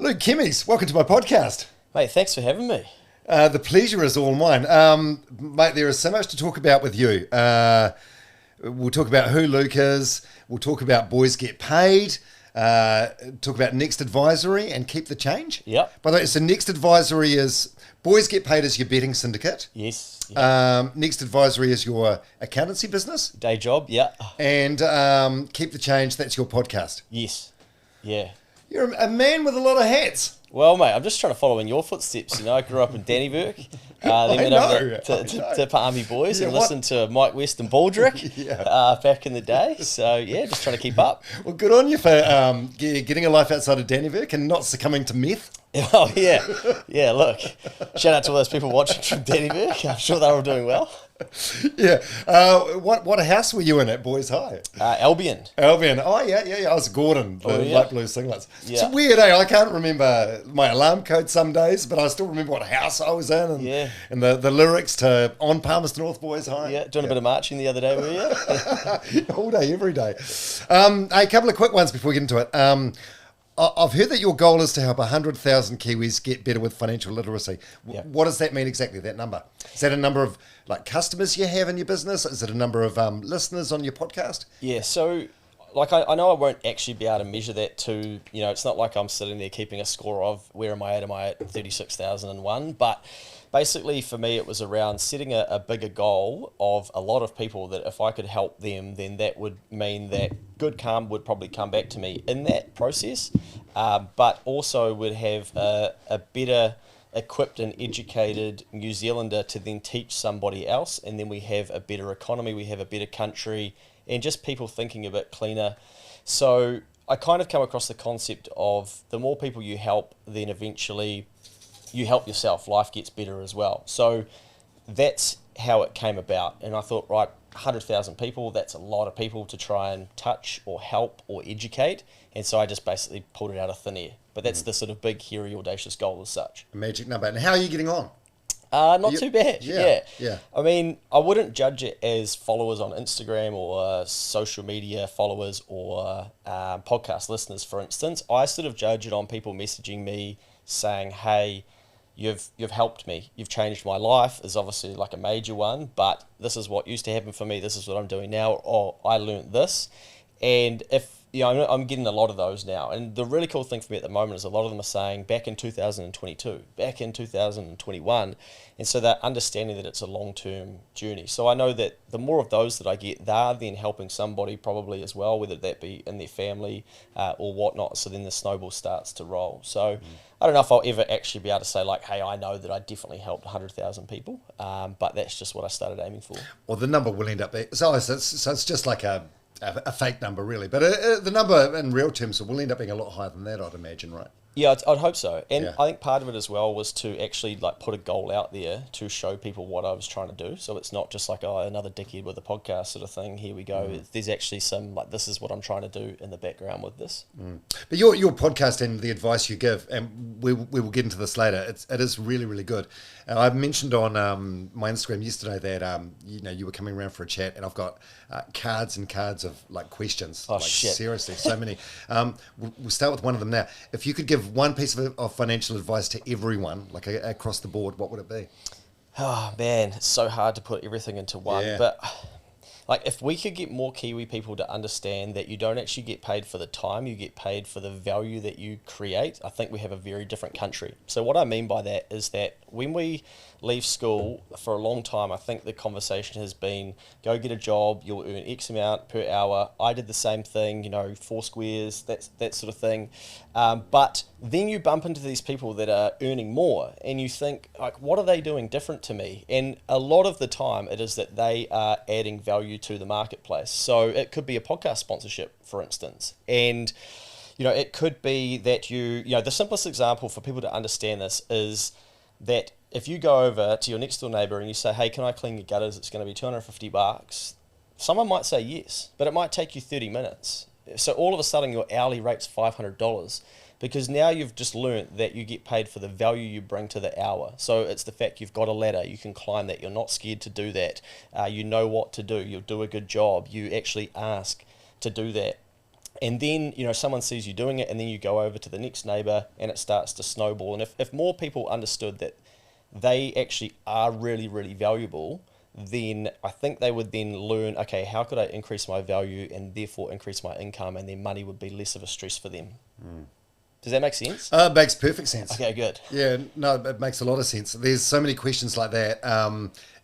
Luke Kemeys, welcome to my podcast. Mate, thanks for having me. The pleasure is all mine. Mate, there is so much to talk about with you. We'll talk about who Luke is. We'll talk about Boys Get Paid. Talk about Next Advisory and Keep the Change. Yep. By the way, so Next Advisory is Boys Get Paid is your betting syndicate. Yes. Yep. Next Advisory is your accountancy business. Day job, yeah. And Keep the Change, that's your podcast. Yes. Yeah. You're a man with a lot of hats. Well, mate, I'm just trying to follow in your footsteps. You know, I grew up in Dannevirke. Then went over to Palmy Boys and listened to Mike West and Baldrick back in the day. So, yeah, just trying to keep up. Well, good on you for getting a life outside of Dannevirke and not succumbing to meth. Oh, yeah. Yeah, look. Shout out to all those people watching from Dannevirke. I'm sure they're all doing well. Yeah. What house were you in at Boys High? Albion. Albion. Oh, yeah. I was Gordon, the light blue singlets. Yeah. It's weird, eh? I can't remember my alarm code some days, but I still remember what house I was in and the lyrics to On Palmerston North Boys High. Yeah, doing a bit of marching the other day, were you? All day, every day. A couple of quick ones before we get into it. I've heard that your goal is to help 100,000 Kiwis get better with financial literacy. What does that mean exactly, that number? Is that a number of customers you have in your business? Is it a number of listeners on your podcast? Yeah, so I know I won't actually be able to measure that to, it's not like I'm sitting there keeping a score of where am I at 36,001, but basically for me it was around setting a bigger goal of a lot of people that if I could help them, then that would mean that good karma would probably come back to me in that process, but also would have a better equipped and educated New Zealander to then teach somebody else, and then we have a better economy, we have a better country, and just people thinking a bit cleaner. So I kind of come across the concept of the more people you help, then eventually you help yourself, life gets better as well. So that's how it came about, and I thought, right, 100,000 people, that's a lot of people to try and touch or help or educate, and so I just basically pulled it out of thin air. But that's the sort of big, hairy, audacious goal as such. A magic number. And how are you getting on? Not too bad. Yeah. I mean, I wouldn't judge it as followers on Instagram or social media followers or podcast listeners, for instance. I sort of judge it on people messaging me saying, hey, you've helped me. You've changed my life is obviously like a major one, but this is what used to happen for me. This is what I'm doing now. Or I learned this. And if I'm getting a lot of those now. And the really cool thing for me at the moment is a lot of them are saying back in 2022, back in 2021. And so they're understanding that it's a long-term journey. So I know that the more of those that I get, they're then helping somebody probably as well, whether that be in their family or whatnot. So then the snowball starts to roll. So I don't know if I'll ever actually be able to say like, hey, I know that I definitely helped 100,000 people. But that's just what I started aiming for. Well, the number will end up being, so it's just like a fake number, really. But the number in real terms will end up being a lot higher than that, I'd imagine, right? Yeah, I'd hope so. And I think part of it as well was to actually put a goal out there to show people what I was trying to do. So it's not just like, oh, another dickhead with a podcast sort of thing. Here we go. There's actually some, this is what I'm trying to do in the background with this. But your podcast and the advice you give, and we will get into this later, it is really, really good. I mentioned on my Instagram yesterday that, you were coming around for a chat, and I've got cards and cards of questions. Oh, shit. Seriously, so many. We'll start with one of them now. If you could give one piece of financial advice to everyone, across the board, what would it be? Oh, man, it's so hard to put everything into one. Yeah. But if we could get more Kiwi people to understand that you don't actually get paid for the time, you get paid for the value that you create, I think we have a very different country. So what I mean by that is that when we leave school, for a long time, I think the conversation has been, go get a job, you'll earn X amount per hour. I did the same thing, 4 squares, that sort of thing. But then you bump into these people that are earning more, and you think, what are they doing different to me? And a lot of the time, it is that they are adding value to the marketplace. So it could be a podcast sponsorship, for instance. And it could be that the simplest example for people to understand this is that if you go over to your next door neighbour and you say, hey, can I clean your gutters? It's going to be $250. Someone might say yes, but it might take you 30 minutes. So all of a sudden your hourly rate's $500 because now you've just learnt that you get paid for the value you bring to the hour. So it's the fact you've got a ladder, you can climb that, you're not scared to do that, you know what to do, you'll do a good job, you actually ask to do that. And then, someone sees you doing it, and then you go over to the next neighbour, and it starts to snowball. And if more people understood that they actually are really, really valuable, then I think they would then learn, okay, how could I increase my value and therefore increase my income, and then money would be less of a stress for them. Does that make sense? It makes perfect sense. Okay, good. Yeah, no, it makes a lot of sense. There's so many questions like that.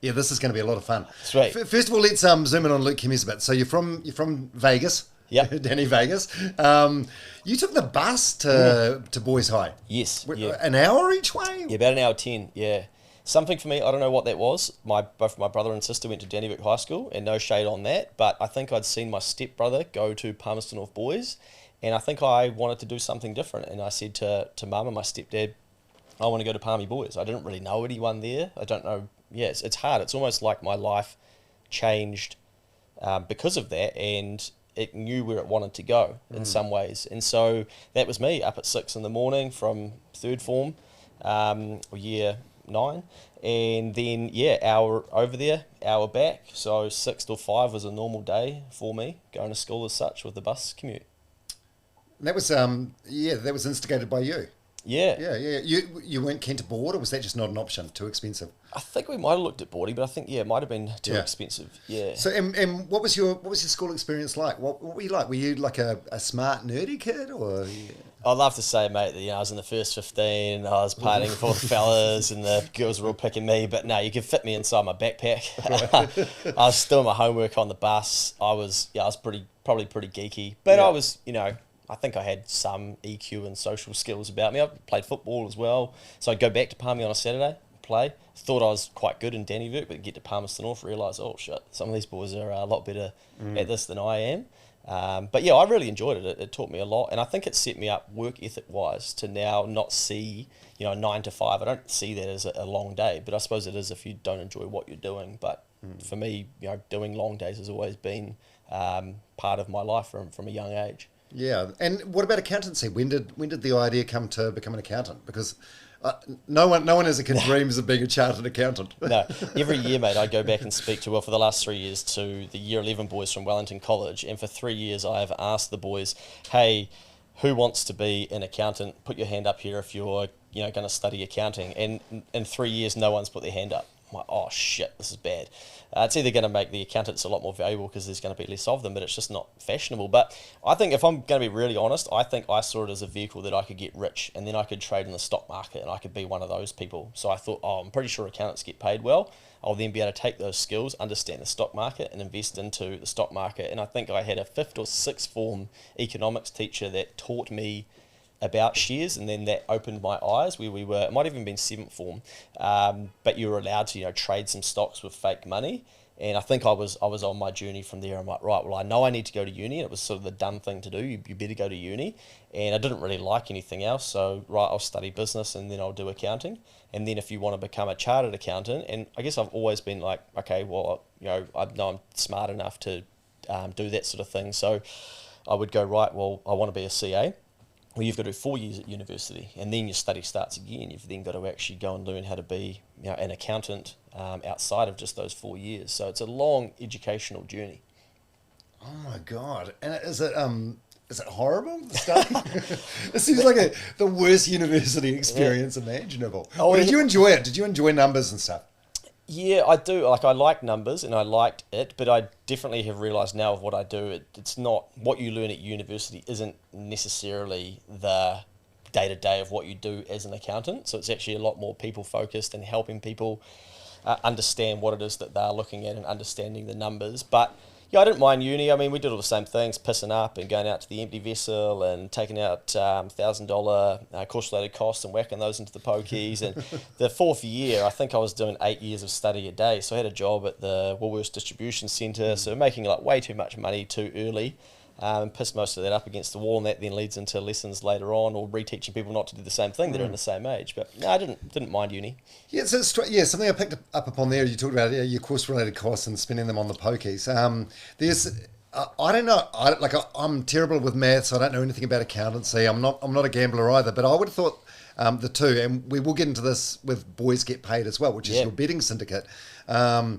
Yeah, this is going to be a lot of fun. Sweet. First of all, let's zoom in on Luke Kemeys a bit. So you're from Vegas. Yeah. Dannevirke. You took the bus to Boys High. Yes. Yeah. An hour each way? Yeah, about an hour 10, yeah. Something for me, I don't know what that was. Both my brother and sister went to Dannevirke High School, and no shade on that, but I think I'd seen my stepbrother go to Palmerston North Boys, and I think I wanted to do something different. And I said to Mum and my stepdad, I want to go to Palmy Boys. I didn't really know anyone there. I don't know. Yeah, it's hard. It's almost like my life changed because of that, and it knew where it wanted to go in some ways. And so that was me, up at 6 a.m. from third form, or year 9. And then, hour over there, hour back. So 6 till 5 was a normal day for me, going to school as such with the bus commute. That was that was instigated by you. Yeah. You weren't keen to board, or was that just not an option? Too expensive? I think we might have looked at boarding, but I think it might have been too expensive. Yeah. So and what was your school experience like? What were you like? Were you like a smart nerdy kid, or? I'd love to say, mate, that I was in the first 15, I was partying with all the fellas, and the girls were all picking me. But no, you could fit me inside my backpack. I was doing my homework on the bus. I was probably pretty geeky, but I was, I think I had some EQ and social skills about me. I played football as well. So I'd go back to Palmy on a Saturday, play. Thought I was quite good in Dannevirke, but get to Palmerston North, realise, oh shit, some of these boys are a lot better at this than I am. But yeah, I really enjoyed it. It taught me a lot. And I think it set me up work ethic wise to now not see, 9 to 5. I don't see that as a long day, but I suppose it is if you don't enjoy what you're doing. But for me, doing long days has always been part of my life from a young age. Yeah, and what about accountancy? When did the idea come to become an accountant? Because no one as a kid dreams of being a chartered accountant. No, every year, mate, I go back and speak to, for the last 3 years, to the year 11 boys from Wellington College, and for 3 years I have asked the boys, hey, who wants to be an accountant? Put your hand up here if you're going to study accounting. And in 3 years, no one's put their hand up. I'm like, oh shit, this is bad. It's either going to make the accountants a lot more valuable because there's going to be less of them, but it's just not fashionable. But I think if I'm going to be really honest, I think I saw it as a vehicle that I could get rich, and then I could trade in the stock market, and I could be one of those people. So I thought, I'm pretty sure accountants get paid well. I'll then be able to take those skills, understand the stock market, and invest into the stock market. And I think I had a 5th or 6th form economics teacher that taught me about shares, and then that opened my eyes where we were, it might have even been 7th form, but you were allowed to trade some stocks with fake money. And I think I was on my journey from there. I'm like, right, well, I know I need to go to uni, and it was sort of the dumb thing to do. You better go to uni, and I didn't really like anything else. So right, I'll study business, and then I'll do accounting. And then if you want to become a chartered accountant, and I guess I've always been like, okay, well, I know I'm smart enough to do that sort of thing. So I would go, right, well, I want to be a CA. Well, you've got to do 4 years at university, and then your study starts again. You've then got to actually go and learn how to be an accountant outside of just those 4 years. So it's a long educational journey. Oh my God! And is it horrible? The study? It seems like the worst university experience imaginable. Oh, did you enjoy it? Did you enjoy numbers and stuff? Yeah, I do. Like, I like numbers and I liked it, but I definitely have realised now of what I do, it's not, what you learn at university isn't necessarily the day-to-day of what you do as an accountant. So it's actually a lot more people-focused and helping people understand what it is that they're looking at and understanding the numbers. But yeah, I didn't mind uni. I mean, we did all the same things, pissing up and going out to the empty vessel and taking out $1,000 course-related costs and whacking those into the pokies. And the 4th year, I think I was doing 8 years of study a day. So I had a job at the Woolworths Distribution Centre, so making like way too much money too early. And pissed most of that up against the wall, and that then leads into lessons later on, or reteaching people not to do the same thing that are in the same age. But no, I didn't mind uni. Yeah, so something I picked up upon there. You talked about your course-related costs and spending them on the pokies. There's I don't know. I'm terrible with maths. I don't know anything about accountancy. I'm not a gambler either. But I would have thought the two, and we will get into this with Boys Get Paid as well, which is your betting syndicate. I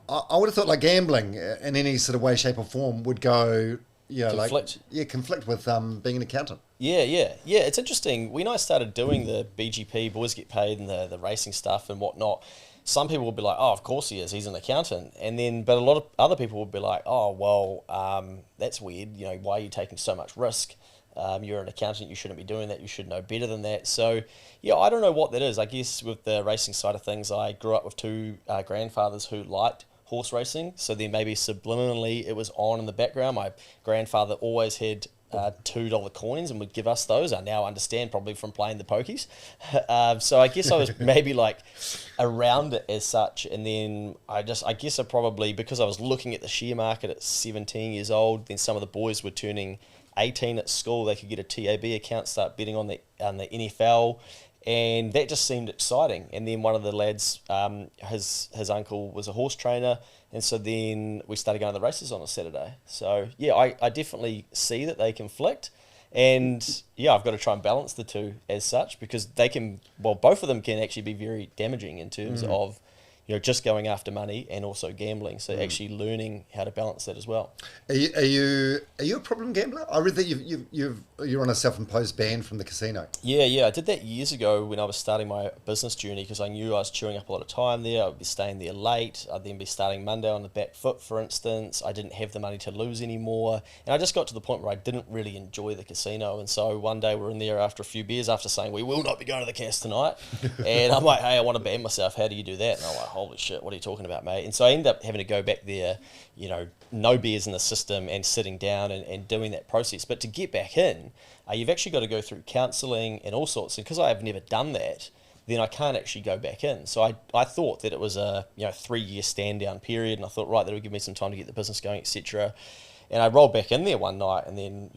would have thought like gambling in any sort of way, shape or form would go conflict with being an accountant. Yeah. It's interesting. When I started doing the BGP, boys get paid, and the racing stuff and whatnot, some people would be like, "Oh, of course he is. He's an accountant." But a lot of other people would be like, "Oh, well, that's weird. Why are you taking so much risk? You're an accountant. You shouldn't be doing that. You should know better than that." So, yeah, I don't know what that is. I guess with the racing side of things, I grew up with two grandfathers who liked horse racing. So then maybe subliminally it was on in the background. My grandfather always had $2 coins and would give us those. I now understand, probably from playing the pokies. So I guess I was maybe like around it as such. And then I guess I probably, because I was looking at the share market at 17 years old, then some of the boys were turning 18 at school. They could get a TAB account, start betting on the NFL. And that just seemed exciting. And then one of the lads, his uncle was a horse trainer. And so then we started going to the races on a Saturday. So, yeah, I definitely see that they conflict. And, yeah, I've got to try and balance the two as such, because both of them can actually be very damaging in terms of, just going after money and also gambling. So actually learning how to balance that as well. Are you a problem gambler? I read that you're on a self-imposed ban from the casino. Yeah. I did that years ago when I was starting my business journey, because I knew I was chewing up a lot of time there. I would be staying there late. I'd then be starting Monday on the back foot, for instance. I didn't have the money to lose anymore. And I just got to the point where I didn't really enjoy the casino. And so one day we're in there after a few beers, after saying, "We will not be going to the cas tonight." And I'm like, "Hey, I want to ban myself. How do you do that?" And I'm like, "Holy shit, what are you talking about, mate?" And so I ended up having to go back there, no beers in the system, and sitting down and doing that process. But to get back in, you've actually got to go through counselling and all sorts. And because I have never done that, then I can't actually go back in. So I thought that it was a 3-year stand down period, and I thought, right, that would give me some time to get the business going, etc. And I rolled back in there one night, and then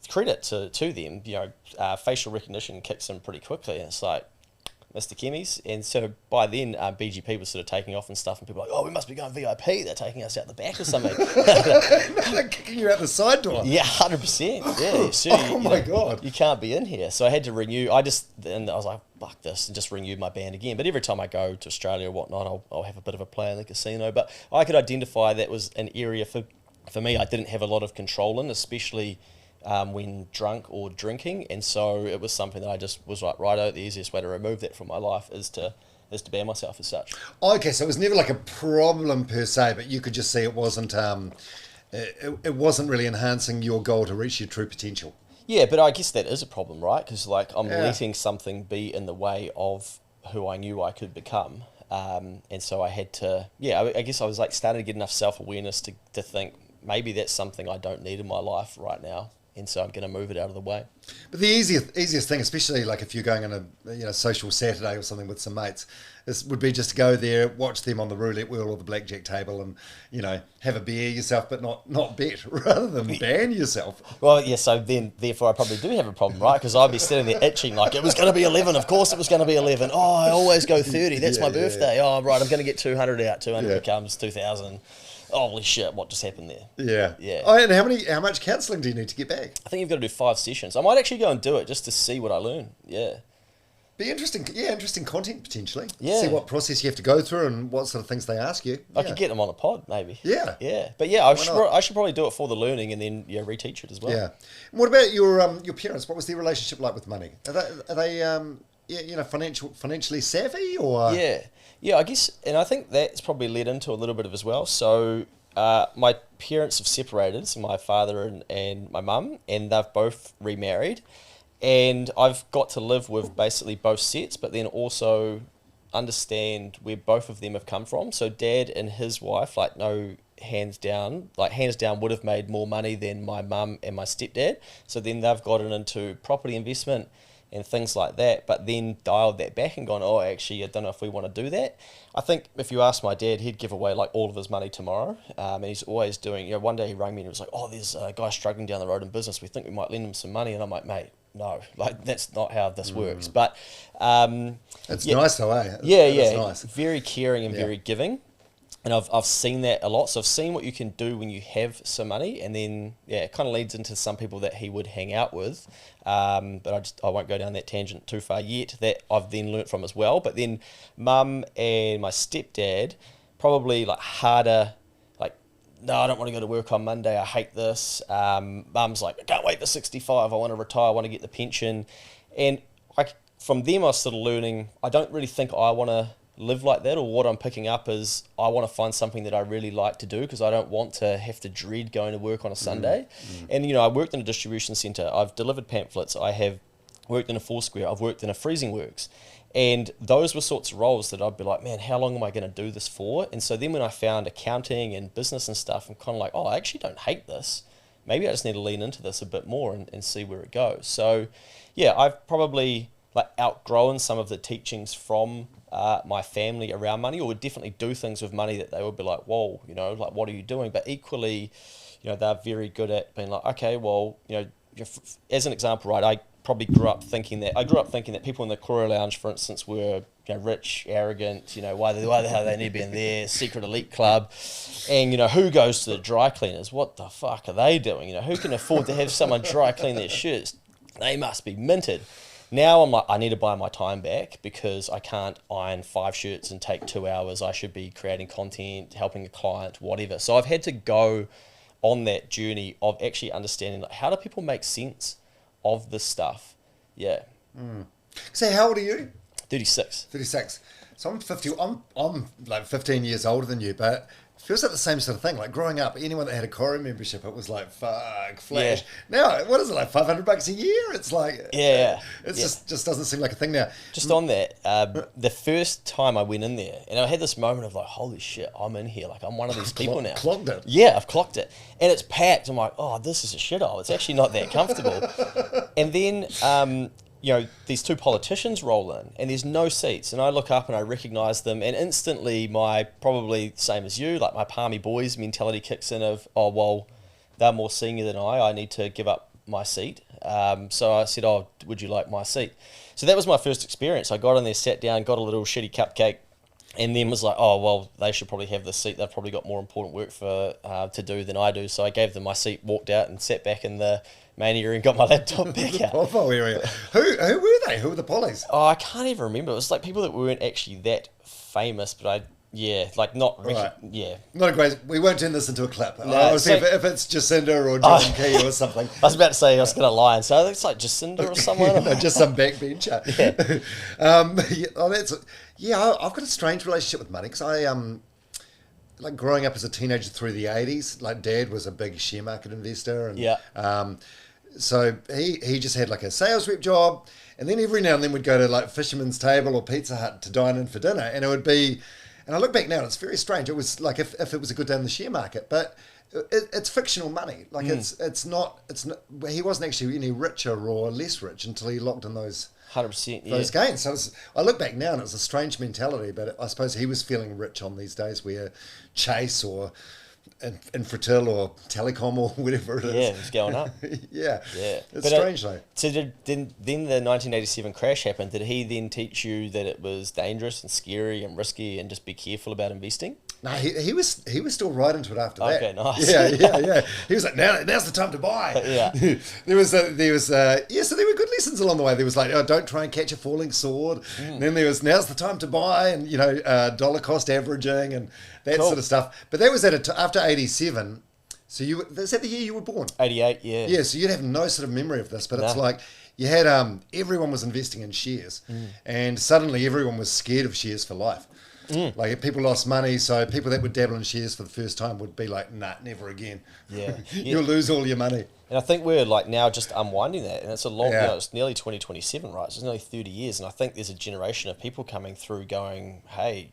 credit to them, facial recognition kicks in pretty quickly, and it's like, Mr. Kemeys. And so by then, BGP was sort of taking off and stuff, and people were like, "Oh, we must be going VIP. They're taking us out the back or something." They're kicking you out the side door. Yeah, 100%. Yeah, so my God. You can't be in here. So I had to renew. And I was like, fuck this, and just renewed my ban again. But every time I go to Australia or whatnot, I'll have a bit of a play in the casino. But I could identify that was an area for me I didn't have a lot of control in, especially when drunk or drinking, and so it was something that I just was like, righto, the easiest way to remove that from my life is to ban myself as such. Okay, so it was never like a problem per se, but you could just see it wasn't it wasn't really enhancing your goal to reach your true potential. Yeah, but I guess that is a problem, right? Because I'm letting something be in the way of who I knew I could become, and so I had to. Yeah, I guess I was like starting to get enough self-awareness to think maybe that's something I don't need in my life right now. And so I'm going to move it out of the way. But the easiest thing, especially like if you're going on a social Saturday or something with some mates, would be just to go there, watch them on the roulette wheel or the blackjack table, and have a beer yourself, but not bet, rather than ban yourself. Well, yeah. So then, therefore, I probably do have a problem, right? Because I'd be sitting there itching like it was going to be 11. Of course, it was going to be 11. Oh, I always go 30. That's my birthday. Yeah. Oh, right. I'm going to get 200 out. 200 becomes 2,000. Holy shit, what just happened there? Yeah. Oh, and how much counselling do you need to get back? I think you've got to do 5 sessions. I might actually go and do it just to see what I learn. Yeah. Be interesting. Yeah, interesting content potentially. Yeah. See what process you have to go through and what sort of things they ask you. I could get them on a pod, maybe. Yeah. Yeah. But yeah, I should probably do it for the learning and then reteach it as well. Yeah. And what about your parents? What was their relationship like with money? Are they financially savvy, or? Yeah, I guess, and I think that's probably led into a little bit of as well. So my parents have separated, so my father and my mum, and they've both remarried, and I've got to live with basically both sets, but then also understand where both of them have come from. So dad and his wife, hands down would have made more money than my mum and my stepdad. So then they've gotten into property investment and things like that, but then dialed that back and gone, oh, actually, I don't know if we want to do that. I think if you ask my dad, he'd give away all of his money tomorrow. And he's always doing, one day he rang me and he was like, oh, there's a guy struggling down the road in business. We think we might lend him some money. And I'm like, mate, no, that's not how this works. But it's nice though, eh? Yeah. Nice. Very caring and very giving. And I've seen that a lot. So I've seen what you can do when you have some money, and then it kind of leads into some people that he would hang out with. But I won't go down that tangent too far yet. That I've then learnt from as well. But then mum and my stepdad, probably harder, no, I don't want to go to work on Monday. I hate this. Mum's like, I can't wait for 65. I want to retire. I want to get the pension. And from them, I was sort of learning, I don't really think I want to live like that, or what I'm picking up is I want to find something that I really like to do, because I don't want to have to dread going to work on a Sunday. And, I worked in a distribution centre. I've delivered pamphlets. I have worked in a Foursquare. I've worked in a freezing works. And those were sorts of roles that I'd be like, man, how long am I going to do this for? And so then when I found accounting and business and stuff, I'm kind of like, oh, I actually don't hate this. Maybe I just need to lean into this a bit more and see where it goes. So, yeah, I've probably outgrown some of the teachings from my family around money, or would definitely do things with money that they would be like, whoa, what are you doing? But equally, they're very good at being like, okay, well, as an example, right, I grew up thinking that people in the Kura Lounge, for instance, were rich, arrogant, why the hell they need to be in their secret elite club, and who goes to the dry cleaners? What the fuck are they doing? Who can afford to have someone dry clean their shirts? They must be minted. Now I'm like, I need to buy my time back, because I can't iron 5 shirts and take 2 hours. I should be creating content, helping a client, whatever. So I've had to go on that journey of actually understanding, how do people make sense of this stuff. Yeah. So how old are you? 36. 36. So I'm 50. I'm like 15 years older than you, but it feels like the same sort of thing. Like growing up, anyone that had a Kora membership, it was like, fuck, flash. Yeah. Now, what is it, like $500 a year? It's like, just doesn't seem like a thing now. Just on that, the first time I went in there, and I had this moment of like, holy shit, I'm in here. Like, I'm one of these people now. Clogged it. Yeah, I've clocked it. And it's packed. I'm like, oh, this is a shithole. It's actually not that comfortable. And then, these 2 politicians roll in, and there's no seats, and I look up and I recognise them, and instantly probably same as you, like my palmy boys mentality kicks in of, oh, well, they're more senior than I need to give up my seat. So I said, oh, would you like my seat? So that was my first experience. I got in there, sat down, got a little shitty cupcake, and then was like, oh, well, they should probably have this seat. They've probably got more important work to do than I do. So I gave them my seat, walked out and sat back in the main area and got my laptop back out. Povo area. Who were they? Who were the pollies? Oh, I can't even remember. It was like people that weren't actually that famous, but not a great. We won't turn this into a clip. No, I'll see if it's Jacinda or John Key or something. I was about to say I was going to lie and say I think it's like Jacinda or someone. No, just some backbencher. I've got a strange relationship with money, because I like growing up as a teenager through the 80s. Like Dad was a big share market investor, and so he just had like a sales rep job, and then every now and then we'd go to like Fisherman's Table or Pizza Hut to dine in for dinner, and it would be. And I look back now, and it's very strange. It was like if it was a good day in the share market, but it's fictional money. Like it's not. He wasn't actually any richer or less rich until he locked in those 100%. Those gains. So I look back now, and it's a strange mentality. But I suppose he was feeling rich on these days where Chase or Infratil or Telecom or whatever it is. Yeah, it's going up. yeah. It's strange though. So then the 1987 crash happened. Did he then teach you that it was dangerous and scary and risky and just be careful about investing? No, he was still right into it after that. Okay, nice. Yeah. He was like, now's the time to buy. Yeah. So there were good lessons along the way. There was like, oh, don't try and catch a falling sword. And then there was, now's the time to buy, and dollar cost averaging and that sort of stuff. But that was after 87. So is that the year you were born? 88, yeah. Yeah, so you'd have no sort of memory of this, but it's like you had everyone was investing in shares, and suddenly everyone was scared of shares for life. Like if people lost money, so people that would dabble in shares for the first time would be like, nah, never again. Yeah. You'll lose all your money. And I think we're like now just unwinding that, and it's a long, it's nearly 2027, right? So it's nearly 30 years, and I think there's a generation of people coming through going, hey,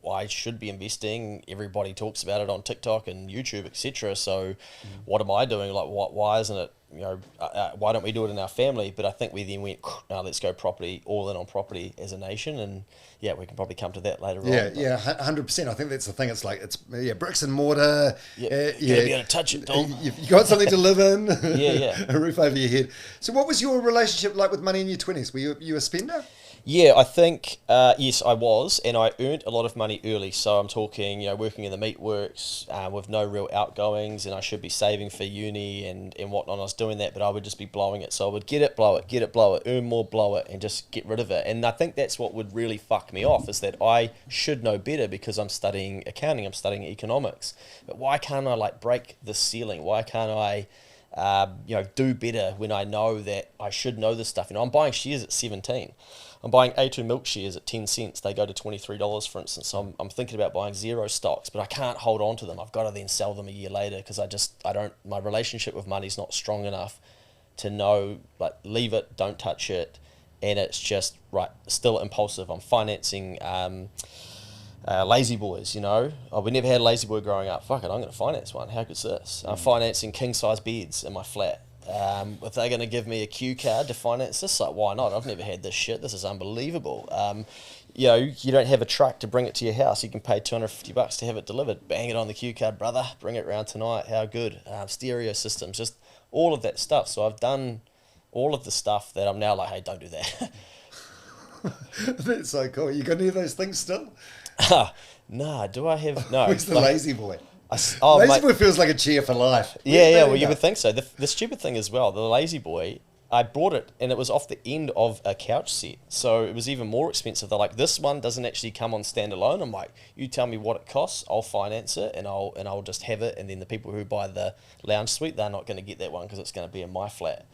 I should be investing. Everybody talks about it on TikTok and YouTube, etc. So what am I doing? Like, why isn't it, why don't we do it in our family? But I think we then went, now let's go property, all in on property as a nation. And yeah, we can probably come to that later on. Yeah, 100%. I think that's the thing. It's like, bricks and mortar. You gotta be able to touch it, Tom. You've got something to live in. Yeah. A roof over your head. So what was your relationship like with money in your 20s? Were you a spender? Yeah, I think, yes, I was, and I earned a lot of money early. So I'm talking, working in the meatworks with no real outgoings, and I should be saving for uni and whatnot. I was doing that, but I would just be blowing it. So I would get it, blow it, get it, blow it, earn more, blow it, and just get rid of it. And I think that's what would really fuck me off, is that I should know better because I'm studying accounting, I'm studying economics. But why can't I break the ceiling? Why can't I do better when I know that I should know this stuff? I'm buying shares at 17. I'm buying A2 milk shares at 10 cents. They go to $23, for instance. So I'm thinking about buying zero stocks, but I can't hold on to them. I've got to then sell them a year later because my relationship with money's not strong enough to know, leave it, don't touch it. And it's just, still impulsive. I'm financing lazy boys, we never had a lazy boy growing up. Fuck it, I'm going to finance one. How good's this? I'm financing king size beds in my flat. If they're going to give me a Q card to finance this, why not? I've never had this shit. This is unbelievable. You don't have a truck to bring it to your house. You can pay $250 to have it delivered. Bang it on the Q card, brother. Bring it round tonight. How good? Stereo systems, just all of that stuff. So I've done all of the stuff that I'm now like, hey, don't do that. That's so cool. You got any of those things still? Nah, do I have? No. Where's the lazy boy? Lazy boy feels like a chair for life. Yeah, well, you would think so. The stupid thing as well, the lazy boy, I bought it and it was off the end of a couch set. So it was even more expensive. They're like, this one doesn't actually come on standalone. I'm like, you tell me what it costs, I'll finance it and I'll just have it. And then the people who buy the lounge suite, they're not going to get that one because it's going to be in my flat.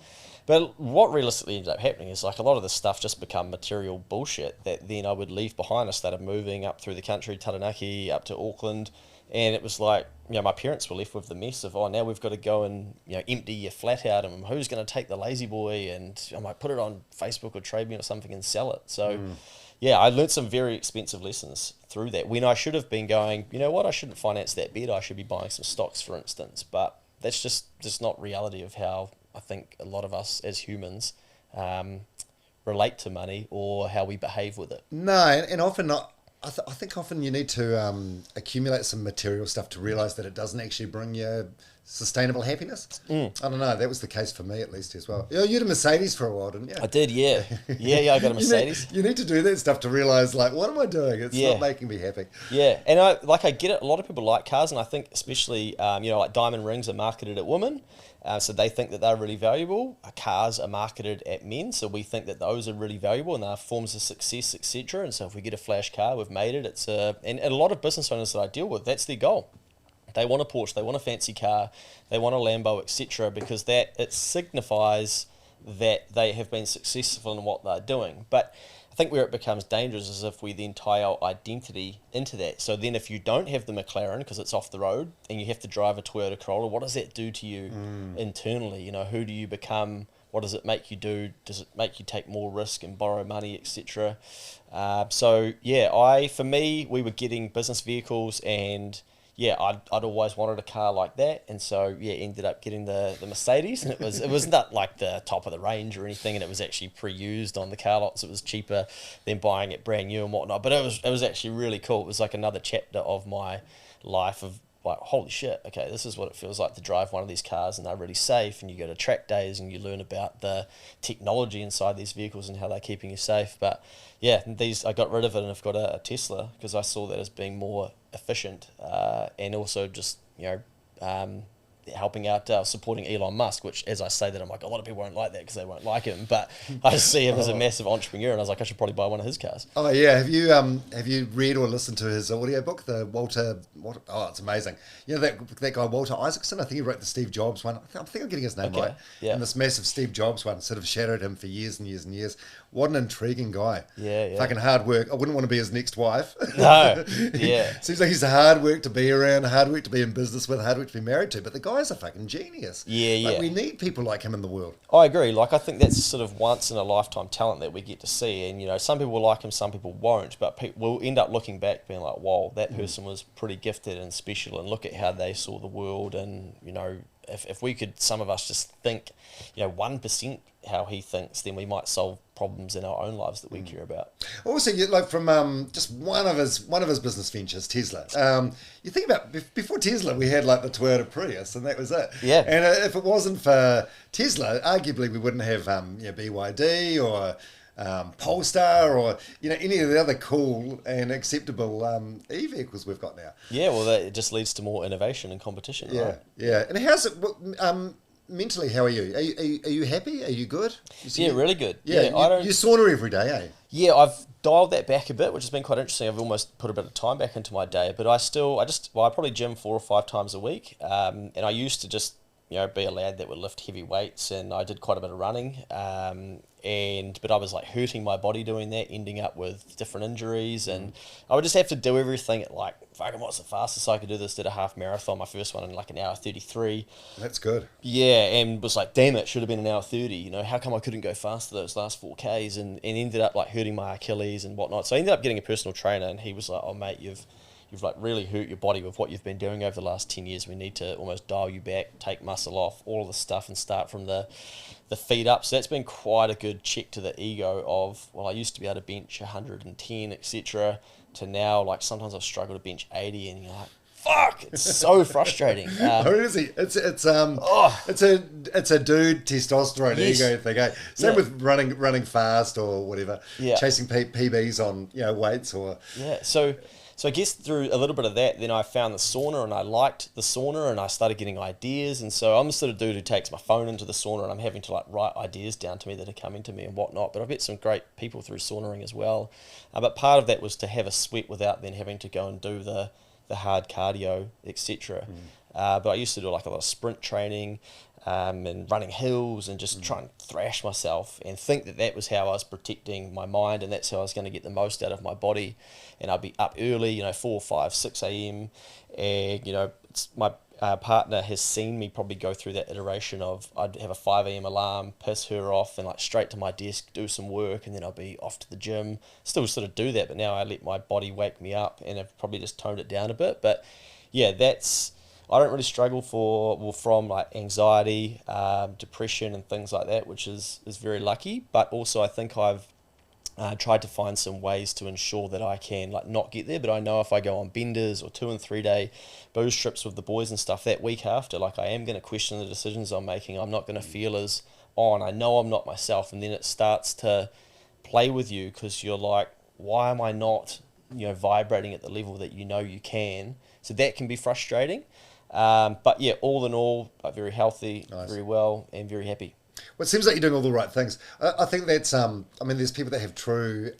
But what realistically ended up happening is a lot of this stuff just become material bullshit that then I would leave behind. I started moving up through the country, Taranaki, up to Auckland. And it was like, my parents were left with the mess of, now we've got to go and, empty your flat out and who's going to take the lazy boy? And I might put it on Facebook or Trade Me or something and sell it. So, I learned some very expensive lessons through that when I should have been going, you know what, I shouldn't finance that bed. I should be buying some stocks, for instance. But that's just not reality of how I think a lot of us as humans relate to money or how we behave with it. No, and often not. I think often you need to accumulate some material stuff to realise that it doesn't actually bring you sustainable happiness. I don't know. That was the case for me, at least, as well. You had a Mercedes for a while, didn't you? I did, yeah. Yeah, I got a Mercedes. You need to do that stuff to realise, what am I doing? It's not making me happy. Yeah, and I get it. A lot of people like cars, and I think especially, diamond rings are marketed at women. So they think that they're really valuable. Cars are marketed at men, so we think that those are really valuable and they're forms of success, etc. And so if we get a flash car, we've made it. And a lot of business owners that I deal with, that's their goal. They want a Porsche, they want a fancy car, they want a Lambo, etc. Because it signifies that they have been successful in what they're doing. But I think where it becomes dangerous is if we then tie our identity into that. So then if you don't have the McLaren because it's off the road and you have to drive a Toyota Corolla, what does that do to you internally? Who do you become? What does it make you do? Does it make you take more risk and borrow money, etc.? For me, we were getting business vehicles and I'd always wanted a car like that, and so ended up getting the Mercedes, and it was not like the top of the range or anything, and it was actually pre-used on the car lots. It was cheaper than buying it brand new and whatnot, but it was actually really cool. It was like another chapter of my life of holy shit, okay, this is what it feels like to drive one of these cars, and they're really safe, and you go to track days and you learn about the technology inside these vehicles and how they're keeping you safe. But I got rid of it and I've got a Tesla because I saw that as being more efficient and also just helping out supporting Elon Musk, which as I say that I'm like, a lot of people won't like that because they won't like him, but I just see him as a massive entrepreneur and I was like, I should probably buy one of his cars. Oh yeah, have you read or listened to his audio book, the Walter? Oh, it's amazing. That guy Walter Isaacson. I think he wrote the Steve Jobs one. I think I'm getting his name right. Yeah. And this massive Steve Jobs one sort of shadowed him for years and years and years. What an intriguing guy. Yeah. Fucking hard work. I wouldn't want to be his next wife. No. Yeah. Seems like he's a hard work to be around, hard work to be in business with, hard work to be married to. But the guy's a fucking genius. Yeah. We need people like him in the world. I agree. I think that's sort of once in a lifetime talent that we get to see. And, some people will like him, some people won't. But we'll end up looking back being like, wow, that person was pretty gifted and special. And look at how they saw the world. And, if we could, some of us just think, 1% how he thinks, then we might solve problems in our own lives that we care about. Also, from just one of his business ventures, Tesla. You think about before Tesla, we had the Toyota Prius, and that was it. Yeah. And if it wasn't for Tesla, arguably we wouldn't have BYD or Polestar or any of the other cool and acceptable e-vehicles we've got now. Yeah, well, that it just leads to more innovation and competition, Yeah, right? yeah. And how's it? Mentally, how are you? Are you happy? Are you good? Yeah, really good. Yeah, you sauna every day, eh? Yeah, I've dialed that back a bit, which has been quite interesting. I've almost put a bit of time back into my day, but I probably gym 4 or 5 times a week. And I used to just, be a lad that would lift heavy weights, and I did quite a bit of running. But I was like hurting my body doing that, ending up with different injuries, and I would just have to do everything at like, fucking, what's the fastest I could do this? Did a half marathon, my first one in like an hour 33. That's good. Yeah, and was like, damn it, should have been an hour 30. How come I couldn't go faster those last 4Ks? And ended up like hurting my Achilles and whatnot. So I ended up getting a personal trainer, and he was like, oh mate, you've like really hurt your body with what you've been doing over the last 10 years. We need to almost dial you back, take muscle off, all of the stuff, and start from the feet up. So that's been quite a good check to the ego of, well, I used to be able to bench 110, etc. to now, like, sometimes I've struggled to bench 80, and you're like, fuck, it's so frustrating. Honestly, it's a dude testosterone ego thing. Eh? Same with running fast or whatever. Yeah. Chasing PBs on weights or So I guess through a little bit of that, then I found the sauna, and I liked the sauna, and I started getting ideas. And so I'm the sort of dude who takes my phone into the sauna, and I'm having to like write ideas down to me that are coming to me and whatnot. But I've met some great people through saunaing as well. But part of that was to have a sweat without then having to go and do the hard cardio, etc. But I used to do like a lot of sprint training and running hills and just try and thrash myself and think that was how I was protecting my mind, and that's how I was going to get the most out of my body. And I'd be up early, 4, 5, 6 a.m. And, my partner has seen me probably go through that iteration of I'd have a 5 a.m. alarm, piss her off, and like straight to my desk, do some work, and then I'll be off to the gym. Still sort of do that, but now I let my body wake me up, and I've probably just toned it down a bit. But yeah, I don't really struggle from like anxiety, depression and things like that, which is very lucky. But also I think I've tried to find some ways to ensure that I can like not get there. But I know if I go on benders or 2 and 3 day booze trips with the boys and stuff, that week after, like, I am going to question the decisions I'm making. I'm not going to feel as on. I know I'm not myself, and then it starts to play with you because you're like, why am I not vibrating at the level that you can? So that can be frustrating. But yeah, all in all, very healthy, nice, very well, and very happy. Well, it seems like you're doing all the right things. I think that's, there's people that have true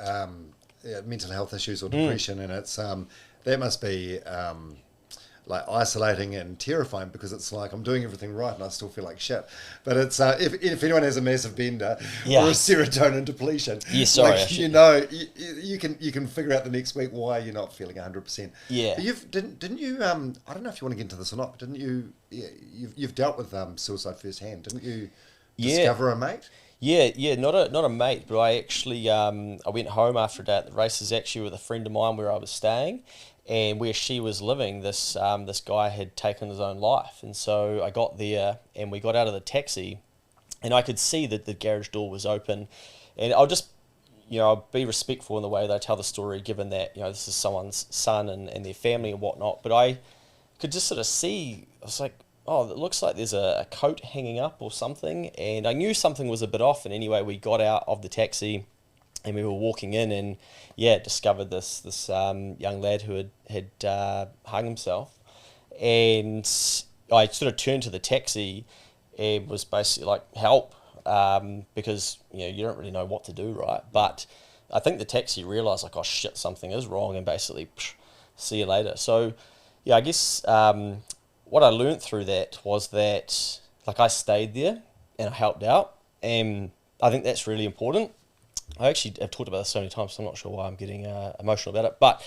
mental health issues or depression, and it's that must be like isolating and terrifying, because it's like I'm doing everything right and I still feel like shit. But it's if anyone has a massive bender or a serotonin depletion, you can figure out the next week why you're not feeling 100%. Yeah. But didn't you I don't know if you want to get into this or not, but didn't you? Yeah, you've dealt with suicide firsthand, didn't you? Discover a mate? Yeah, not a mate, but I actually I went home after a day at the races, actually with a friend of mine where I was staying, and where she was living, this guy had taken his own life. And so I got there, and we got out of the taxi, and I could see that the garage door was open, and I'll just I'll be respectful in the way that I tell the story, given that this is someone's son and their family and whatnot. But I could just sort of see, I was like, oh, it looks like there's a coat hanging up or something. And I knew something was a bit off. And anyway, we got out of the taxi and we were walking in, and discovered this young lad who had hung himself. And I sort of turned to the taxi and was basically like, help, because you don't really know what to do, right? But I think the taxi realised, like, oh shit, something is wrong, and basically, see you later. So I guess what I learnt through that was that, like, I stayed there and I helped out, and I think that's really important. I actually have talked about this so many times, so I'm not sure why I'm getting emotional about it, but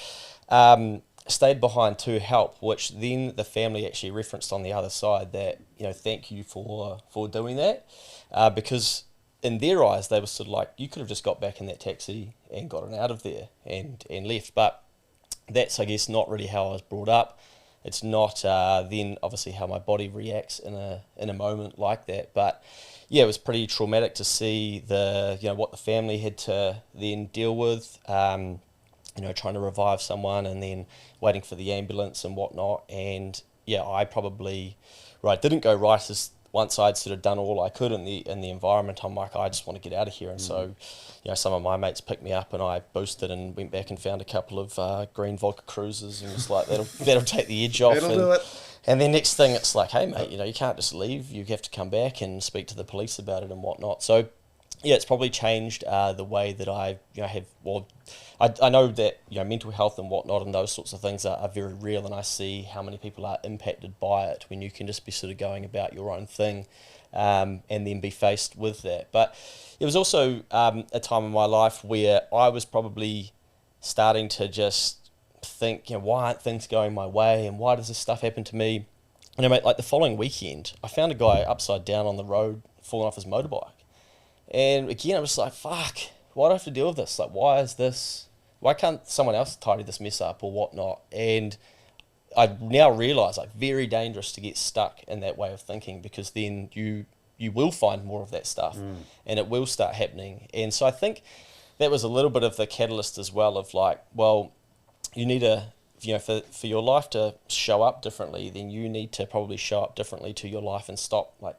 stayed behind to help, which then the family actually referenced on the other side that, thank you for doing that, because in their eyes, they were sort of like, you could have just got back in that taxi and gotten out of there and left. But that's, I guess, not really how I was brought up. It's not then obviously how my body reacts in a moment like that. But yeah, it was pretty traumatic to see what the family had to then deal with, trying to revive someone and then waiting for the ambulance and whatnot. And yeah, I probably didn't go right once I'd sort of done all I could in the environment, I'm like, I just want to get out of here. And so, some of my mates picked me up, and I boosted and went back and found a couple of green vodka cruisers, and was like, that'll take the edge off. That'll do it. And then next thing, it's like, hey mate, you can't just leave. You have to come back and speak to the police about it and whatnot. So, yeah, it's probably changed the way that I have. Well, I know that mental health and whatnot and those sorts of things are very real, and I see how many people are impacted by it when you can just be sort of going about your own thing, and then be faced with that. But it was also a time in my life where I was probably starting to just think, why aren't things going my way, and why does this stuff happen to me? And mate, like the following weekend, I found a guy upside down on the road, falling off his motorbike. And again, I was like, fuck, why do I have to deal with this? Like, why can't someone else tidy this mess up or whatnot? And I now realise, like, very dangerous to get stuck in that way of thinking, because then you will find more of that stuff and it will start happening. And so I think that was a little bit of the catalyst as well, of like, well, you need to, for your life to show up differently, then you need to probably show up differently to your life and stop, like,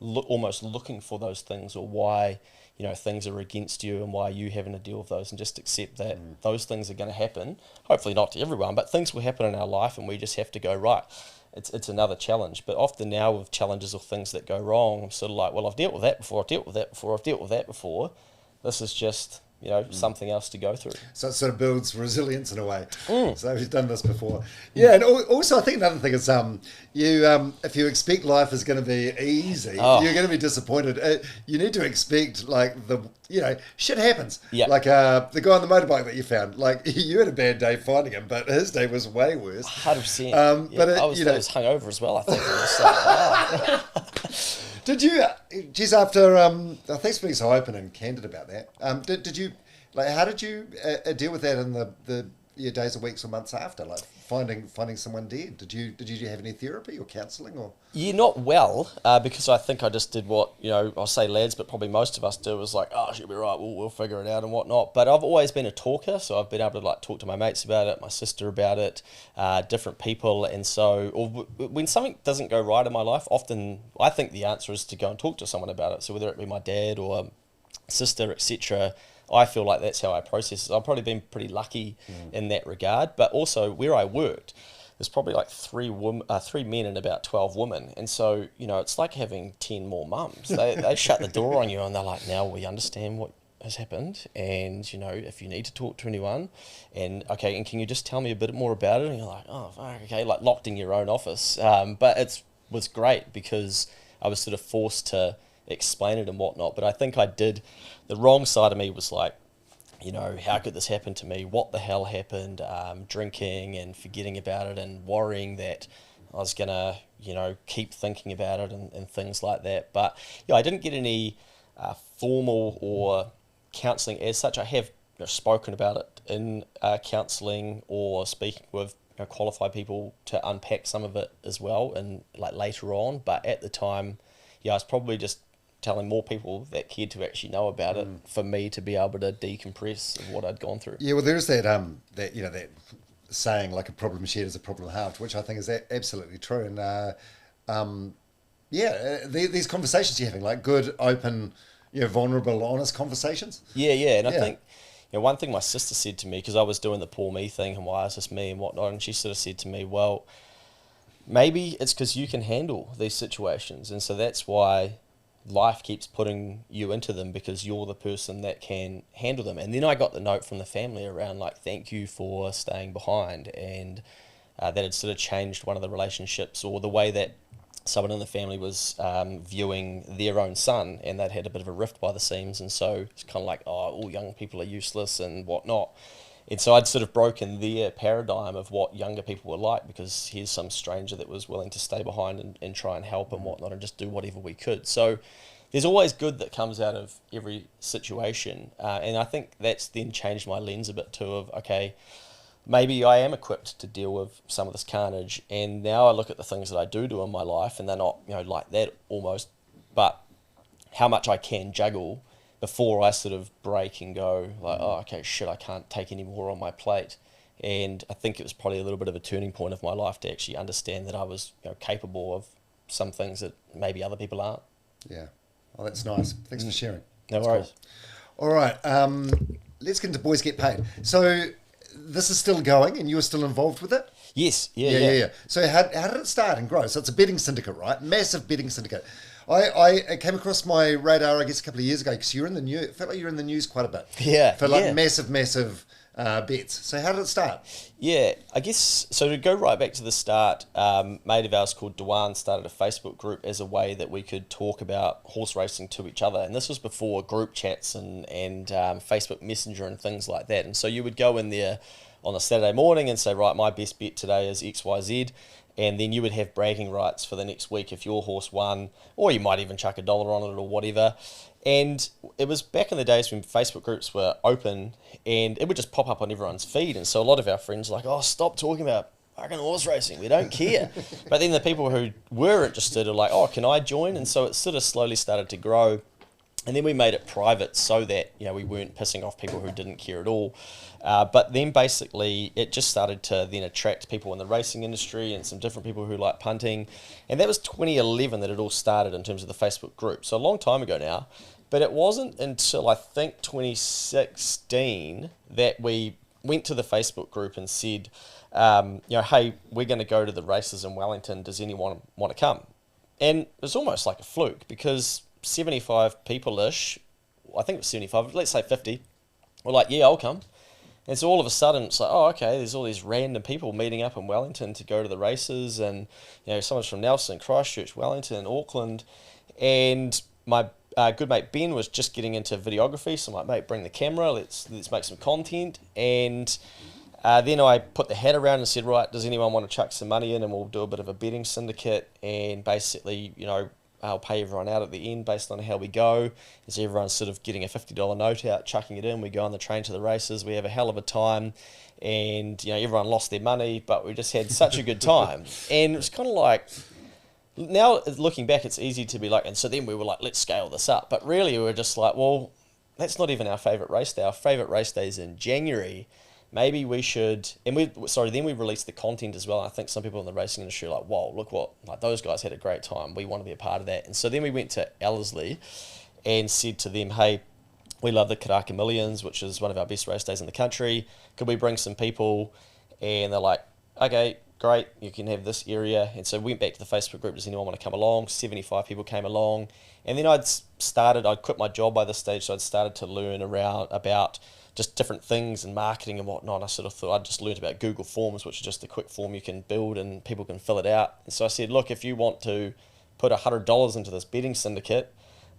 almost looking for those things, or why things are against you and why you having to deal with those, and just accept that those things are going to happen. Hopefully not to everyone, but things will happen in our life, and we just have to go, right, it's another challenge. But often now with challenges or things that go wrong, I'm sort of like, well, I've dealt with that before, I've dealt with that before. This is just something else to go through. So it sort of builds resilience in a way. So he's done this before. Yeah, and also I think another thing is if you expect life is going to be easy, you're going to be disappointed. You need to expect, like, shit happens. Yeah. Like the guy on the motorbike that you found, like, you had a bad day finding him, but his day was way worse. 100%. But I was hungover as well, I think. It was like, Did you, geez, after, thanks for being so open and candid about that. Did you, like, how did you deal with that in the days or weeks or months after, like finding someone dead? Did you have any therapy or counselling or? Yeah, not well, because I think I just did what, I'll say lads, but probably most of us do, was like, oh, she'll be right, we'll figure it out and whatnot. But I've always been a talker, so I've been able to, like, talk to my mates about it, my sister about it, different people. And so when something doesn't go right in my life, often I think the answer is to go and talk to someone about it. So whether it be my dad or sister, etc., I feel like that's how I process it. I've probably been pretty lucky in that regard. But also where I worked, there's probably like 3 men and about 12 women. And so, it's like having 10 more mums. They shut the door on you, and they're like, now we understand what has happened. And, if you need to talk to anyone, and can you just tell me a bit more about it? And you're like, oh, fuck, okay, like locked in your own office. But it was great because I was sort of forced to explain it and whatnot. But I think I did, the wrong side of me was like, how could this happen to me? What the hell happened? Drinking and forgetting about it and worrying that I was going to, keep thinking about it and things like that. But, I didn't get any formal or counselling as such. I have spoken about it in counselling or speaking with qualified people to unpack some of it as well, and like later on. But at the time, I was probably just telling more people that cared to actually know about it for me to be able to decompress of what I'd gone through. Yeah, well, there's that that saying, like, a problem shared is a problem halved, which I think is absolutely true. And these conversations you're having, like good, open, vulnerable, honest conversations. Yeah, and I think one thing my sister said to me, because I was doing the poor me thing and why is this me and whatnot, and she sort of said to me, well, maybe it's because you can handle these situations, and so that's why life keeps putting you into them, because you're the person that can handle them. And then I got the note from the family around, like, thank you for staying behind, and that had sort of changed one of the relationships, or the way that someone in the family was viewing their own son, and they'd had a bit of a rift by the seams. And so it's kind of like, oh, all young people are useless and whatnot. And so I'd sort of broken their paradigm of what younger people were like, because here's some stranger that was willing to stay behind and try and help and whatnot and just do whatever we could. So there's always good that comes out of every situation. And I think that's then changed my lens a bit too, of, okay, maybe I am equipped to deal with some of this carnage. And now I look at the things that I do in my life, and they're not, like that almost, but how much I can juggle before I sort of break and go like, oh, okay, shit, I can't take any more on my plate. And I think it was probably a little bit of a turning point of my life to actually understand that I was capable of some things that maybe other people aren't. Yeah. Oh, that's nice. Thanks for sharing. No That's worries. cool. All right. Let's get into Boys Get Paid. So this is still going and you're still involved with it? Yes. Yeah. So how did it start and grow? So it's a betting syndicate, right? Massive betting syndicate. I came across my radar, I guess, a couple of years ago because you're in the news. It felt like you're in the news quite a bit. Yeah. For like massive bets. So how did it start? Yeah, I guess, so to go right back to the start, mate of ours called Dewan started a Facebook group as a way that we could talk about horse racing to each other. And this was before group chats and Facebook Messenger and things like that. And so you would go in there on a Saturday morning and say, right, my best bet today is XYZ. And then you would have bragging rights for the next week if your horse won, or you might even chuck $1 on it or whatever. And it was back in the days when Facebook groups were open and it would just pop up on everyone's feed. And so a lot of our friends were like, oh, stop talking about fucking horse racing. We don't care. But then the people who were interested are like, oh, can I join? And so it sort of slowly started to grow. And then we made it private so that, you know, we weren't pissing off people who didn't care at all. But then basically it just started to then attract people in the racing industry and some different people who like punting. And that was 2011 that it all started in terms of the Facebook group. So a long time ago now. But it wasn't until I think 2016 that we went to the Facebook group and said, you know, hey, we're going to go to the races in Wellington. Does anyone want to come? And it was almost like a fluke because 75 people-ish, I think it was 75, let's say 50, were like, yeah, I'll come. And so all of a sudden it's like, oh, okay, there's all these random people meeting up in Wellington to go to the races. And, you know, someone's from Nelson, Christchurch, Wellington, Auckland. And my good mate Ben was just getting into videography. So I'm like, mate, bring the camera, let's make some content. And then I put the hat around and said, right, does anyone want to chuck some money in and we'll do a bit of a betting syndicate and basically, you know, I'll pay everyone out at the end based on how we go. As everyone's sort of getting a $50 note out, chucking it in. We go on the train to the races. We have a hell of a time. And, you know, everyone lost their money, but we just had such a good time. And it was kind of like, now looking back, it's easy to be like, and so then we were like, let's scale this up. But really we were just like, well, that's not even our favourite race day. Our favourite race day is in January. Maybe we should, and then we released the content as well. I think some people in the racing industry are like, whoa, look what, like those guys had a great time. We want to be a part of that. And so then we went to Ellerslie and said to them, hey, we love the Karaka Millions, which is one of our best race days in the country. Could we bring some people? And they're like, okay, great, you can have this area. And so we went back to the Facebook group, does anyone want to come along? 75 people came along. And then I'd quit my job by this stage, so I'd started to learn about just different things and marketing and whatnot. I sort of thought I'd just learned about Google Forms, which is just a quick form you can build and people can fill it out. And so I said, look, if you want to put $100 into this betting syndicate,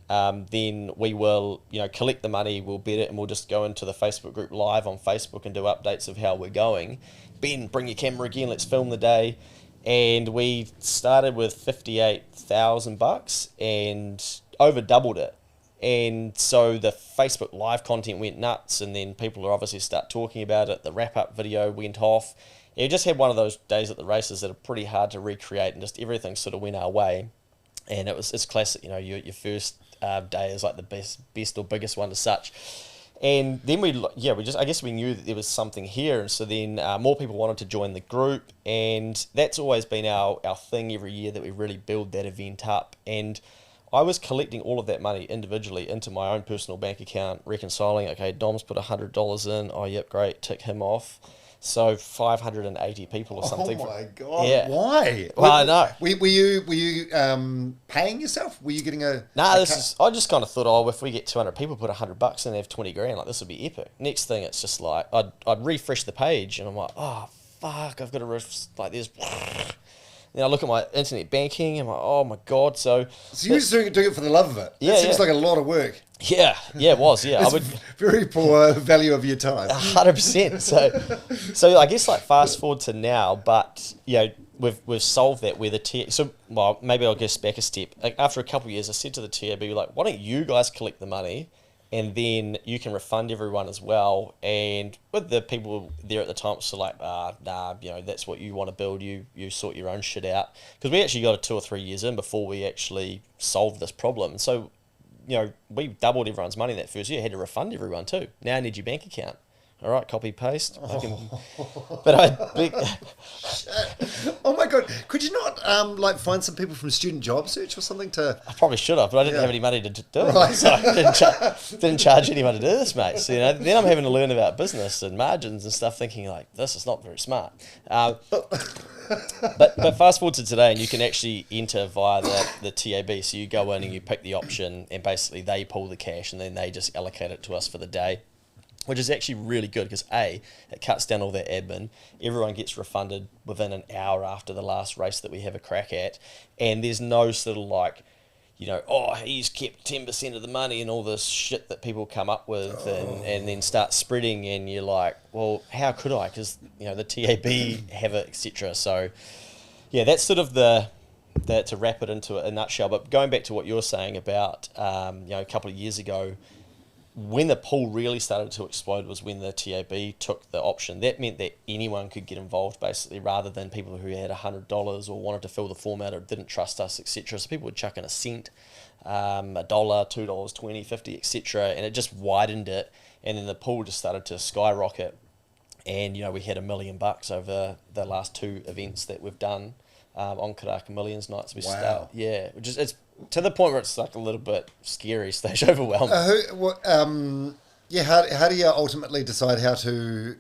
then we will, you know, collect the money, we'll bet it, and we'll just go into the Facebook group live on Facebook and do updates of how we're going. Ben, bring your camera again, let's film the day. And we started with $58,000 and over doubled it. And so the Facebook live content went nuts, and then people are obviously start talking about it. The wrap-up video went off. It just had one of those days at the races that are pretty hard to recreate, and just everything sort of went our way. And it's classic, you know, your first day is like the best or biggest one as such. And then I guess we knew that there was something here, and so then more people wanted to join the group, and that's always been our thing every year, that we really build that event up. And I was collecting all of that money individually into my own personal bank account, reconciling, okay, Dom's put $100 in, oh, yep, great, tick him off. So 580 people or something. Oh my God, yeah. Why? Well, I know. Were you paying yourself? Were you getting a... I just kind of thought, oh, if we get 200 people, put $100 in, have 20 grand, like this would be epic. Next thing, it's just like, I'd refresh the page and I'm like, oh, fuck, I've got to like this. Then I look at my internet banking and I'm like, oh my God. So you were doing it for the love of it. Yeah, That seems like a lot of work. Yeah, it was. Yeah, It's very poor value of your time. 100%. So I guess like fast forward to now, but you know, we've solved that where the TAB. So well, maybe I'll go back a step. Like after a couple of years, I said to the TAB, like, why don't you guys collect the money, and then you can refund everyone as well. And with the people there at the time, so like, nah, you know, that's what you want to build. You sort your own shit out, because we actually got it 2 or 3 years in before we actually solved this problem. And so, you know, we doubled everyone's money that first year, had to refund everyone too. Now I need your bank account. All right, copy paste. But I Oh my god! Could you not like find some people from Student Job Search or something to? probably should have, but I didn't have any money to do it. Right. So I didn't charge anyone to do this, mate. So, then I'm having to learn about business and margins and stuff, thinking like, this is not very smart. But fast forward to today, and you can actually enter via the TAB. So you go in and you pick the option, and basically they pull the cash, and then they just allocate it to us for the day, which is actually really good because it cuts down all that admin. Everyone gets refunded within an hour after the last race that we have a crack at, and there's no sort of like, he's kept 10% of the money and all this shit that people come up with and then start spreading, and you're like, well, how could I? Because the TAB have it, etc. So yeah, that's sort of the to wrap it into a nutshell. But going back to what you're saying about a couple of years ago, when the pool really started to explode was when the TAB took the option. That meant that anyone could get involved, basically, rather than people who had $100 or wanted to fill the form out or didn't trust us, etc. So people would chuck in a cent, $1, $2, $20, $50, etc. And it just widened it. And then the pool just started to skyrocket. And, we had $1 million over the last 2 events that we've done on Karaka Millions nights. Wow. Which is, it's to the point where it's like a little bit scary, stage overwhelming. How do you ultimately decide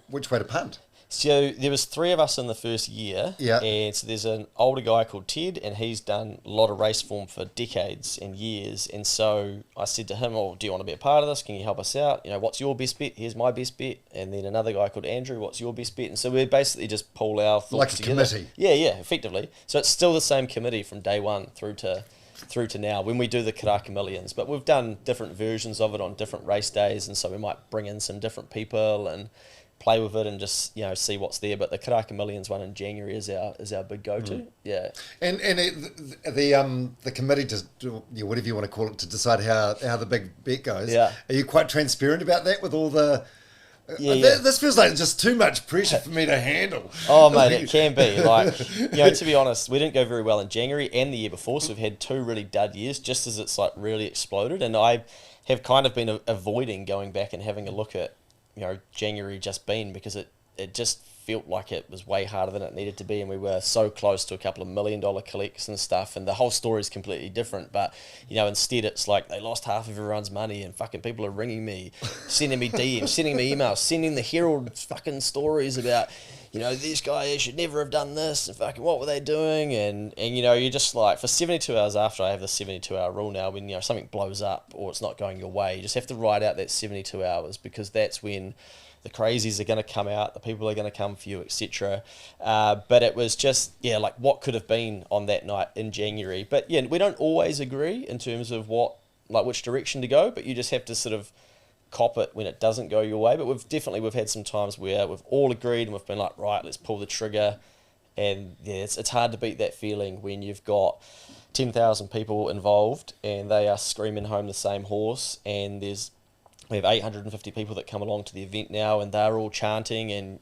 which way to punt? So there was 3 of us in the first year, Yeah. And so there's an older guy called Ted, and he's done a lot of race form for decades and years. And so I said to him, do you want to be a part of this? Can you help us out? What's your best bet? Here's my best bet. And then another guy called Andrew, what's your best bet? And so we basically just pull our thoughts like a together. committee. Yeah, effectively. So it's still the same committee from day one through to now when we do the Karaka Millions, but we've done different versions of it on different race days, and so we might bring in some different people and play with it and just see what's there. But the Karaka Millions one in January is our big go-to. Yeah. And the committee whatever you want to call it, to decide how the big bet goes. Yeah. Are you quite transparent about that with all the? Yeah. This feels like just too much pressure for me to handle. Oh, mate, it can be. Like, to be honest, we didn't go very well in January and the year before, so we've had 2 really dud years just as it's like really exploded. And I have kind of been avoiding going back and having a look at, January just been, because it just felt like it was way harder than it needed to be, and we were so close to a couple of $1 million collects and stuff, and the whole story is completely different. But instead it's like they lost half of everyone's money, and fucking people are ringing me, sending me DMs, sending me emails, sending the Herald fucking stories about this guy should never have done this, and fucking what were they doing, and you're just like, for 72 hours after, I have the 72-hour rule now, when something blows up or it's not going your way, you just have to ride out that 72 hours, because that's when the crazies are going to come out, the people are going to come for you, etc. But it was just, like what could have been on that night in January. But yeah, we don't always agree in terms of which direction to go, but you just have to sort of cop it when it doesn't go your way. But we've had some times where we've all agreed and we've been like, right, let's pull the trigger. And yeah, it's hard to beat that feeling when you've got 10,000 people involved and they are screaming home the same horse, and we have 850 people that come along to the event now, and they're all chanting and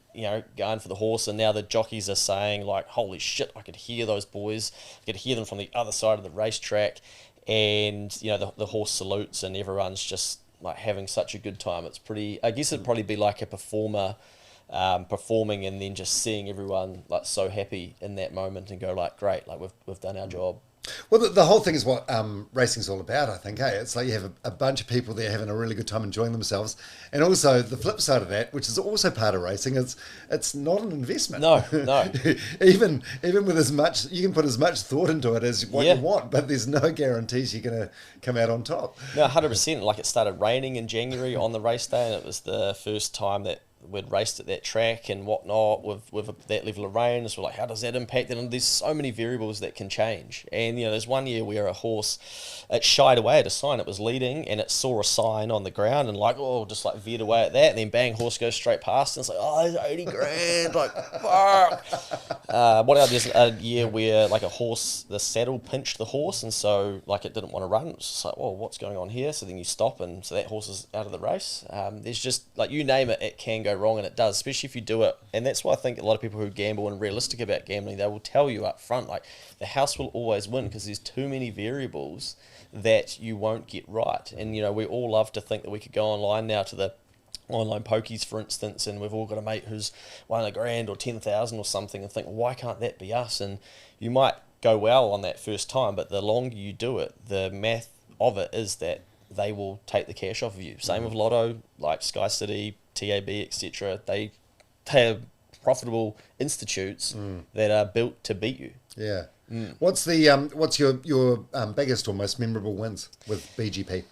going for the horse. And now the jockeys are saying like, "Holy shit! I could hear those boys. I could hear them from the other side of the racetrack." And the horse salutes, and everyone's just like having such a good time. It's pretty. I guess it'd probably be like a performer performing, and then just seeing everyone like so happy in that moment and go like, "Great! Like we've done our job." Well, the whole thing is what racing's all about, I think. Hey, it's like you have a bunch of people there having a really good time, enjoying themselves, and also the flip side of that, which is also part of racing, is it's not an investment. No. even with as much, you can put as much thought into it as what you want, but there's no guarantees you're going to come out on top. No, 100%. Like, it started raining in January on the race day, and it was the first time that we'd raced at that track and whatnot with that level of rain. So we're like, how does that impact it? And there's so many variables that can change. And there's one year where a horse, it shied away at a sign. It was leading and it saw a sign on the ground and just veered away at that, and then bang, horse goes straight past, and it's like, oh, there's 80 grand, like, fuck. There's a year where like a horse, the saddle pinched the horse, and so like it didn't want to run. It's just like, whoa, what's going on here? So then you stop, and so that horse is out of the race. There's just, like, you name it, it can go wrong, and it does, especially if you do it. And that's why I think a lot of people who gamble and are realistic about gambling, they will tell you up front, like, the house will always win, because there's too many variables that you won't get right. And we all love to think that we could go online now to the online pokies, for instance, and we've all got a mate who's won $1,000 or 10,000 or something, and think, well, why can't that be us? And you might go well on that first time, but the longer you do it, the math of it is that they will take the cash off of you. Same with Lotto, like Sky City, TAB, etc. They are profitable institutes that are built to beat you. Yeah. What's your biggest or most memorable wins with BGP?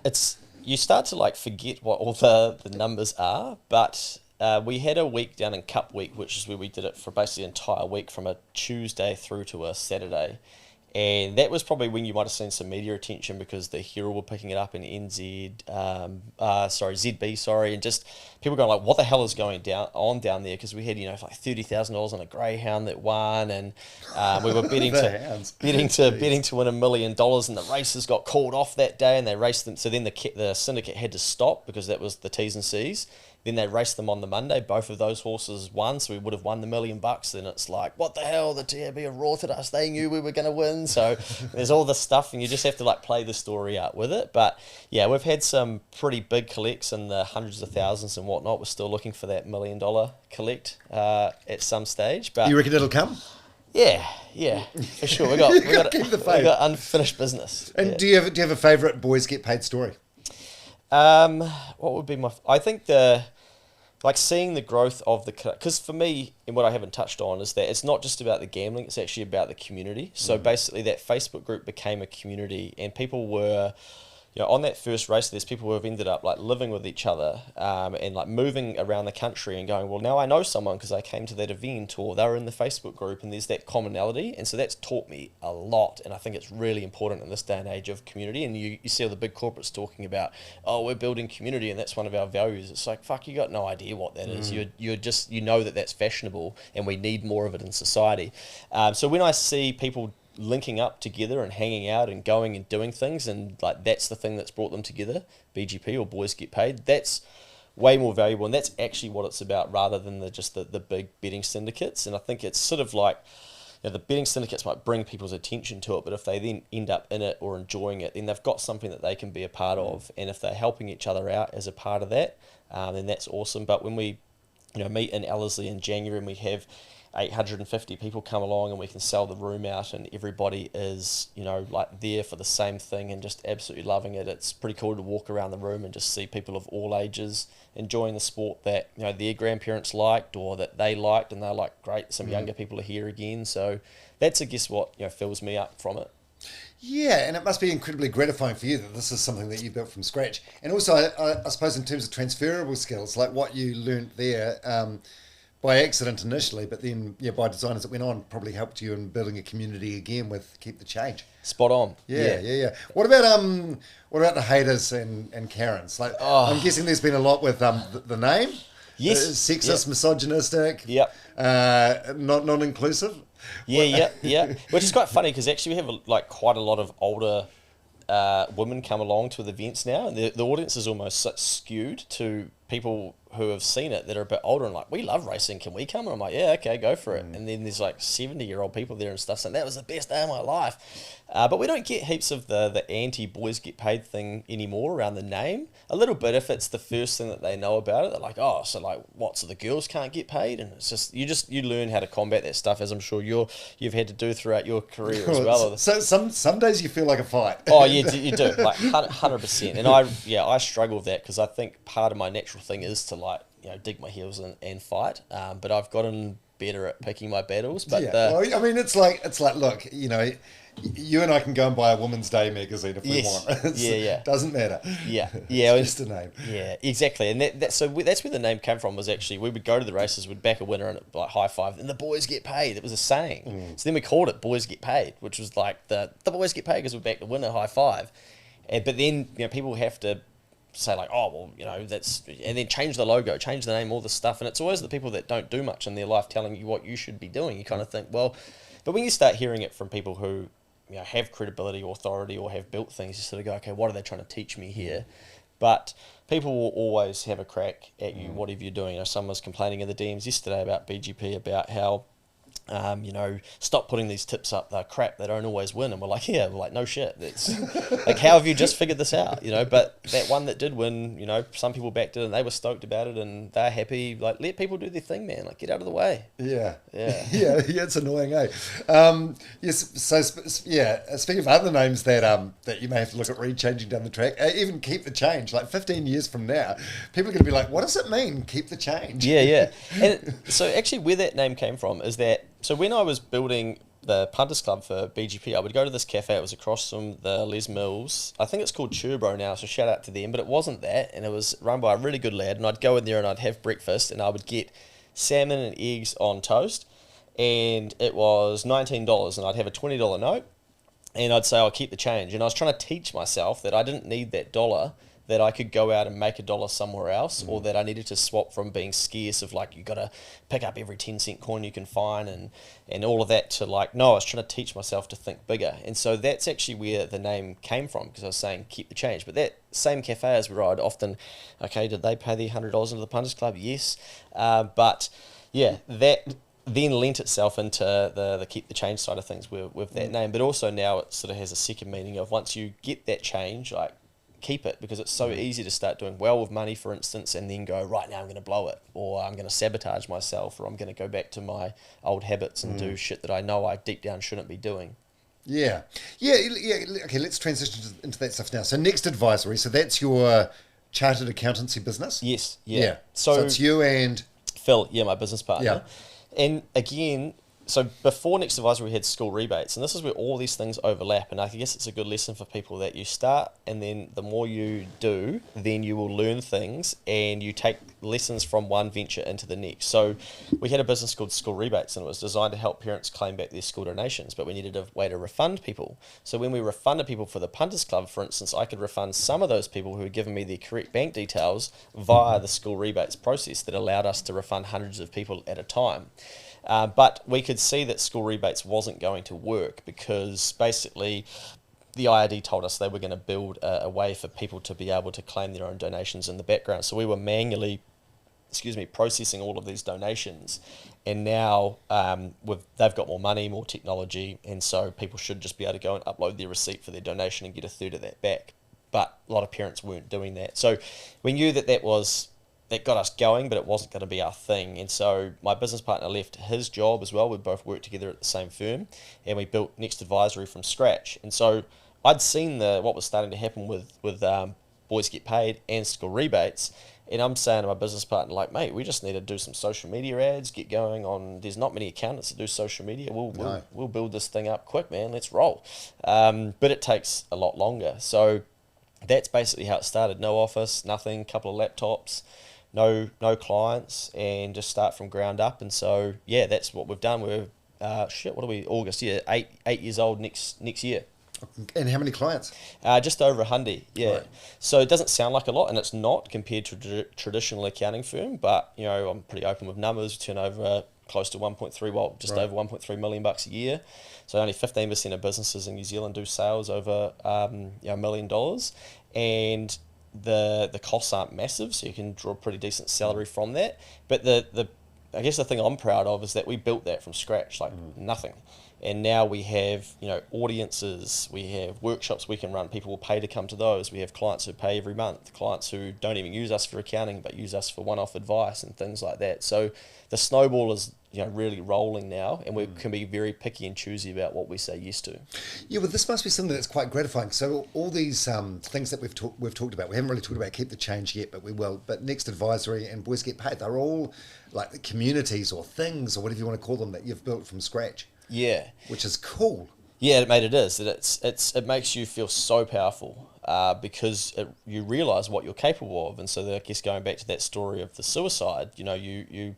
It's you start to like forget what all the numbers are, but we had a week down in Cup Week, which is where we did it for basically the entire week from a Tuesday through to a Saturday. And that was probably when you might have seen some media attention because the Herald were picking it up in ZB, and just people going like, what the hell is going down there? Because we had, like $30,000 on a greyhound that won, and we were betting to win $1 million, and the races got called off that day, and they raced them. So then the syndicate had to stop because that was the T's and C's. Then they raced them on the Monday. Both of those horses won, so we would have won the $1 million. Then it's like, what the hell? The TAB have rorted us. They knew we were going to win. So there's all this stuff, and you just have to like play the story out with it. But yeah, we've had some pretty big collects in the hundreds of thousands and whatnot. We're still looking for that $1 million collect at some stage. But you reckon it'll come? Yeah, for sure. We got unfinished business. And do you have a favourite boys get paid story? What would be I think seeing the growth of because for me, and what I haven't touched on is that it's not just about the gambling, it's actually about the community. So basically that Facebook group became a community, and people were, on that first race, there's people who have ended up like living with each other, and like moving around the country and going, well, now I know someone because I came to that event, or they were in the Facebook group, and there's that commonality. And so that's taught me a lot, and I think it's really important in this day and age of community. And you see all the big corporates talking about, oh, we're building community and that's one of our values. It's like, fuck, you got no idea what that is. You're just, that that's fashionable and we need more of it in society. So when I see people linking up together and hanging out and going and doing things, and like that's the thing that's brought them together, BGP or Boys Get Paid, that's way more valuable, and that's actually what it's about rather than the big betting syndicates. And I think it's sort of like, the betting syndicates might bring people's attention to it, but if they then end up in it or enjoying it, then they've got something that they can be a part of. And if they're helping each other out as a part of that, then that's awesome. But when we meet in Ellerslie in January and we have 850 people come along and we can sell the room out and everybody is, like there for the same thing and just absolutely loving it. It's pretty cool to walk around the room and just see people of all ages enjoying the sport that, their grandparents liked or that they liked, and they're like, great, some younger people are here again. So that's, I guess, what, fills me up from it. Yeah, and it must be incredibly gratifying for you that this is something that you built from scratch. And also, I suppose in terms of transferable skills, like what you learned there, by accident initially, but then by design as it went on, probably helped you in building a community again with Keep the Change. Spot on. Yeah. What about the haters and Karens? Like, I'm guessing there's been a lot with the name. Yes. Sexist, misogynistic. Yep. Not inclusive. Yeah. Which is quite funny because actually we have quite a lot of older women come along to the events now, and the audience is almost skewed to people who have seen it that are a bit older and like, we love racing, can we come? And I'm like, yeah, okay, go for it. And then there's 70-year-old people there and stuff saying that was the best day of my life. But we don't get heaps of the anti-boys get paid thing anymore around the name. A little bit if it's the first thing that they know about it. They're like, oh, so what? So the girls can't get paid? And it's just you learn how to combat that stuff, as I'm sure you've had to do throughout your career as well. So some days you feel like a fight. Oh, you do, 100%. And I struggle with that because I think part of my natural thing is to dig my heels and fight. But I've gotten better at picking my battles. But it's like look, you and I can go and buy a Women's Day magazine if we want. Doesn't matter. It's just a name. Yeah, exactly. And that's where the name came from. Was actually we would go to the races, we'd back a winner and high five, and the boys get paid. It was a saying. So then we called it Boys Get Paid, which was like the boys get paid because we backed the winner, high five. But then people have to say that's, and then change the logo, change the name, all this stuff. And it's always the people that don't do much in their life telling you what you should be doing. You kind of think, well, but when you start hearing it from people who have credibility, authority, or have built things, you sort of go, okay, what are they trying to teach me here? But people will always have a crack at you, whatever you're doing. Someone was complaining in the DMs yesterday about BGP, about how You know, stop putting these tips up, they're crap, they don't always win. And we're like, yeah, we're like, no shit. It's like, how have you just figured this out? You know, but that one that did win, you know, some people backed it and they were stoked about it and they're happy. Like, let people do their thing, man. Like, get out of the way. Yeah. Yeah. Yeah, it's annoying, eh? Yes, so, speaking of other names that you may have to look at re-changing down the track, even Keep the Change, like 15 years from now, people are going to be like, what does it mean, keep the change? Yeah. And so actually where that name came from is that, so when I was building the Punters Club for BGP, I would go to this cafe. It was across from the Les Mills. I think it's called Turbro now, so shout out to them. But it wasn't that, and it was run by a really good lad. And I'd go in there and I'd have breakfast, and I would get salmon and eggs on toast, and it was $19. And I'd have a $20 note, and I'd say I'll keep the change. And I was trying to teach myself that I didn't need that dollar, that I could go out and make a dollar somewhere else, or that I needed to swap from being scarce of like, you got to pick up every 10-cent coin you can find and all of that, to like, no, I was trying to teach myself to think bigger. And so that's actually where the name came from, because I was saying keep the change. But that same cafe is where I'd often, okay, did they pay their $100 into the Punters Club? Yes. But yeah, that then lent itself into the keep the change side of things with that name. But also now it sort of has a second meaning of, once you get that change, like, keep it, because it's so easy to start doing well with money, for instance, and then go, right, now I'm going to blow it, or I'm going to sabotage myself, or I'm going to go back to my old habits and do shit that I know I deep down shouldn't be doing. Yeah. Okay, let's transition into that stuff now. So Next Advisory, so that's your chartered accountancy business? Yes. Yeah. So it's you and Phil, my business partner. Yeah. And again, so before Next Advisory, we had school rebates, and this is where all these things overlap. And I guess it's a good lesson for people that you start, and then the more you do, then you will learn things, and you take lessons from one venture into the next. So we had a business called School Rebates, and it was designed to help parents claim back their school donations, but we needed a way to refund people. So when we refunded people for the Punters Club, for instance, I could refund some of those people who had given me their correct bank details via the school rebates process that allowed us to refund hundreds of people at a time. But we could see that school rebates wasn't going to work, because basically the IRD told us they were going to build a way for people to be able to claim their own donations in the background. So we were manually, processing all of these donations, and now they've got more money, more technology, and so people should just be able to go and upload their receipt for their donation and get a third of that back. But a lot of parents weren't doing that. So we knew that got us going, but it wasn't going to be our thing. And so my business partner left his job as well. We both worked together at the same firm, and we built Next Advisory from scratch. And so I'd seen what was starting to happen with Boys Get Paid and school rebates. And I'm saying to my business partner, like, mate, we just need to do some social media ads, get going on. There's not many accountants that do social media. We'll build this thing up quick, man. Let's roll. But it takes a lot longer. So that's basically how it started. No office, nothing, couple of laptops, no clients, and just start from ground up. And so that's what we've done. We're what are we, August, 8 years old next year. And how many clients? Just over 100, Right. So it doesn't sound like a lot, and it's not compared to traditional accounting firm, but I'm pretty open with numbers. We turn over close to 1.3, just over 1.3 million bucks a year. So only 15% of businesses in New Zealand do sales over $1 million, and the costs aren't massive, so you can draw a pretty decent salary from that. But I guess the thing I'm proud of is that we built that from scratch, like nothing. And now we have, audiences, we have workshops we can run. People will pay to come to those. We have clients who pay every month, clients who don't even use us for accounting, but use us for one-off advice and things like that. So the snowball is, really rolling now, and we can be very picky and choosy about what we say yes to. Yeah, well, this must be something that's quite gratifying. So all these things that we've talked about, we haven't really talked about Keep the Change yet, but we will. But Next Advisory and Boys Get Paid, they're all like communities or things or whatever you want to call them that you've built from scratch. Yeah, which is cool. Yeah, mate, it is. It makes you feel so powerful because you realise what you're capable of. And so I guess going back to that story of the suicide, you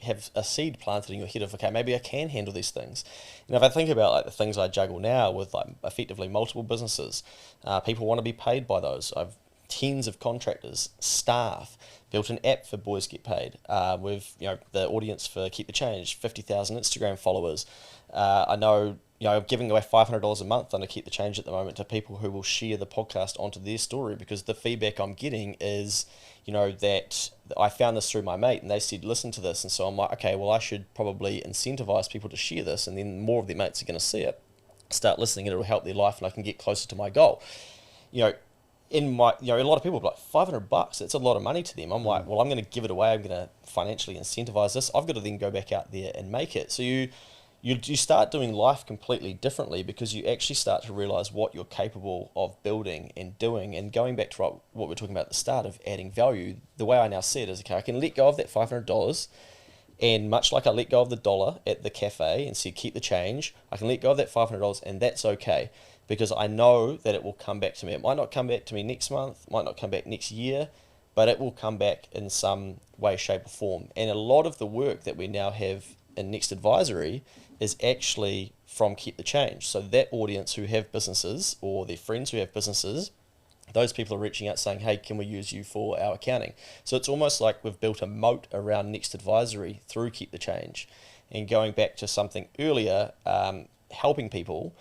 have a seed planted in your head of, okay, maybe I can handle these things. And if I think about like the things I juggle now with like effectively multiple businesses, people want to be paid by those. I've tens of contractors, staff, built an app for Boys Get Paid. With the audience for Keep the Change, 50,000 Instagram followers. I know, I'm giving away $500 a month under Keep the Change at the moment to people who will share the podcast onto their story, because the feedback I'm getting is, that I found this through my mate and they said, listen to this. And so I'm like, okay, well, I should probably incentivize people to share this, and then more of their mates are going to see it, start listening, and it'll help their life and I can get closer to my goal. In my, a lot of people are like, $500, it's a lot of money to them. I'm like, well, I'm going to give it away. I'm going to financially incentivize this. I've got to then go back out there and make it. So you start doing life completely differently, because you actually start to realize what you're capable of building and doing. And going back to what we were talking about at the start of adding value, the way I now see it is, okay, I can let go of that $500, and much like I let go of the dollar at the cafe and said, keep the change, I can let go of that $500, and that's okay, because I know that it will come back to me. It might not come back to me next month, might not come back next year, but it will come back in some way, shape or form. And a lot of the work that we now have in Next Advisory is actually from Keep the Change. So that audience who have businesses, or their friends who have businesses, those people are reaching out saying, hey, can we use you for our accounting? So it's almost like we've built a moat around Next Advisory through Keep the Change. And going back to something earlier, helping people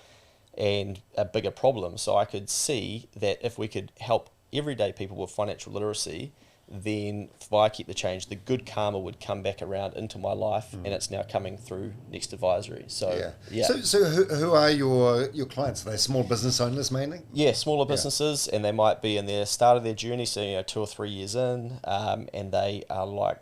and a bigger problem. So I could see that if we could help everyday people with financial literacy, then via Keep the Change, the good karma would come back around into my life, and it's now coming through Next Advisory. So yeah. So who are your clients? Are they small business owners mainly? Yeah, smaller businesses, and they might be in the start of their journey, so 2 or 3 years in, and they are like,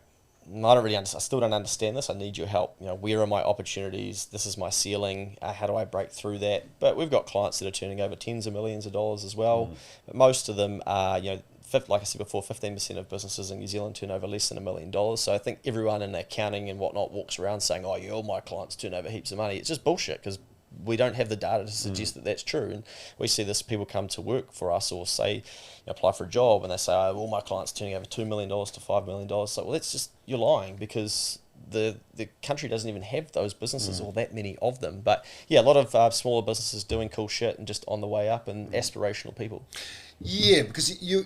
I don't really understand. I still don't understand this. I need your help. Where are my opportunities? This is my ceiling. How do I break through that? But we've got clients that are turning over tens of millions of dollars as well. But most of them are, like I said before, 15% of businesses in New Zealand turn over less than $1 million. So I think everyone in accounting and whatnot walks around saying, oh, yeah, all my clients turn over heaps of money. It's just bullshit, because we don't have the data to suggest that that's true. And we see this, people come to work for us or say, apply for a job, and they say, oh, all my clients turning over $2 million to $5 million. So, well, that's just, you're lying, because the country doesn't even have those businesses or that many of them. But yeah, a lot of smaller businesses doing cool shit and just on the way up, and aspirational people. Yeah, because you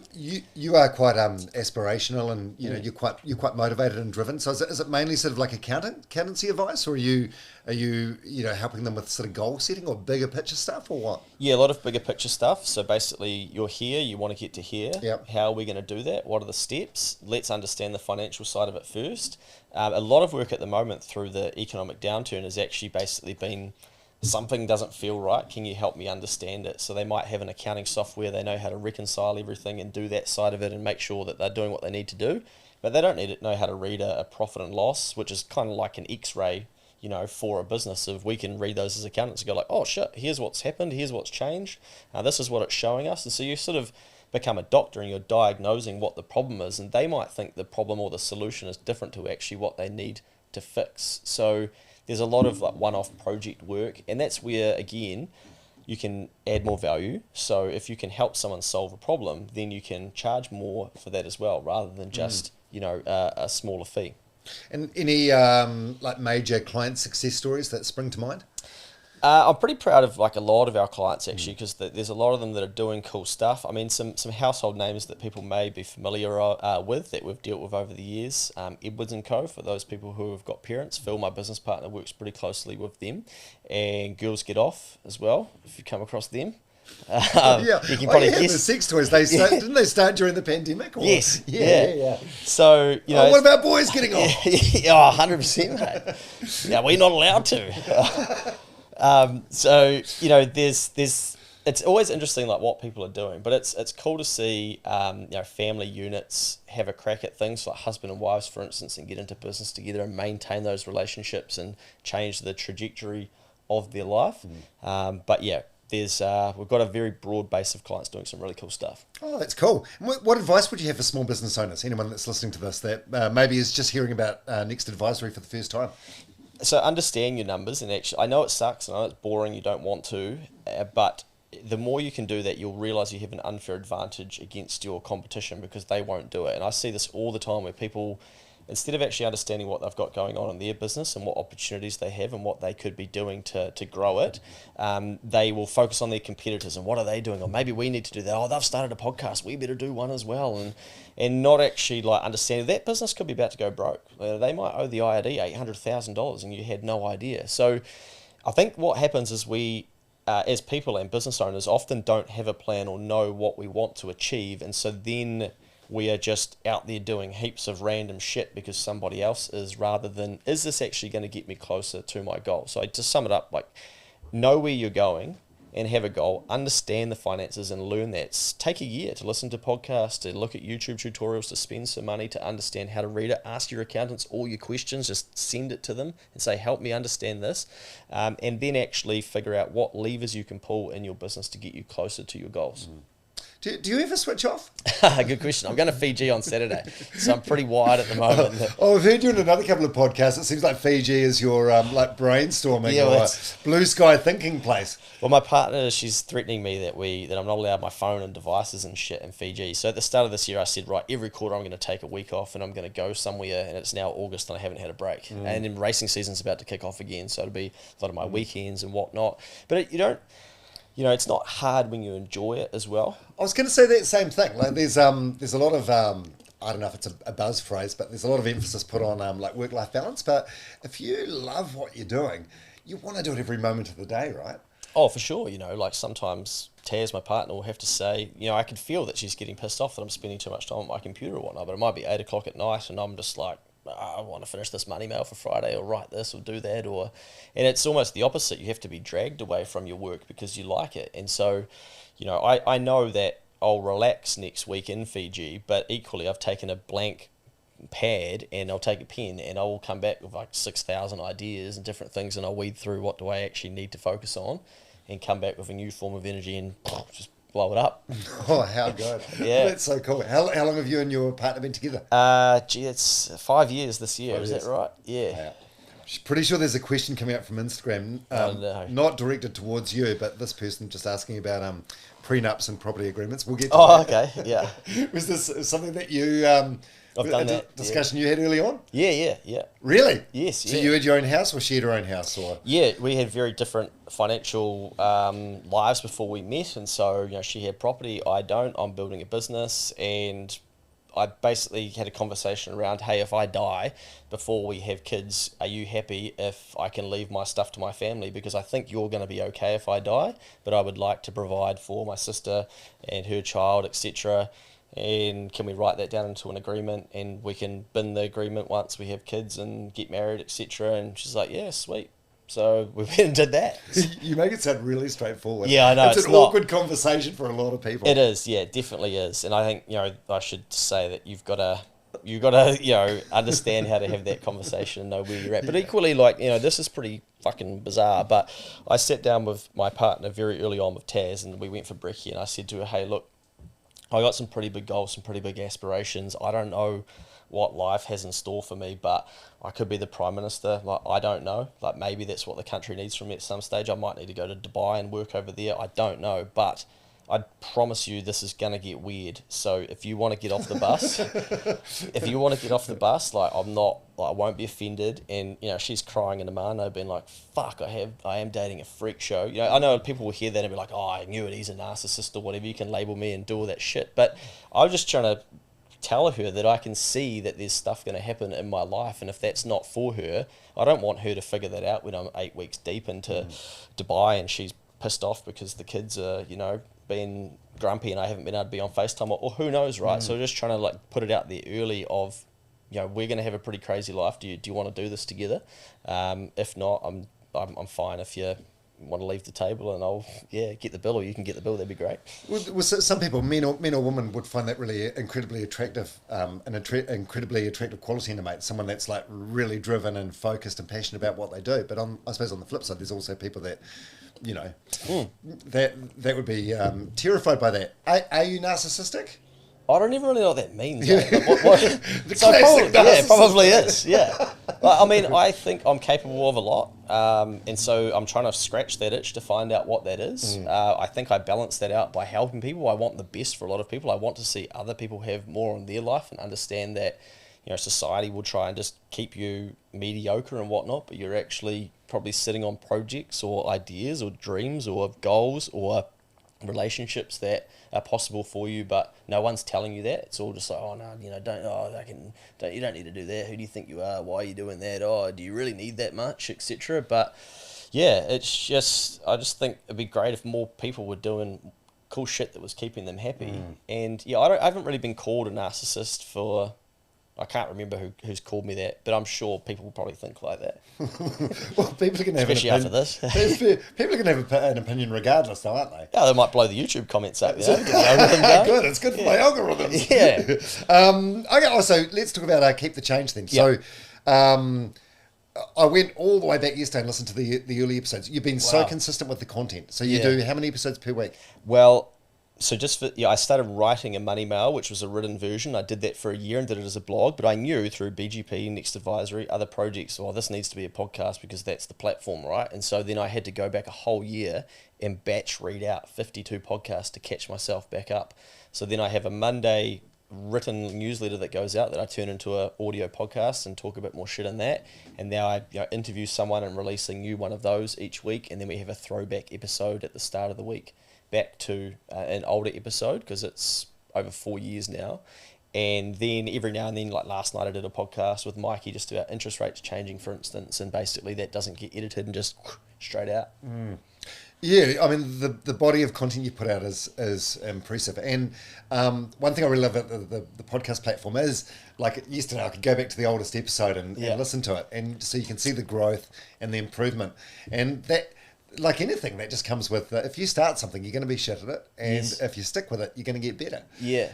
are quite aspirational, and you're quite motivated and driven. So is it mainly sort of like accountancy advice, or are you helping them with sort of goal setting or bigger picture stuff, or what? Yeah, a lot of bigger picture stuff. So basically, you're here, you want to get to here. Yep. How are we going to do that? What are the steps? Let's understand the financial side of it first. A lot of work at the moment through the economic downturn has actually basically been, something doesn't feel right, can you help me understand it? So they might have an accounting software, they know how to reconcile everything and do that side of it and make sure that they're doing what they need to do, but they don't know how to read a profit and loss, which is kind of like an x-ray, for a business. If we can read those as accountants and go like, oh shit, here's what's happened, here's what's changed, this is what it's showing us. And so you sort of become a doctor and you're diagnosing what the problem is, and they might think the problem or the solution is different to actually what they need to fix. So there's a lot of like one-off project work, and that's where, again, you can add more value. So if you can help someone solve a problem, then you can charge more for that as well, rather than just, a smaller fee. And any like major client success stories that spring to mind? I'm pretty proud of like a lot of our clients actually, because there's a lot of them that are doing cool stuff. I mean, some household names that people may be familiar with that we've dealt with over the years. Edwards & Co, for those people who have got parents. Phil, my business partner, works pretty closely with them. And Girls Get Off as well, if you come across them. You can probably guess. The sex toys, didn't they start during the pandemic? Or? Yes. Yeah. So, what about boys getting off? 100%, mate. Yeah, we're not allowed to. So there's it's always interesting like what people are doing, but it's cool to see family units have a crack at things like husband and wives, for instance, and get into business together and maintain those relationships and change the trajectory of their life. But yeah, there's we've got a very broad base of clients doing some really cool stuff. Oh, that's cool. What advice would you have for small business owners? Anyone that's listening to this that maybe is just hearing about Next Advisory for the first time? So understand your numbers, and actually, I know it sucks, and I know it's boring, you don't want to, but the more you can do that, you'll realise you have an unfair advantage against your competition, because they won't do it. And I see this all the time where people, instead of actually understanding what they've got going on in their business and what opportunities they have and what they could be doing to grow it, they will focus on their competitors and what are they doing, or maybe we need to do that. Oh, they've started a podcast, we better do one as well, and not actually like understanding that business could be about to go broke. They might owe the IRD $800,000 and you had no idea. So I think what happens is we, as people and business owners, often don't have a plan or know what we want to achieve, and so then we are just out there doing heaps of random shit because somebody else is, rather than, is this actually going to get me closer to my goal? So to sum it up, like, know where you're going and have a goal, understand the finances and learn that. Take a year to listen to podcasts, to look at YouTube tutorials, to spend some money to understand how to read it. Ask your accountants all your questions, just send it to them and say, help me understand this. And then actually figure out what levers you can pull in your business to get you closer to your goals. Do you ever switch off? Good question. I'm going to Fiji on Saturday, so I'm pretty wired at the moment. I've heard you in another couple of podcasts. It seems like Fiji is your like brainstorming or blue sky thinking place. Well, my partner, she's threatening me that I'm not allowed my phone and devices and shit in Fiji. So at the start of this year, I said, right, every quarter I'm going to take a week off and I'm going to go somewhere. And it's now August and I haven't had a break. And then racing season's about to kick off again, so it'll be a lot of my weekends and whatnot. But it's not hard when you enjoy it as well. I was going to say that same thing. Like there's a lot of I don't know if it's a buzz phrase, but there's a lot of emphasis put on like work-life balance. But if you love what you're doing, you want to do it every moment of the day, right? Oh, for sure. Like sometimes Taz, my partner, will have to say, I can feel that she's getting pissed off that I'm spending too much time on my computer or whatnot. But it might be 8 o'clock at night, and I'm just like, I want to finish this money mail for Friday, or write this, or do that, and it's almost the opposite. You have to be dragged away from your work because you like it. And so, I know that I'll relax next week in Fiji, but equally I've taken a blank pad and I'll take a pen and I will come back with like 6,000 ideas and different things, and I'll weed through what do I actually need to focus on and come back with a new form of energy and just blow it up. Oh, how good. Yeah. That's so cool. How long have you and your partner been together? It's 5 years this year. Is that right? Yeah. Pretty sure there's a question coming up from Instagram, no. not directed towards you, but this person just asking about prenups and property agreements. We'll get to that. Okay, yeah. Was this something that you... I've done that discussion you had early on? Yeah. Really? Yes. So you had your own house, or she had her own house, or? Yeah, we had very different financial lives before we met, and so she had property, I don't. I'm building a business, and I basically had a conversation around, hey, if I die before we have kids, are you happy if I can leave my stuff to my family? Because I think you're going to be okay if I die, but I would like to provide for my sister and her child, etc. And can we write that down into an agreement, and we can bin the agreement once we have kids and get married, etc. And she's like, yeah, sweet. So we went and did that. You make it sound really straighthtforward. Yeah, I know. It's an awkward conversation for a lot of people. It is, yeah, it definitely is. And I think, I should say that you've got to understand how to have that conversation and know where you're at. But equally, this is pretty fucking bizarre. But I sat down with my partner very early on with Taz, and we went for brekkie, and I said to her, hey, look, I got some pretty big goals, some pretty big aspirations. I don't know what life has in store for me, but I could be the Prime Minister. Like, I don't know. Like, maybe that's what the country needs from me at some stage. I might need to go to Dubai and work over there. I don't know. But I promise you this is going to get weird. So if you want to get off the bus, like, I won't be offended. And, she's crying in the mano, being like, fuck, I am dating a freak show. I know people will hear that and be like, oh, I knew it, he's a narcissist or whatever. You can label me and do all that shit. But I was just trying to tell her that I can see that there's stuff going to happen in my life, and if that's not for her, I don't want her to figure that out when I'm 8 weeks deep into Dubai and she's pissed off because the kids are, being grumpy and I haven't been able to be on FaceTime, or who knows, right? So just trying to put it out there early of, we're going to have a pretty crazy life. Do you want to do this together? If not, I'm fine. If you want to leave the table and I'll get the bill, or you can get the bill, that'd be great. Well, some people, men or women, would find that really incredibly attractive, incredibly attractive quality in a mate. Someone that's like really driven and focused and passionate about what they do. But I suppose on the flip side, there's also people that, that would be terrified by that. Are you narcissistic? I don't even really know what that means. What? Probably is. Yeah. I think I'm capable of a lot, and so I'm trying to scratch that itch to find out what that is. I think I balance that out by helping people. I want the best for a lot of people. I want to see other people have more in their life and understand that, society will try and just keep you mediocre and whatnot, but you're actually probably sitting on projects or ideas or dreams or goals or relationships that are possible for you, but no one's telling you that. It's all just like, oh no, you don't need to do that. Who do you think you are? Why are you doing that? Oh, do you really need that much, etc. But Yeah, it's just, I just think it'd be great if more people were doing cool shit that was keeping them happy. And yeah, I haven't really been called a narcissist for, I can't remember who's called me that, but I'm sure people will probably think like that. Well, people are going to have Especially after this. People are going to have an opinion regardless, though, aren't they? Yeah, they might blow the YouTube comments up. Yeah, get the algorithm going. Good, it's good for my algorithms. Yeah. Okay, so let's talk about Keep the Change then. So, I went all the way back yesterday and listened to the early episodes. You've been so consistent with the content. So you do how many episodes per week? Well, so just for, I started writing a money mail, which was a written version. I did that for a year and did it as a blog, but I knew through BGP, Next Advisory, other projects, well, this needs to be a podcast because that's the platform, right? And so then I had to go back a whole year and batch read out 52 podcasts to catch myself back up. So then I have a Monday written newsletter that goes out that I turn into an audio podcast and talk a bit more shit in that. And now I interview someone and release a new one of those each week. And then we have a throwback episode at the start of the week back to an older episode because it's over 4 years now. And then every now and then, like last night, I did a podcast with Mikey just about interest rates changing, for instance, and basically that doesn't get edited and just straight out. Yeah, I mean, the body of content you put out is impressive. And one thing I really love about the podcast platform is, like yesterday, I could go back to the oldest episode and listen to it. And so you can see the growth and the improvement. And that, like anything, that just comes with, if you start something, you're going to be shit at it. And if you stick with it, you're going to get better. Yeah.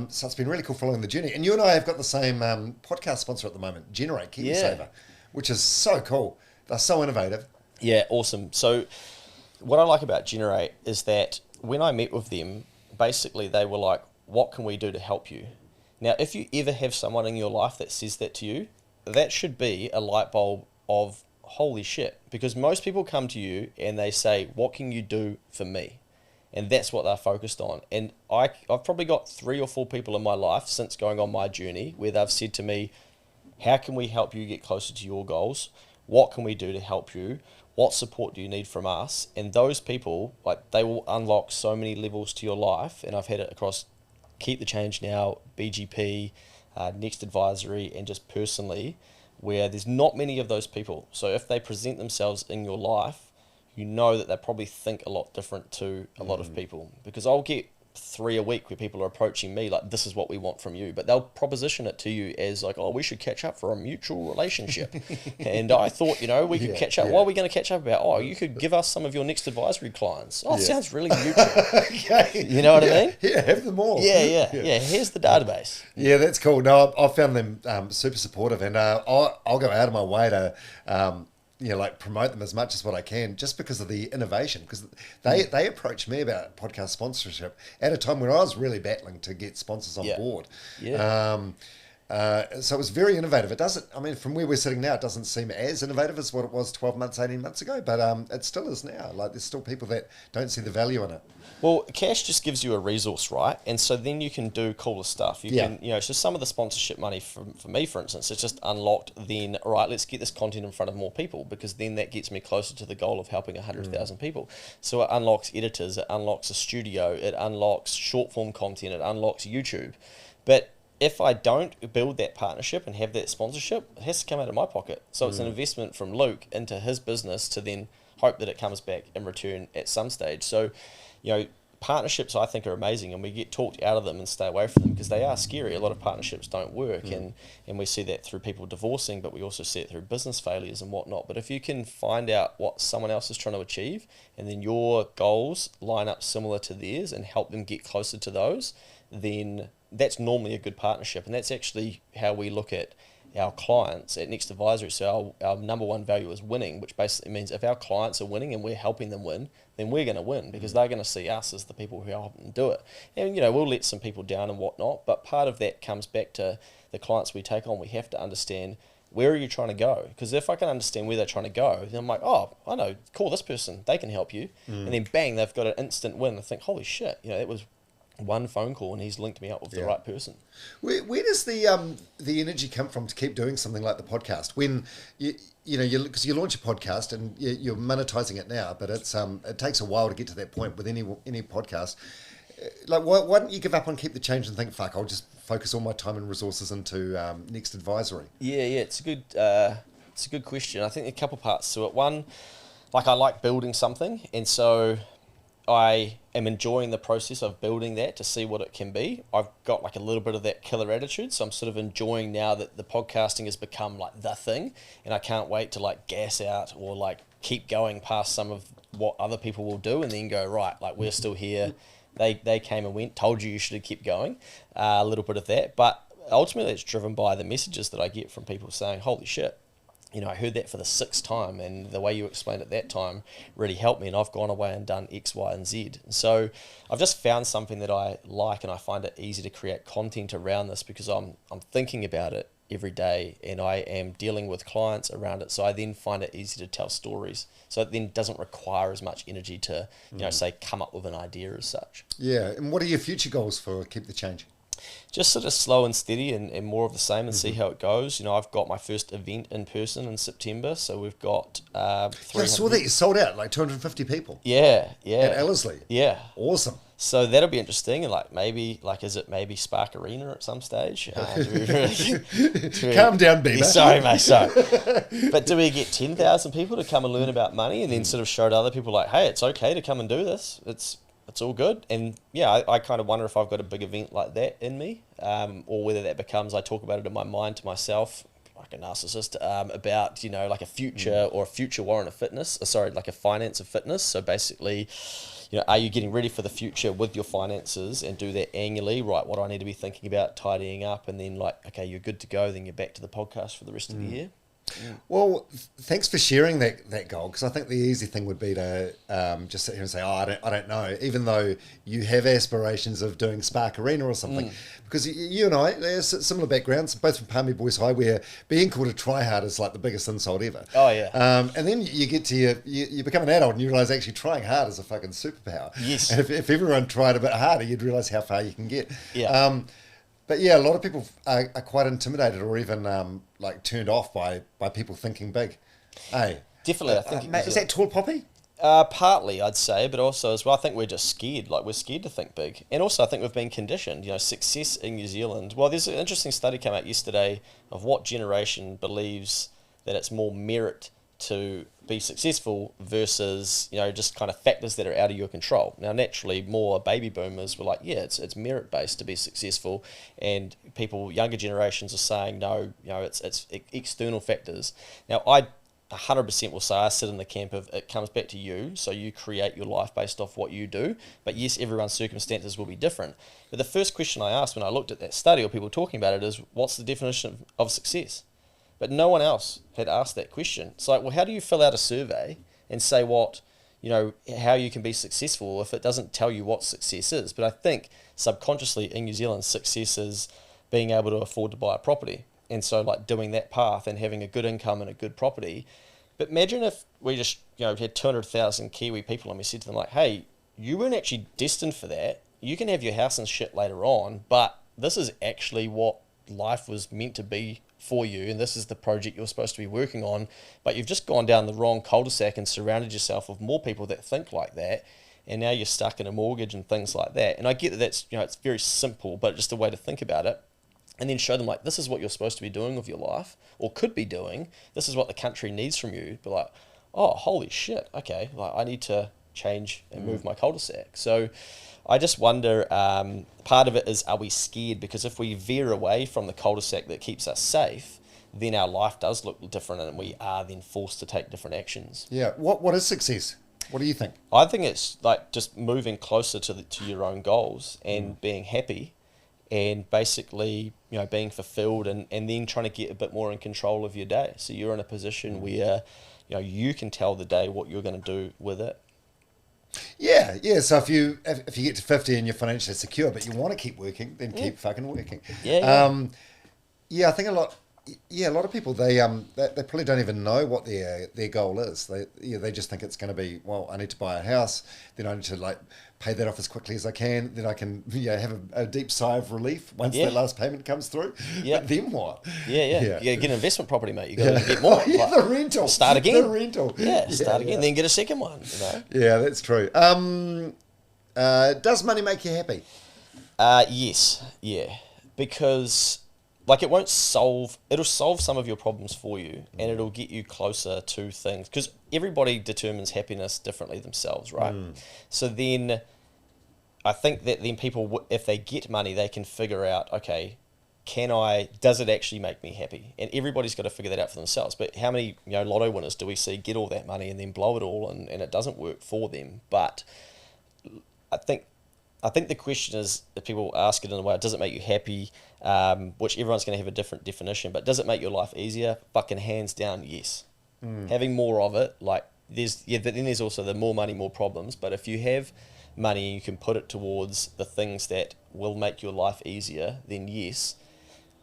So it's been really cool following the journey. And you and I have got the same podcast sponsor at the moment, Generate, Kiwi Saver, which is so cool. They're so innovative. Yeah, awesome. So what I like about Generate is that when I met with them, basically they were like, what can we do to help you? Now, if you ever have someone in your life that says that to you, that should be a light bulb of holy shit. Because most people come to you and they say, what can you do for me? And that's what they're focused on. And I've probably got 3 or 4 people in my life since going on my journey where they've said to me, how can we help you get closer to your goals? What can we do to help you? What support do you need from us? And those people, like, they will unlock so many levels to your life. And I've had it across Keep the Change now, BGP, Next Advisory, and just personally, where there's not many of those people. So if they present themselves in your life, you know that they probably think a lot different to a lot of people. Because I'll get 3 a week where people are approaching me like, this is what we want from you, but they'll proposition it to you as like, oh, we should catch up for a mutual relationship. And I thought, we could catch up. What are we going to catch up about? Oh, you could give us some of your Next Advisory clients. Oh, it sounds really mutual. Okay. You know what I mean? Yeah, have them all. Yeah, here's the database. Yeah, that's cool. No, I've found them super supportive, and I'll go out of my way to like promote them as much as what I can, just because of the innovation. Because they approached me about podcast sponsorship at a time when I was really battling to get sponsors on board. Yeah. So it was very innovative. It doesn't, I mean, from where we're sitting now, it doesn't seem as innovative as what it was 12 months, 18 months ago, but it still is now. Like, there's still people that don't see the value in it. Well, cash just gives you a resource, right? And so then you can do cooler stuff. You can, so some of the sponsorship money for me, for instance, it's just unlocked then, all right, let's get this content in front of more people, because then that gets me closer to the goal of helping 100,000 people. So it unlocks editors, it unlocks a studio, it unlocks short form content, it unlocks YouTube. But if I don't build that partnership and have that sponsorship, it has to come out of my pocket. So it's an investment from Luke into his business to then hope that it comes back in return at some stage. So, partnerships I think are amazing, and we get talked out of them and stay away from them because they are scary. A lot of partnerships don't work, and we see that through people divorcing, but we also see it through business failures and whatnot. But if you can find out what someone else is trying to achieve, and then your goals line up similar to theirs and help them get closer to those, then that's normally a good partnership. And that's actually how we look at our clients at Next Advisory. So our number one value is winning, which basically means if our clients are winning and we're helping them win, then we're going to win, because they're going to see us as the people who help them do it. And, we'll let some people down and whatnot, but part of that comes back to the clients we take on. We have to understand, where are you trying to go? Because if I can understand where they're trying to go, then I'm like, oh, I know, call this person, they can help you. And then bang, they've got an instant win. I think, holy shit, that was one phone call and he's linked me up with the right person. Where does the energy come from to keep doing something like the podcast? When because you launch a podcast and you're monetizing it now, but it's it takes a while to get to that point with any podcast. Like, why don't you give up on Keep the Change and think, fuck, I'll just focus all my time and resources into Next Advisory? Yeah, it's a good question. I think a couple parts to it. One, like I like building something, and so I am enjoying the process of building that to see what it can be. I've got like a little bit of that killer attitude, so I'm sort of enjoying now that the podcasting has become like the thing, and I can't wait to like gas out or like keep going past some of what other people will do, and then go, right, like we're still here. They came and went, told you should have kept going, a little bit of that. But ultimately it's driven by the messages that I get from people saying, holy shit, you know, I heard that for the 6th time, and the way you explained it that time really helped me, and I've gone away and done X, Y, and Z. And so I've just found something that I like, and I find it easy to create content around this because I'm thinking about it every day, and I am dealing with clients around it. So I then find it easy to tell stories. So it then doesn't require as much energy to, you know, say come up with an idea as such. Yeah. And what are your future goals for Keep the Change? Just sort of slow and steady and more of the same, and see how it goes. You know, I've got my first event in person in September, so we've got 300. I saw that you sold out like 250 people. Yeah. At Ellerslie. Yeah. Awesome. So that'll be interesting, and like maybe, like, is it maybe Spark Arena at some stage? Calm down, Bieber. Sorry, mate, sorry. But do we get 10,000 people to come and learn about money, and then sort of show to other people like, hey, it's okay to come and do this. It's all good. And yeah, I kind of wonder if I've got a big event like that in me, or whether that becomes, I talk about it in my mind to myself, like a narcissist, about, you know, like a future or a future warrant of fitness, like a finance of fitness. So basically, you know, are you getting ready for the future with your finances, and do that annually? Right, what do I need to be thinking about, tidying up, and then like, okay, you're good to go, then you're back to the podcast for the rest of the year. Well, thanks for sharing that goal, because I think the easy thing would be to just sit here and say, I don't know, even though you have aspirations of doing Spark Arena or something. Because you and I, they're similar backgrounds, both from Palmy Boys High, where being called a tryhard is like the biggest insult ever. Oh, yeah. And then you get to you become an adult and you realise actually trying hard is a fucking superpower. Yes. And if everyone tried a bit harder, you'd realise how far you can get. Yeah. But yeah, a lot of people are quite intimidated or even like turned off by people thinking big. Hey, Definitely, I think. Is that tall poppy? Partly, I'd say, but also as well, I think we're just scared. Like, we're scared to think big. And also, I think we've been conditioned. You know, success in New Zealand. Well, there's an interesting study came out yesterday of what generation believes that it's more merit to be successful versus, you know, just kind of factors that are out of your control. Now, naturally, more baby boomers were like, yeah, it's merit based to be successful, and younger generations are saying no, you know, it's external factors. Now, I 100% will say I sit in the camp of it comes back to you, so you create your life based off what you do. But yes, everyone's circumstances will be different. But the first question I asked when I looked at that study, or people talking about it, is what's the definition of success? But no one else had asked that question. It's like, well, how do you fill out a survey and say how you can be successful if it doesn't tell you what success is? But I think subconsciously in New Zealand, success is being able to afford to buy a property. And so like doing that path and having a good income and a good property. But imagine if we just, you know, had 200,000 Kiwi people and we said to them like, hey, you weren't actually destined for that. You can have your house and shit later on, but this is actually what life was meant to be for you, and this is the project you're supposed to be working on, but you've just gone down the wrong cul-de-sac and surrounded yourself with more people that think like that, and now you're stuck in a mortgage and things like that. And I get that that's, you know, it's very simple, but just a way to think about it. And then show them like, this is what you're supposed to be doing with your life, or could be doing. This is what the country needs from you. But like, oh, holy shit, okay, like I need to change and move my cul-de-sac. So I just wonder, part of it is, are we scared? Because if we veer away from the cul-de-sac that keeps us safe, then our life does look different, and we are then forced to take different actions. Yeah. What is success? What do you think? I think it's like just moving closer to your own goals and being happy, and basically, you know, being fulfilled, and then trying to get a bit more in control of your day. So you're in a position where, you know, you can tell the day what you're going to do with it. Yeah. So if you get to 50 and you're financially secure, but you want to keep working, then keep fucking working. Yeah. I think a lot of people they probably don't even know what their goal is. They just think it's going to be, well, I need to buy a house, then I need to like pay that off as quickly as I can, then I can have a deep sigh of relief once that last payment comes through. Yeah. But then what? Yeah. You get an investment property, mate. You got to get more. The rental. Start again. The rental. Start again, then get a second one. You know? Yeah, that's true. Does money make you happy? Yes. Yeah. Because like it'll solve some of your problems for you, and it'll get you closer to things, because everybody determines happiness differently themselves, right? So then I think that then people, if they get money, they can figure out, okay, does it actually make me happy? And everybody's got to figure that out for themselves. But how many, lotto winners do we see get all that money and then blow it all, and it doesn't work for them? But I think the question is, if people ask it in a way, does it make you happy? Which everyone's going to have a different definition, but does it make your life easier? Fucking hands down, yes. Having more of it, like but then there's also the more money, more problems. But if you have money, you can put it towards the things that will make your life easier, then yes,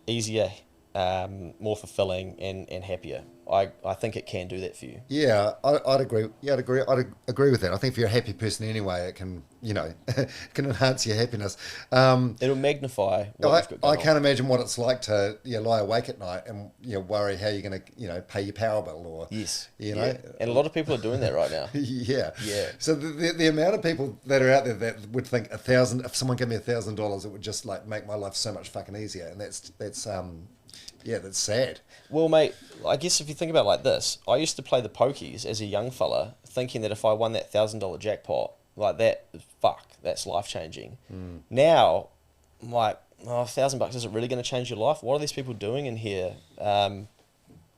easier, more fulfilling and happier. I think it can do that for you. Yeah, I'd agree. Yeah, I'd agree with that. I think if you're a happy person anyway, it can, it can enhance your happiness. It'll magnify what you've got going I can't imagine what it's like to lie awake at night and worry how you're going to pay your power bill or yes, and a lot of people are doing that right now. Yeah. So the amount of people that are out there that would think if someone gave me $1,000, it would just like make my life so much fucking easier, and that's sad. Well, mate, I guess if you think about it like this, I used to play the pokies as a young fella, thinking that if I won that $1,000 jackpot, like that, that's life-changing. Now, I'm like, $1,000, is it really going to change your life? What are these people doing in here?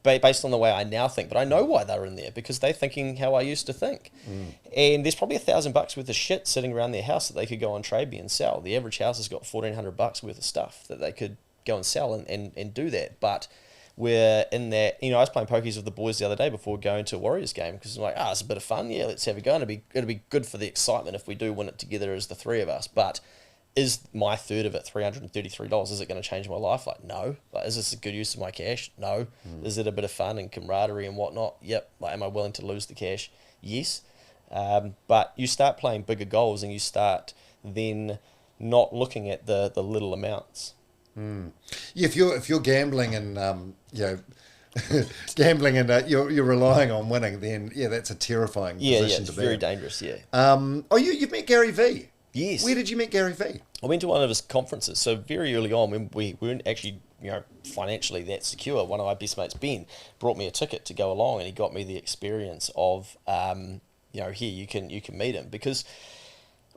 Based on the way I now think, but I know why they're in there, because they're thinking how I used to think. And there's probably $1,000 worth of shit sitting around their house that they could go on Trade Me and sell. The average house has got $1,400 worth of stuff that they could go and sell and do that. But we're in that, I was playing pokies with the boys the other day before going to a Warriors game, because I'm like, it's a bit of fun. Yeah, let's have a go. And it'll be good for the excitement if we do win it together as the three of us. But is my third of it $333? Is it going to change my life? Like, no. Like, is this a good use of my cash? No. Is it a bit of fun and camaraderie and whatnot? Yep. Like, am I willing to lose the cash? Yes. But you start playing bigger goals, and you start then not looking at the little amounts. Yeah, if you're gambling and gambling and you're relying on winning, then that's a terrifying position to be in. Very dangerous. Yeah. You've met Gary Vee. Yes. Where did you meet Gary Vee? I went to one of his conferences. So very early on, when we weren't actually financially that secure, one of my best mates, Ben, brought me a ticket to go along, and he got me the experience of here you can meet him, because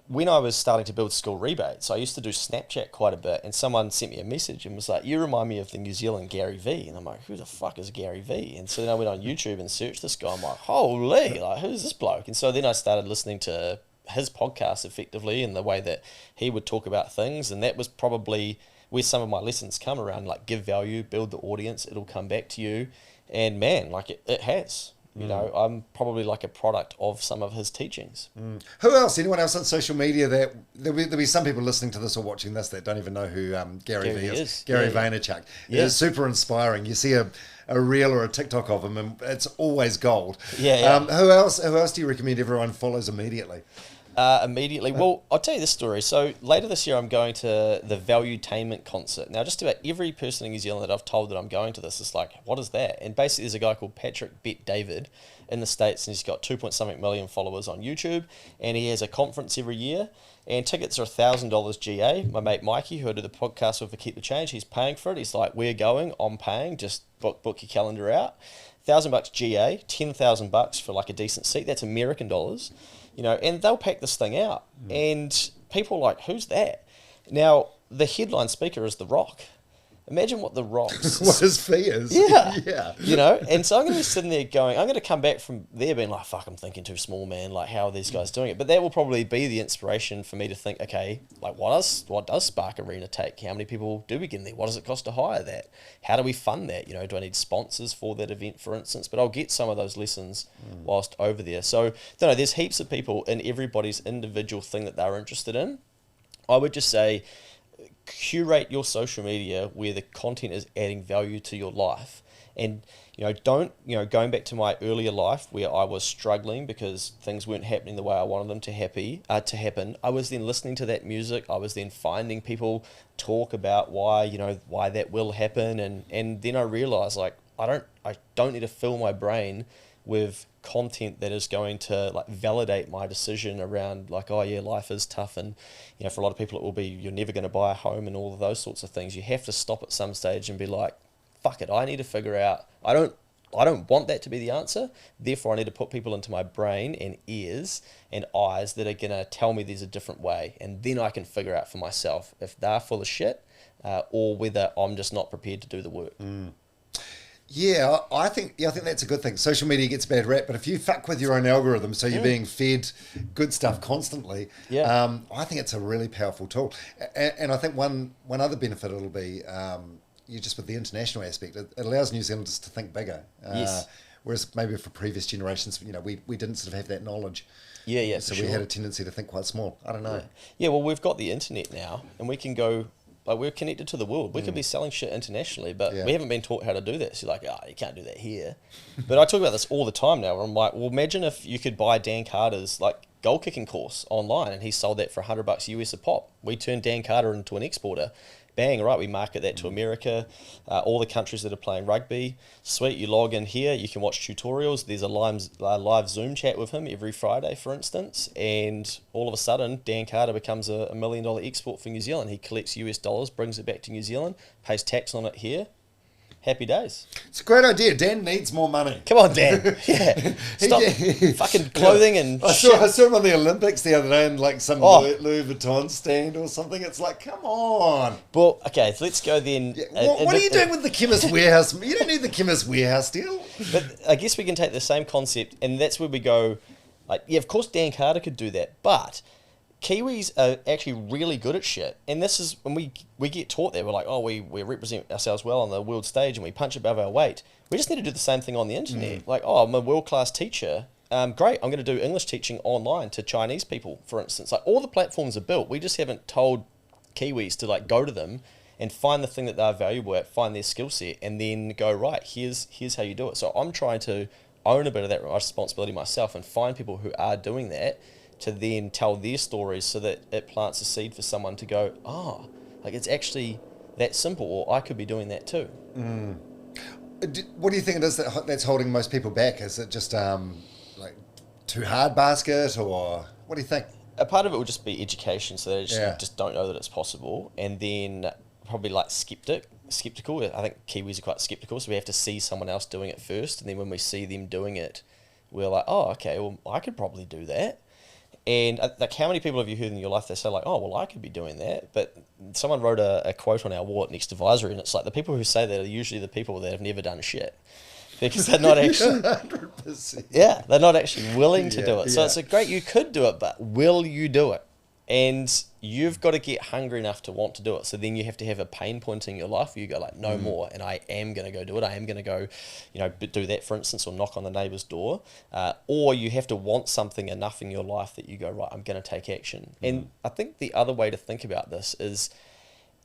when I was starting to build school rebates, I used to do Snapchat quite a bit, and someone sent me a message and was like, you remind me of the New Zealand Gary Vee. And I'm like, who the fuck is Gary Vee? And so then I went on YouTube and searched this guy. I'm like, holy, like, who's this bloke? And so then I started listening to his podcast effectively, and the way that he would talk about things. And that was probably where some of my lessons come around, like give value, build the audience, it'll come back to you. And man, like it has. I'm probably like a product of some of his teachings. Who else? Anyone else on social media that there'll be some people listening to this or watching this that don't even know who Gary Vee is. Gary Vaynerchuk. Yeah. It's super inspiring. You see a reel or a TikTok of him, and it's always gold. Yeah. Who else do you recommend everyone follows immediately? Immediately. Well, I'll tell you this story. So later this year, I'm going to the Valuetainment concert. Now, just about every person in New Zealand that I've told that I'm going to this is like, what is that? And basically, there's a guy called Patrick Bet David in the States, and he's got 2.something million followers on YouTube, and he has a conference every year, and tickets are $1,000 GA. My mate Mikey, who I do the podcast with for Keep the Change, he's paying for it. He's like, we're going, I'm paying, just book your calendar out. $1,000 GA, $10,000 for like a decent seat. That's American dollars. And they'll pack this thing out. And people are like, who's that? Now, the headline speaker is The Rock. Imagine what The Rock's... what his fee is. Yeah. And so I'm going to be sitting there going, I'm going to come back from there being like, fuck, I'm thinking too small, man. Like, how are these guys doing it? But that will probably be the inspiration for me to think, okay, like, what does Spark Arena take? How many people do we get in there? What does it cost to hire that? How do we fund that? Do I need sponsors for that event, for instance? But I'll get some of those lessons whilst over there. So, there's heaps of people in everybody's individual thing that they're interested in. I would just say, curate your social media where the content is adding value to your life, and going back to my earlier life where I was struggling because things weren't happening the way I wanted them to happen. I was then listening to that music. I was then finding people talk about why that will happen, and then I realized, like, I don't need to fill my brain with content that is going to like validate my decision around like, oh yeah, life is tough, and you know, for a lot of people it will be you're never going to buy a home and all of those sorts of things. You have to stop at some stage and be like, fuck it, I need to figure out, I don't want that to be the answer, therefore I need to put people into my brain and ears and eyes that are going to tell me there's a different way, and then I can figure out for myself if they're full of shit or whether I'm just not prepared to do the work. Yeah, I think that's a good thing. Social media gets a bad rap, but if you fuck with your own algorithm, so you're being fed good stuff constantly, I think it's a really powerful tool. And I think one other benefit it'll be, you just with the international aspect, it allows New Zealanders to think bigger. Yes. Whereas maybe for previous generations, you know, we didn't sort of have that knowledge. Yeah, so we had a tendency to think quite small. I don't know. Yeah, well, we've got the internet now, and we can go. Like, we're connected to the world. We could be selling shit internationally, but we haven't been taught how to do that. So you're like, oh, you can't do that here. But I talk about this all the time now. Where I'm like, well, imagine if you could buy Dan Carter's like goal kicking course online, and he sold that for $100 US a pop. We turned Dan Carter into an exporter. Bang, right, we market that to America, all the countries that are playing rugby. Sweet, you log in here, you can watch tutorials. There's a live Zoom chat with him every Friday, for instance, and all of a sudden, Dan Carter becomes a $1 million export for New Zealand. He collects US dollars, brings it back to New Zealand, pays tax on it here. Happy days. It's a great idea. Dan needs more money. Come on, Dan. Yeah. Stop fucking clothing and I saw him on the Olympics the other day in like some Louis Vuitton stand or something. It's like, come on. Well, okay, so let's go then. Yeah. What are you doing with the Chemist Warehouse? You don't need the Chemist Warehouse deal. But I guess we can take the same concept, and that's where we go, like, yeah, of course Dan Carter could do that, but Kiwis are actually really good at shit, and this is when we get taught that we're like, oh, we represent ourselves well on the world stage and we punch above our weight. We just need to do the same thing on the internet. Like, oh, I'm a world-class teacher. Great, I'm going to do English teaching online to Chinese people, for instance. Like, all the platforms are built. We just haven't told Kiwis to like go to them and find the thing that they're valuable at, find their skill set, and then go, right, here's how you do it. So I'm trying to own a bit of that responsibility myself and find people who are doing that, to then tell their stories so that it plants a seed for someone to go, oh, like it's actually that simple, or I could be doing that too. What do you think it is that's holding most people back? Is it just like too hard basket, or what do you think? A part of it will just be education, so they just don't know that it's possible, and then probably like skeptical. I think Kiwis are quite skeptical, so we have to see someone else doing it first, and then when we see them doing it, we're like, oh, okay, well, I could probably do that. And like, how many people have you heard in your life that say like, oh, well, I could be doing that? But someone wrote a quote on our wall at Next Advisory, and it's like the people who say that are usually the people that have never done shit, because they're not actually 100%. Yeah, they're not actually willing to do it. So it's a great, you could do it, but will you do it? And you've got to get hungry enough to want to do it. So then you have to have a pain point in your life where you go like, no more, and I am going to go do it. I am going to go, do that, for instance, or knock on the neighbour's door. Or you have to want something enough in your life that you go, right, I'm going to take action. And I think the other way to think about this is,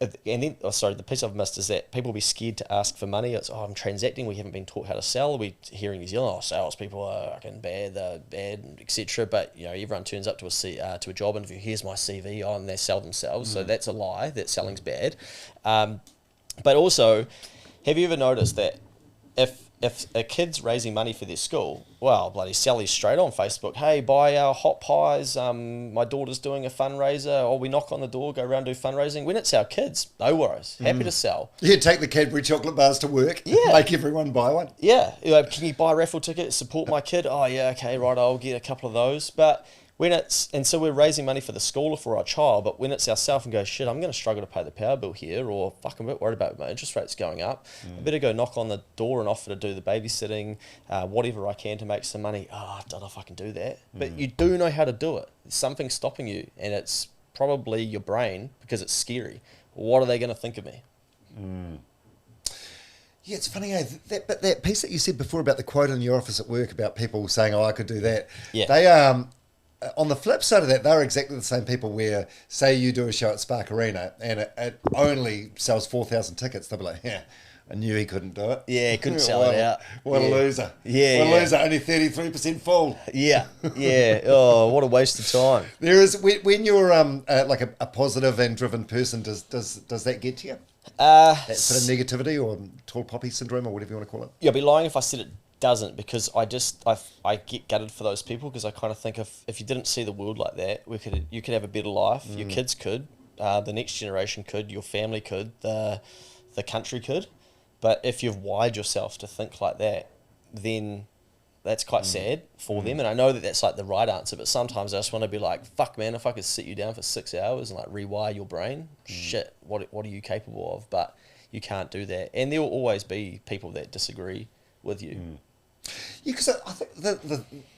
the piece I've missed is that people will be scared to ask for money. It's, I'm transacting. We haven't been taught how to sell. We here in New Zealand, salespeople are fucking bad, they're bad, etc. But everyone turns up to a job interview. Here's my CV, and they sell themselves. So that's a lie. That selling's bad. But also, have you ever noticed that if a kid's raising money for their school, well, bloody Sally's straight on Facebook. Hey, buy our hot pies. My daughter's doing a fundraiser. Or we knock on the door, go around do fundraising. When it's our kids, no worries. Happy to sell. Yeah, take the Cadbury chocolate bars to work. Yeah. Make everyone buy one. Yeah. Can you buy a raffle ticket? Support my kid? Oh, yeah, okay, right, I'll get a couple of those. But so we're raising money for the school or for our child, but when it's ourselves and go, shit, I'm going to struggle to pay the power bill here, or fuck, I'm a bit worried about my interest rates going up. I better go knock on the door and offer to do the babysitting, whatever I can to make some money. I don't know if I can do that. But you do know how to do it. There's something stopping you, and it's probably your brain, because it's scary. What are they going to think of me? Yeah, it's funny, but that piece that you said before about the quote in your office at work about people saying, oh, I could do that. Yeah. They on the flip side of that, they're exactly the same people where, say you do a show at Spark Arena and it only sells 4,000 tickets, they'll be like, yeah, I knew he couldn't do it. Yeah, he couldn't sell it out. What a loser. Yeah, What a loser, only 33% full. Yeah. Oh, what a waste of time. There is, when you're like a positive and driven person, does that get to you? That sort of negativity or tall poppy syndrome or whatever you want to call it? Yeah, I'd be lying if I said it doesn't, because I get gutted for those people, because I kind of think if you didn't see the world like that, you could have a better life. Your kids could, the next generation could, your family could, the country could. But if you've wired yourself to think like that, then that's quite sad for them. And I know that that's like the right answer, but sometimes I just want to be like, fuck man, if I could sit you down for 6 hours and like rewire your brain, shit, what are you capable of? But you can't do that. And there will always be people that disagree with you. Yeah, because I think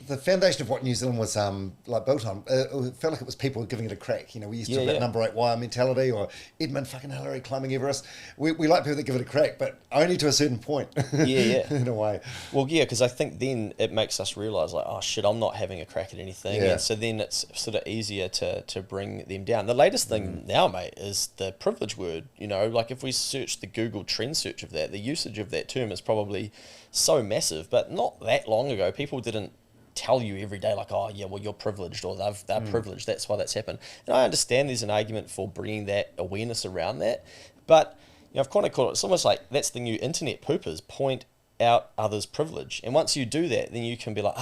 the foundation of what New Zealand was like built on, it felt like it was people giving it a crack. You know, we used to talk about number 8 wire mentality, or Edmund fucking Hillary climbing Everest. We like people that give it a crack, but only to a certain point. In a way. Well, yeah, because I think then it makes us realise like, oh shit, I'm not having a crack at anything, and so then it's sort of easier to bring them down. The latest thing now, mate, is the privilege word. You know, like if we search the Google trend search of that, the usage of that term is probably so massive, but not that long ago, people didn't tell you every day like, oh yeah, well you're privileged, or they're privileged, that's why that's happened. And I understand there's an argument for bringing that awareness around that, but you know, I've kind of called it, it's almost like that's the new internet poopers, point out others' privilege. And once you do that, then you can be like,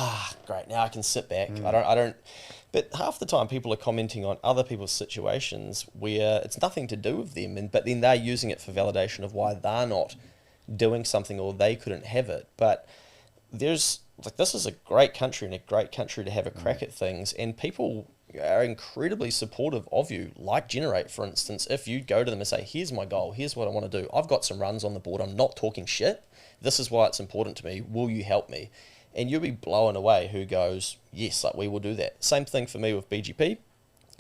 great, now I can sit back. I don't. But half the time people are commenting on other people's situations where it's nothing to do with them, but then they're using it for validation of why they're not doing something, or they couldn't have it. But there's like, this is a great country, and a great country to have a crack at things, and people are incredibly supportive of you, like Generate, for instance. If you go to them and say, here's my goal, here's what I want to do, I've got some runs on the board, I'm not talking shit, this is why it's important to me, will you help me? And you'll be blown away who goes, yes, like we will do that. Same thing for me with BGP.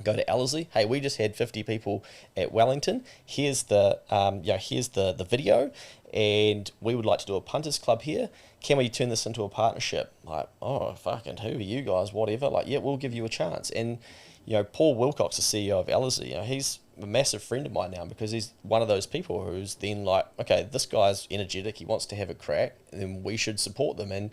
Go to Ellerslie. Hey, we just had 50 people at Wellington. Here's the the video, and we would like to do a punters club here. Can we turn this into a partnership? Like, oh fucking, who are you guys? Whatever. Like, yeah, we'll give you a chance. And you know, Paul Wilcox, the CEO of Ellerslie, you know, he's a massive friend of mine now, because he's one of those people who's then like, okay, this guy's energetic, he wants to have a crack, and then we should support them. And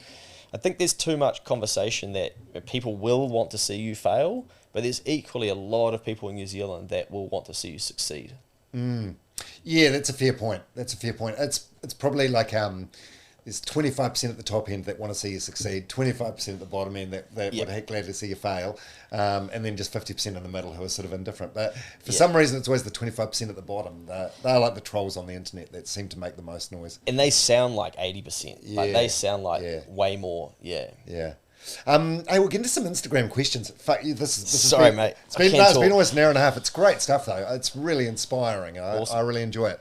I think there's too much conversation that people will want to see you fail, but there's equally a lot of people in New Zealand that will want to see you succeed. Yeah, that's a fair point. It's probably like there's 25% at the top end that want to see you succeed, 25% at the bottom end that would gladly see you fail, and then just 50% in the middle who are sort of indifferent. But for some reason, it's always the 25% at the bottom. They're like the trolls on the internet that seem to make the most noise. And they sound like 80%. Yeah. Like they sound like way more. Yeah. Yeah. Hey, we'll get into some Instagram questions. Fuck you. Sorry, mate. It's been almost an hour and a half. It's great stuff, though. It's really inspiring. Awesome. I really enjoy it.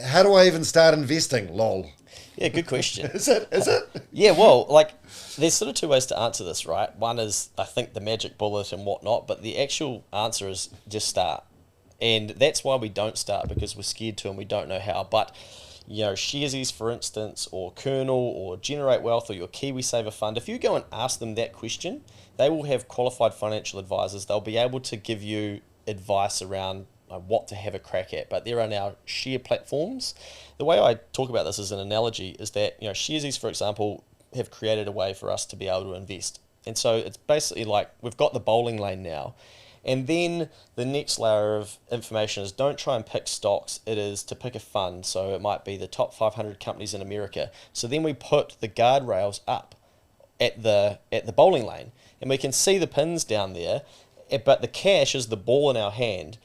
How do I even start investing? Lol. Yeah, good question. Is it? Yeah, well, like, there's sort of two ways to answer this, right? One is, I think, the magic bullet and whatnot, but the actual answer is just start. And that's why we don't start, because we're scared to and we don't know how. But, you know, Sharesies, for instance, or Kernel, or Generate Wealth, or your Kiwi Saver Fund, if you go and ask them that question, they will have qualified financial advisors. They'll be able to give you advice around what to have a crack at. But there are now share platforms. The way I talk about this as an analogy is that, you know, Sharesies, for example, have created a way for us to be able to invest. And so it's basically like we've got the bowling lane now. And then the next layer of information is don't try and pick stocks, it is to pick a fund. So it might be the top 500 companies in America. So then we put the guardrails up at the bowling lane, and we can see the pins down there, but the cash is the ball in our hand.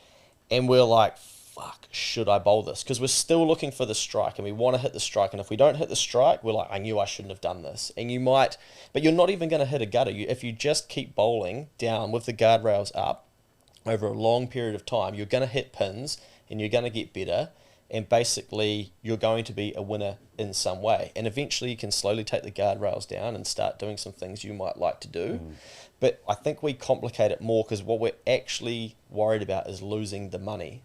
And we're like, fuck, should I bowl this? Because we're still looking for the strike, and we want to hit the strike. And if we don't hit the strike, we're like, I knew I shouldn't have done this. And you might, but you're not even going to hit a gutter. If you just keep bowling down with the guardrails up over a long period of time, you're going to hit pins, and you're going to get better. And basically, you're going to be a winner in some way. And eventually, you can slowly take the guardrails down and start doing some things you might like to do. But I think we complicate it more, because what we're actually worried about is losing the money.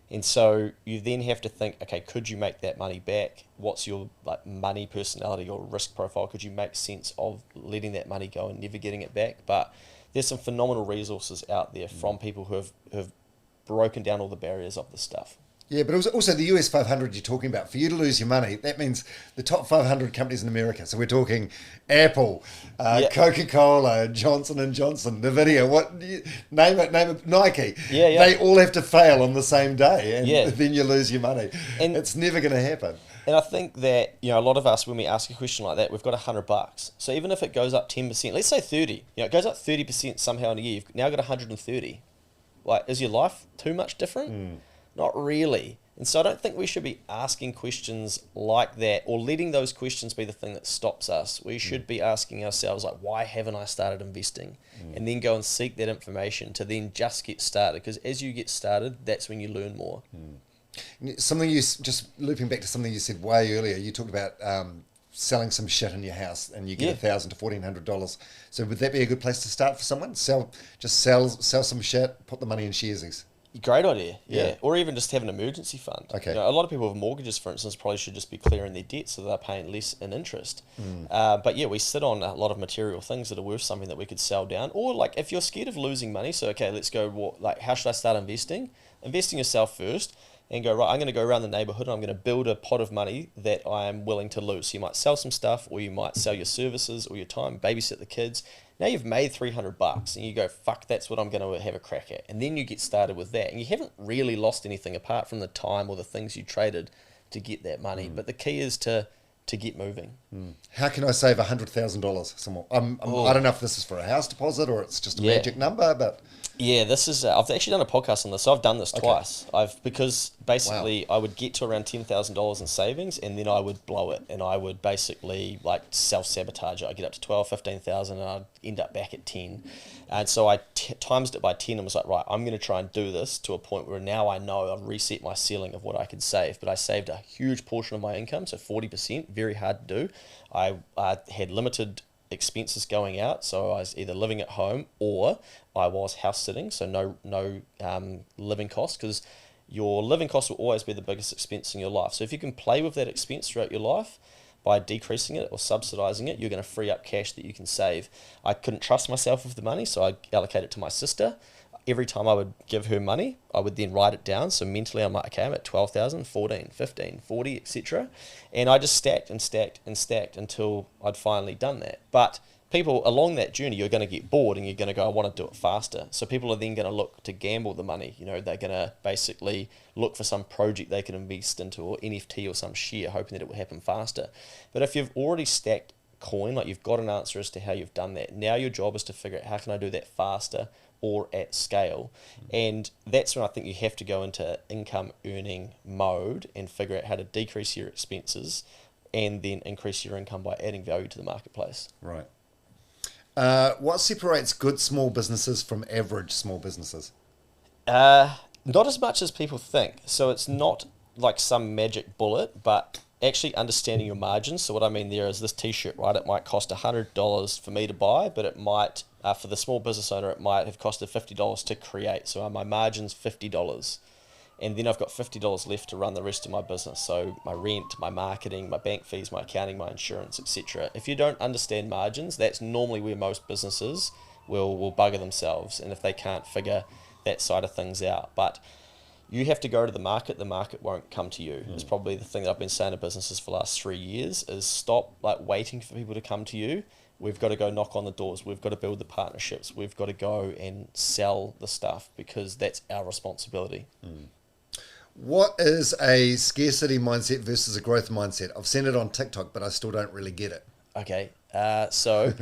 And so you then have to think, okay, could you make that money back? What's your like money personality or risk profile? Could you make sense of letting that money go and never getting it back? But there's some phenomenal resources out there from people who have broken down all the barriers of this stuff. Yeah, but also the US 500 you're talking about. For you to lose your money, that means the top 500 companies in America. So we're talking Apple, Coca-Cola, Johnson & Johnson, NVIDIA, name it, Nike. Yeah. They all have to fail on the same day, and then you lose your money. And it's never going to happen. And I think that, a lot of us, when we ask a question like that, we've got $100. So even if it goes up 10%, let's say 30, it goes up 30% somehow in a year, you've now got 130. Like, is your life too much different? Not really. And so I don't think we should be asking questions like that or letting those questions be the thing that stops us. We should be asking ourselves, like, why haven't I started investing? And then go and seek that information to then just get started. Because as you get started, that's when you learn more. Something just looping back to something you said way earlier, you talked about selling some shit in your house and you get $1,000 to $1,400. So would that be a good place to start for someone? Sell some shit, put the money in sharesies. Great idea, yeah. Or even just have an emergency fund. Okay. A lot of people with mortgages, for instance, probably should just be clearing their debt so they're paying less in interest. But yeah, we sit on a lot of material things that are worth something that we could sell down. Or like if you're scared of losing money, so okay, let's go, how should I start investing? Investing yourself first and go, right, I'm going to go around the neighborhood and I'm going to build a pot of money that I am willing to lose. So you might sell some stuff or you might sell your services or your time, babysit the kids. Now you've made $300 and you go, fuck, that's what I'm going to have a crack at. And then you get started with that. And you haven't really lost anything apart from the time or the things you traded to get that money. But the key is to get moving. How can I save $100,000 somewhere? I don't know if this is for a house deposit or it's just a magic number, but... Yeah, this is. I've actually done a podcast on this. So I've done this twice. Because basically I would get to around $10,000 in savings, and then I would blow it, and I would basically like self-sabotage it. I get up to 12, 15,000, and I'd end up back at 10. And so I times it by 10 and was like, right, I'm going to try and do this to a point where now I know I've reset my ceiling of what I could save. But I saved a huge portion of my income, so 40%, very hard to do. I had limited expenses going out, so I was either living at home or I was house sitting, so no living costs, because your living costs will always be the biggest expense in your life. So if you can play with that expense throughout your life by decreasing it or subsidizing it, you're going to free up cash that you can save. I couldn't trust myself with the money, so I allocated it to my sister. Every time I would give her money, I would then write it down. So mentally, I'm like, okay, I'm at 12,000, 14, 15, 40, etc. And I just stacked and stacked and stacked until I'd finally done that. But people along that journey, you're going to get bored and you're going to go, I want to do it faster. So people are then going to look to gamble the money. They're going to basically look for some project they can invest into, or NFT or some share, hoping that it will happen faster. But if you've already stacked coin, like you've got an answer as to how you've done that, now your job is to figure out how can I do that faster or at scale. And that's when I think you have to go into income earning mode and figure out how to decrease your expenses and then increase your income by adding value to the marketplace. Right. What separates good small businesses from average small businesses? Not as much as people think. So it's not like some magic bullet, but actually understanding your margins. So what I mean there is this t-shirt, right? It might cost $100 for me to buy, but it might, for the small business owner, it might have costed $50 to create. So my margin's $50. And then I've got $50 left to run the rest of my business. So my rent, my marketing, my bank fees, my accounting, my insurance, etc. If you don't understand margins, that's normally where most businesses will bugger themselves, and if they can't figure that side of things out. But you have to go to the market won't come to you. It's probably the thing that I've been saying to businesses for the last 3 years is stop waiting for people to come to you. We've got to go knock on the doors. We've got to build the partnerships. We've got to go and sell the stuff, because that's our responsibility. What is a scarcity mindset versus a growth mindset? I've seen it on TikTok, but I still don't really get it. Okay, so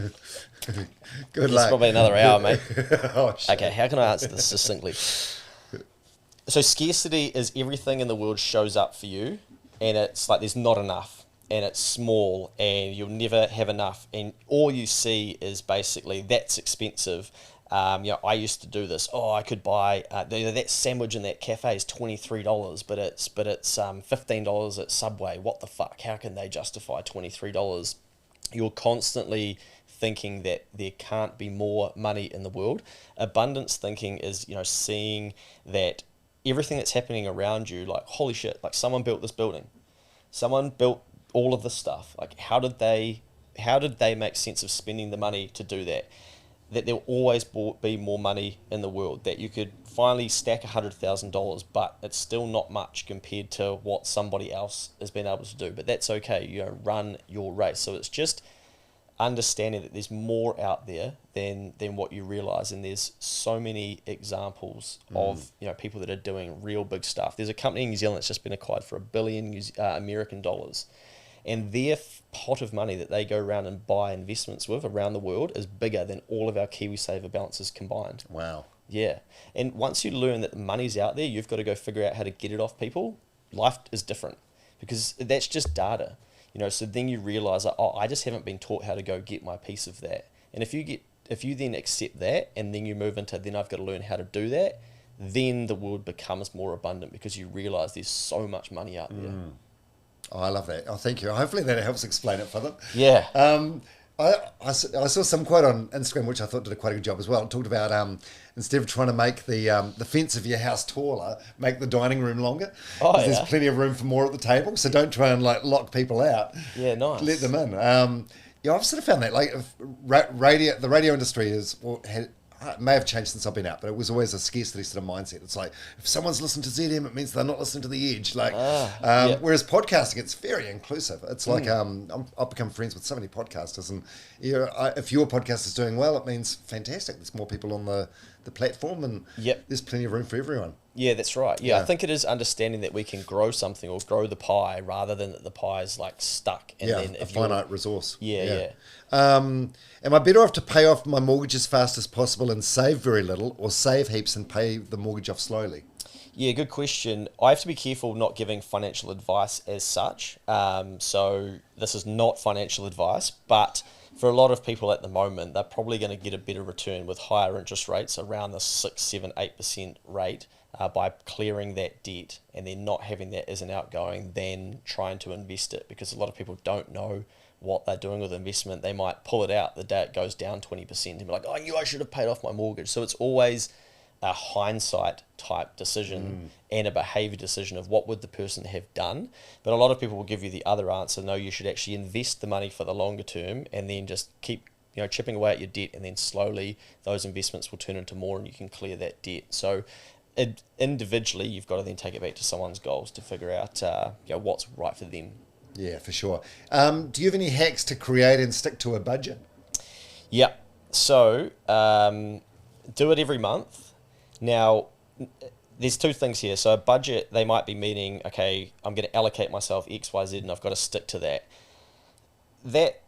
Good it's luck. probably another hour, mate. Oh, shit. Okay, how can I answer this succinctly? So scarcity is everything in the world shows up for you, and it's like there's not enough, and it's small, and you'll never have enough, and all you see is basically that's expensive. I used to do this. Oh, I could buy that sandwich in that cafe is $23, but it's $15 at Subway. What the fuck? How can they justify $23? You're constantly thinking that there can't be more money in the world. Abundance thinking is seeing that everything that's happening around you, like holy shit, like someone built this building, someone built all of this stuff. Like how did they make sense of spending the money to do that? That there'll always be more money in the world, that you could finally stack $100,000, but it's still not much compared to what somebody else has been able to do. But that's okay. Run your race. So it's just understanding that there's more out there than what you realize, and there's so many examples of people that are doing real big stuff. There's a company in New Zealand that's just been acquired for $1 billion American dollars, and their pot of money that they go around and buy investments with around the world is bigger than all of our KiwiSaver balances combined. Wow. Yeah, and once you learn that the money's out there, you've got to go figure out how to get it off people. Life is different because that's just data. So then you realize, I just haven't been taught how to go get my piece of that. And if you then accept that, and then you move into, then I've got to learn how to do that, then the world becomes more abundant because you realize there's so much money out there. Oh, I love that. Oh, thank you. Hopefully that helps explain it for them. Yeah. I saw some quote on Instagram which I thought did quite a good job as well. It talked about instead of trying to make the fence of your house taller, make the dining room longer. There's plenty of room for more at the table, so don't try and lock people out. Yeah, nice. Let them in. I've sort of found that the radio industry it may have changed since I've been out, but it was always a scarcity sort of mindset. It's like, if someone's listening to ZM, it means they're not listening to The Edge. Whereas podcasting, it's very inclusive. It's like, I've become friends with so many podcasters, and if your podcast is doing well, it means fantastic. There's more people on the platform, and there's plenty of room for everyone. Yeah, that's right. Yeah, I think it is understanding that we can grow something or grow the pie rather than that the pie is stuck. And then a finite resource. Yeah. Am I better off to pay off my mortgage as fast as possible and save very little, or save heaps and pay the mortgage off slowly? Yeah, good question. I have to be careful not giving financial advice as such. So this is not financial advice, but for a lot of people at the moment, they're probably going to get a better return with higher interest rates around the 6, 7, 8% rate by clearing that debt and then not having that as an outgoing than trying to invest it, because a lot of people don't know what they're doing with investment. They might pull it out the day it goes down 20% and be like, I knew I should have paid off my mortgage. So it's always a hindsight type decision and a behavior decision of what would the person have done. But a lot of people will give you the other answer. No, you should actually invest the money for the longer term and then just keep chipping away at your debt, and then slowly those investments will turn into more and you can clear that debt. So individually, you've got to then take it back to someone's goals to figure out what's right for them. Yeah, for sure. Do you have any hacks to create and stick to a budget? Yeah. So do it every month. Now, there's two things here. So a budget, they might be meaning, okay, I'm going to allocate myself X, Y, Z, and I've got to stick to that.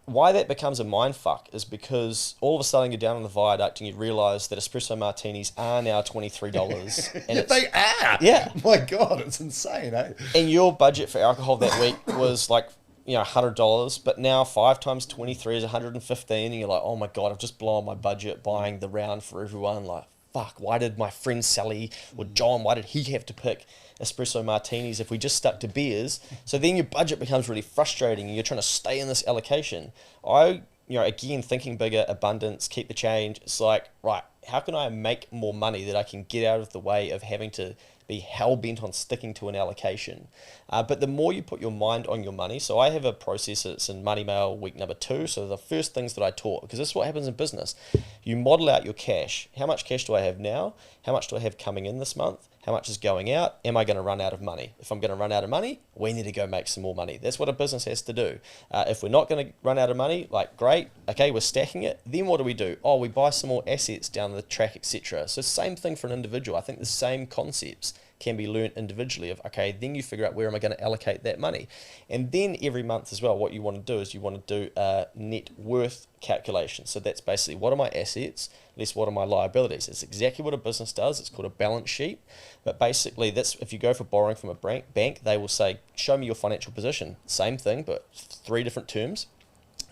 Why that becomes a mind fuck is because all of a sudden you're down on the viaduct and you realise that espresso martinis are now $23. And they are. Yeah. My God, it's insane, eh? And your budget for alcohol that week was $100, but now 5 times 23 is 115, and you're like, oh my God, I've just blown my budget buying the round for everyone. Fuck, why did my friend Sally or John, why did he have to pick espresso martinis if we just stuck to beers? So then your budget becomes really frustrating and you're trying to stay in this allocation. Again, thinking bigger, abundance, keep the change. It's like, right, how can I make more money that I can get out of the way of having to be hell-bent on sticking to an allocation? But the more you put your mind on your money, so I have a process that's in Money Mail week number 2. So the first things that I taught, because this is what happens in business, you model out your cash. How much cash do I have now? How much do I have coming in this month? How much is going out? Am I going to run out of money? If I'm going to run out of money, we need to go make some more money. That's what a business has to do. If we're not going to run out of money, great, okay, we're stacking it. Then what do? Oh, we buy some more assets down the track, etc. So same thing for an individual. I think the same concepts can be learned individually of, okay, then you figure out where am I going to allocate that money. And then every month as well, what you want to do is you want to do a net worth calculation. So that's basically, what are my assets less what are my liabilities? It's exactly what a business does. It's called a balance sheet. But basically, that's if you go for borrowing from a bank, they will say, show me your financial position. Same thing, but 3 different terms.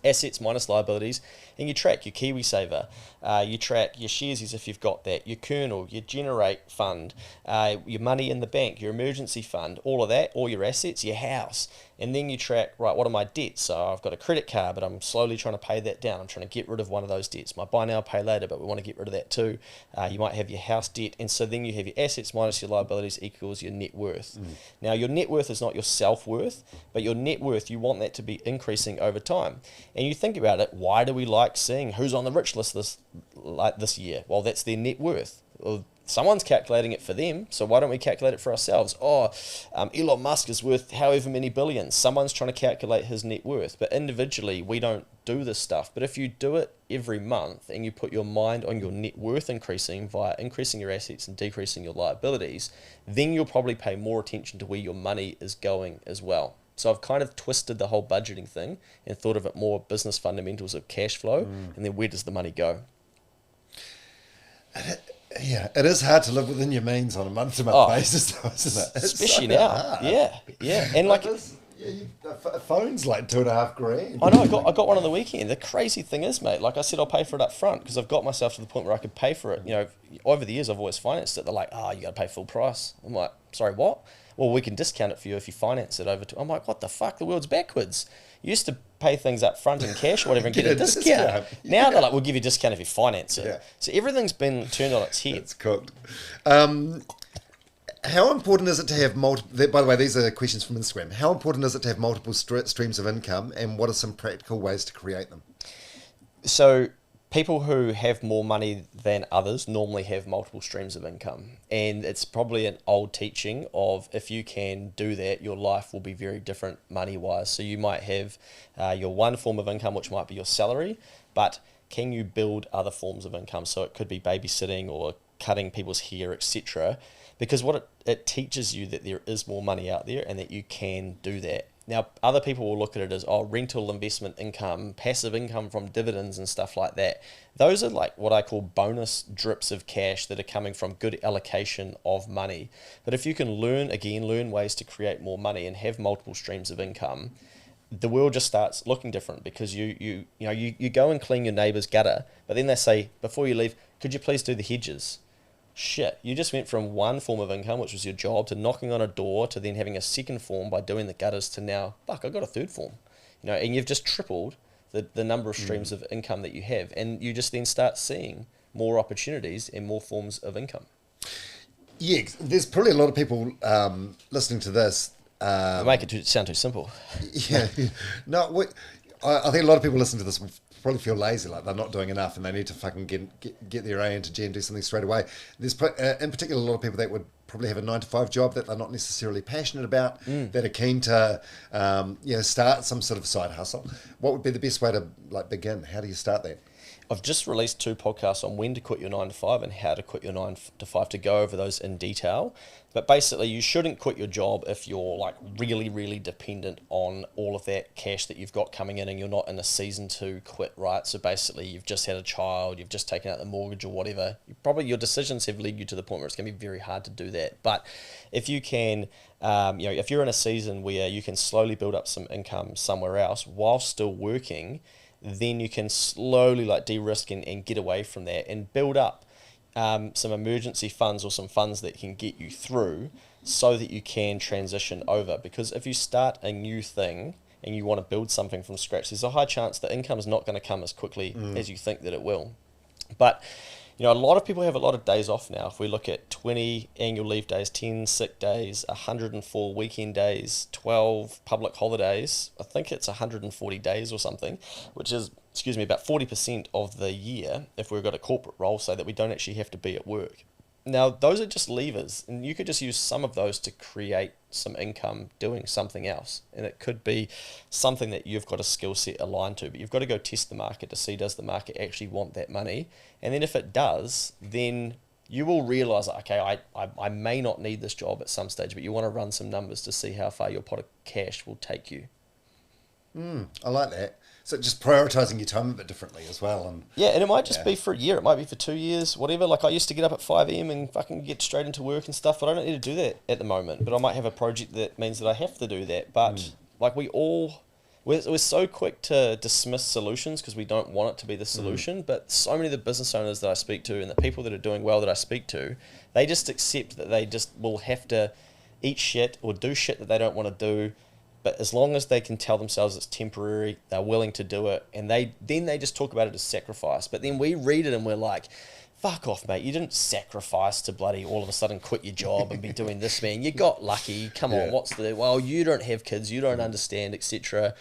Assets minus liabilities, and you track your KiwiSaver, you track your shares as if you've got that, your kernel, your generate fund, your money in the bank, your emergency fund, all of that, all your assets, your house. And then you track, right, what are my debts? So I've got a credit card, but I'm slowly trying to pay that down. I'm trying to get rid of one of those debts. My buy now, pay later, but we want to get rid of that too. You might have your house debt. And so then you have your assets minus your liabilities equals your net worth. Now, your net worth is not your self-worth, but your net worth, you want that to be increasing over time. And you think about it, why do we like seeing who's on the rich list this year? Well, that's their net worth. well, someone's calculating it for them, so why don't we calculate it for ourselves? Elon Musk is worth however many billions. Someone's trying to calculate his net worth, but individually we don't do this stuff. But if you do it every month and you put your mind on your net worth increasing via increasing your assets and decreasing your liabilities, then you'll probably pay more attention to where your money is going as well. So I've kind of twisted the whole budgeting thing and thought of it more business fundamentals of cash flow, and then where does the money go? Yeah, it is hard to live within your means on a month-to-month basis, though, isn't it? Especially so now. Hard. Yeah. And like... a phone's like $2,500. I know, I got one on the weekend. The crazy thing is, mate, like I said, I'll pay for it up front because I've got myself to the point where I could pay for it. You know, over the years, I've always financed it. They're like, you got to pay full price. I'm like, sorry, what? Well, we can discount it for you if you finance it over to... I'm like, what the fuck? The world's backwards. You used to pay things up front in cash or whatever and get a discount. Now they're like, we'll give you a discount if you finance it. Yeah. So everything's been turned on its head. It's cooked. How important is it to have multiple... By the way, these are questions from Instagram. How important is it to have multiple streams of income, and what are some practical ways to create them? So people who have more money than others normally have multiple streams of income. And it's probably an old teaching of if you can do that, your life will be very different money-wise. So you might have your one form of income, which might be your salary, but can you build other forms of income? So it could be babysitting or cutting people's hair, etc. Because what it teaches you that there is more money out there and that you can do that. Now, other people will look at it as, rental investment income, passive income from dividends and stuff like that. Those are like what I call bonus drips of cash that are coming from good allocation of money. But if you can learn ways to create more money and have multiple streams of income, the world just starts looking different because you go and clean your neighbour's gutter, but then they say, before you leave, could you please do the hedges? Shit, you just went from one form of income, which was your job, to knocking on a door, to then having a second form by doing the gutters, to now, I got a third form. And you've just tripled the number of streams of income that you have, and you just then start seeing more opportunities and more forms of income. Yeah, there's probably a lot of people listening to this. I make it sound too simple. Yeah, no, I think a lot of people listening to this will probably feel lazy, like they're not doing enough and they need to fucking get their A into G and do something straight away. There's in particular a lot of people that would probably have a 9-to-5 job that they're not necessarily passionate about, that are keen to start some sort of side hustle. What would be the best way to begin? How do you start that? I've just released 2 podcasts on when to quit your 9-to-5 and how to quit your 9-to-5 to go over those in detail. But basically, you shouldn't quit your job if you're like really, really dependent on all of that cash that you've got coming in and you're not in a season to quit, right? So basically, you've just had a child, you've just taken out the mortgage or whatever. Your decisions have led you to the point where it's going to be very hard to do that. But if you can, if you're in a season where you can slowly build up some income somewhere else while still working, then you can slowly de-risk and get away from that and build up some emergency funds or some funds that can get you through so that you can transition over. Because if you start a new thing and you want to build something from scratch, there's a high chance that income is not going to come as quickly as you think that it will. But a lot of people have a lot of days off now. If we look at 20 annual leave days, 10 sick days, 104 weekend days, 12 public holidays, I think it's 140 days or something, which is, about 40% of the year if we've got a corporate role, so that we don't actually have to be at work. Now, those are just levers, and you could just use some of those to create some income doing something else. And it could be something that you've got a skill set aligned to, but you've got to go test the market to see, does the market actually want that money? And then if it does, then you will realize, okay, I may not need this job at some stage, but you want to run some numbers to see how far your pot of cash will take you. I like that. So just prioritizing your time a bit differently as well. And it might just be for a year. It might be for 2 years, whatever. Like I used to get up at 5 a.m. and fucking get straight into work and stuff, but I don't need to do that at the moment. But I might have a project that means that I have to do that. But we're so quick to dismiss solutions because we don't want it to be the solution. But so many of the business owners that I speak to and the people that are doing well that I speak to, they just accept that they just will have to eat shit or do shit that they don't want to do. But as long as they can tell themselves it's temporary, they're willing to do it, and they just talk about it as sacrifice. But then we read it and we're like, fuck off, mate. You didn't sacrifice to bloody all of a sudden quit your job and be doing this, man. You got lucky. Come on, you don't have kids, you don't understand, etc.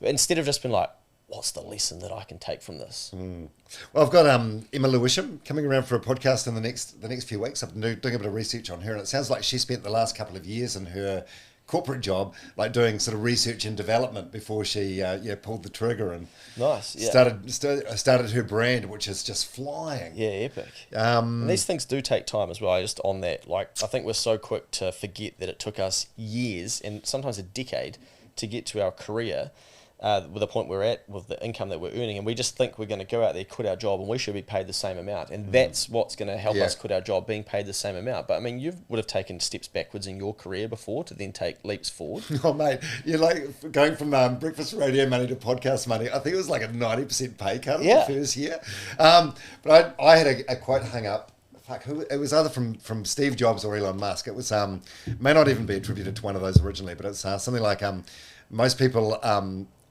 Instead of just being like, what's the lesson that I can take from this? Well, I've got Emma Lewisham coming around for a podcast in the next few weeks. I've been doing a bit of research on her, and it sounds like she spent the last couple of years in her corporate job, like doing sort of research and development before she pulled the trigger and started her brand, which is just flying. Yeah, epic. And these things do take time as well. Just on that, like, I think we're so quick to forget that it took us years and sometimes a decade to get to our career with the point we're at with the income that we're earning, and we just think we're going to go out there, quit our job, and we should be paid the same amount, and that's what's going to help us quit our job, being paid the same amount. But I mean, you would have taken steps backwards in your career before to then take leaps forward. Oh mate, you're like going from breakfast radio money to podcast money. I think it was like a 90% pay cut in the first year. But I had a quote hung up. It was either from Steve Jobs or Elon Musk. It was may not even be attributed to one of those originally, but it's something like most people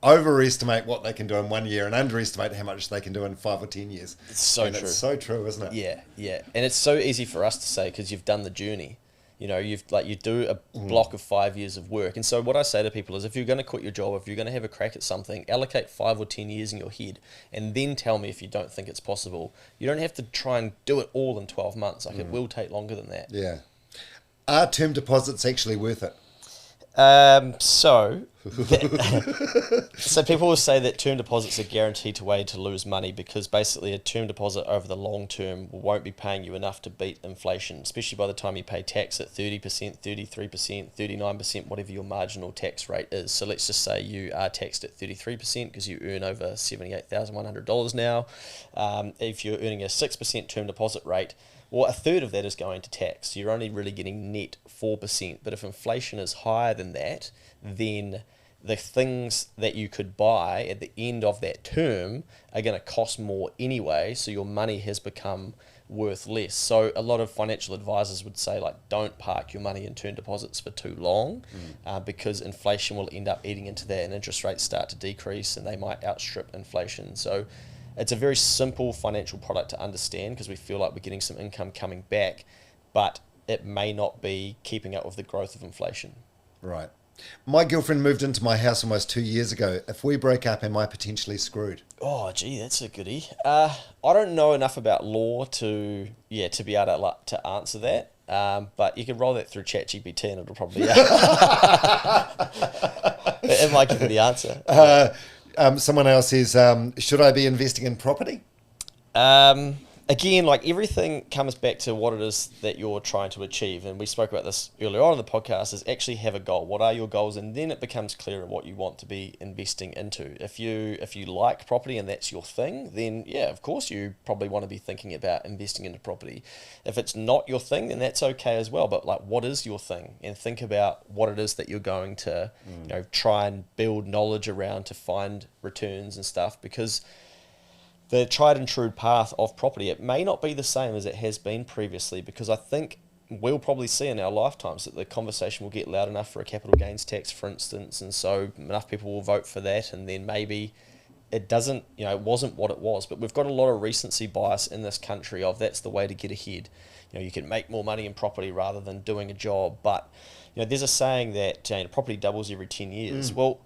overestimate what they can do in 1 year and underestimate how much they can do in 5 or 10 years. It's so true. It's so true, isn't it? Yeah, yeah. And it's so easy for us to say because you've done the journey. You know, you do a block of 5 years of work. And so what I say to people is, if you're going to quit your job, if you're going to have a crack at something, allocate 5 or 10 years in your head and then tell me if you don't think it's possible. You don't have to try and do it all in 12 months. Like, it will take longer than that. Yeah. Are term deposits actually worth it? So people will say that term deposits are guaranteed to way to lose money because basically a term deposit over the long term won't be paying you enough to beat inflation, especially by the time you pay tax at 30%, 33%, 39%, whatever your marginal tax rate is. So let's just say you are taxed at 33% because you earn over $78,100 now. If you're earning a 6% term deposit rate, well, a third of that is going to tax. So you're only really getting net 4%. But if inflation is higher than that, then the things that you could buy at the end of that term are going to cost more anyway. So your money has become worth less. So a lot of financial advisors would say, like, don't park your money in term deposits for too long because inflation will end up eating into that and interest rates start to decrease and they might outstrip inflation. So it's a very simple financial product to understand because we feel like we're getting some income coming back, but it may not be keeping up with the growth of inflation. Right. My girlfriend moved into my house almost 2 years ago. If we break up, am I potentially screwed? Oh, gee, that's a goodie. I don't know enough about law to be able to answer that. But you can roll that through ChatGPT and it'll probably it might give you the answer. Someone else says, should I be investing in property? Again, like, everything comes back to what it is that you're trying to achieve. And we spoke about this earlier on in the podcast, is actually have a goal. What are your goals? And then it becomes clear what you want to be investing into. If you like property and that's your thing, then yeah, of course you probably want to be thinking about investing into property. If it's not your thing, then that's okay as well. But like, what is your thing? And think about what it is that you're going to try and build knowledge around to find returns and stuff, because the tried and true path of property, it may not be the same as it has been previously, because I think we'll probably see in our lifetimes that the conversation will get loud enough for a capital gains tax, for instance, and so enough people will vote for that, and then maybe it doesn't, it wasn't what it was. But we've got a lot of recency bias in this country of that's the way to get ahead. You can make more money in property rather than doing a job. But there's a saying that property doubles every 10 years. Well,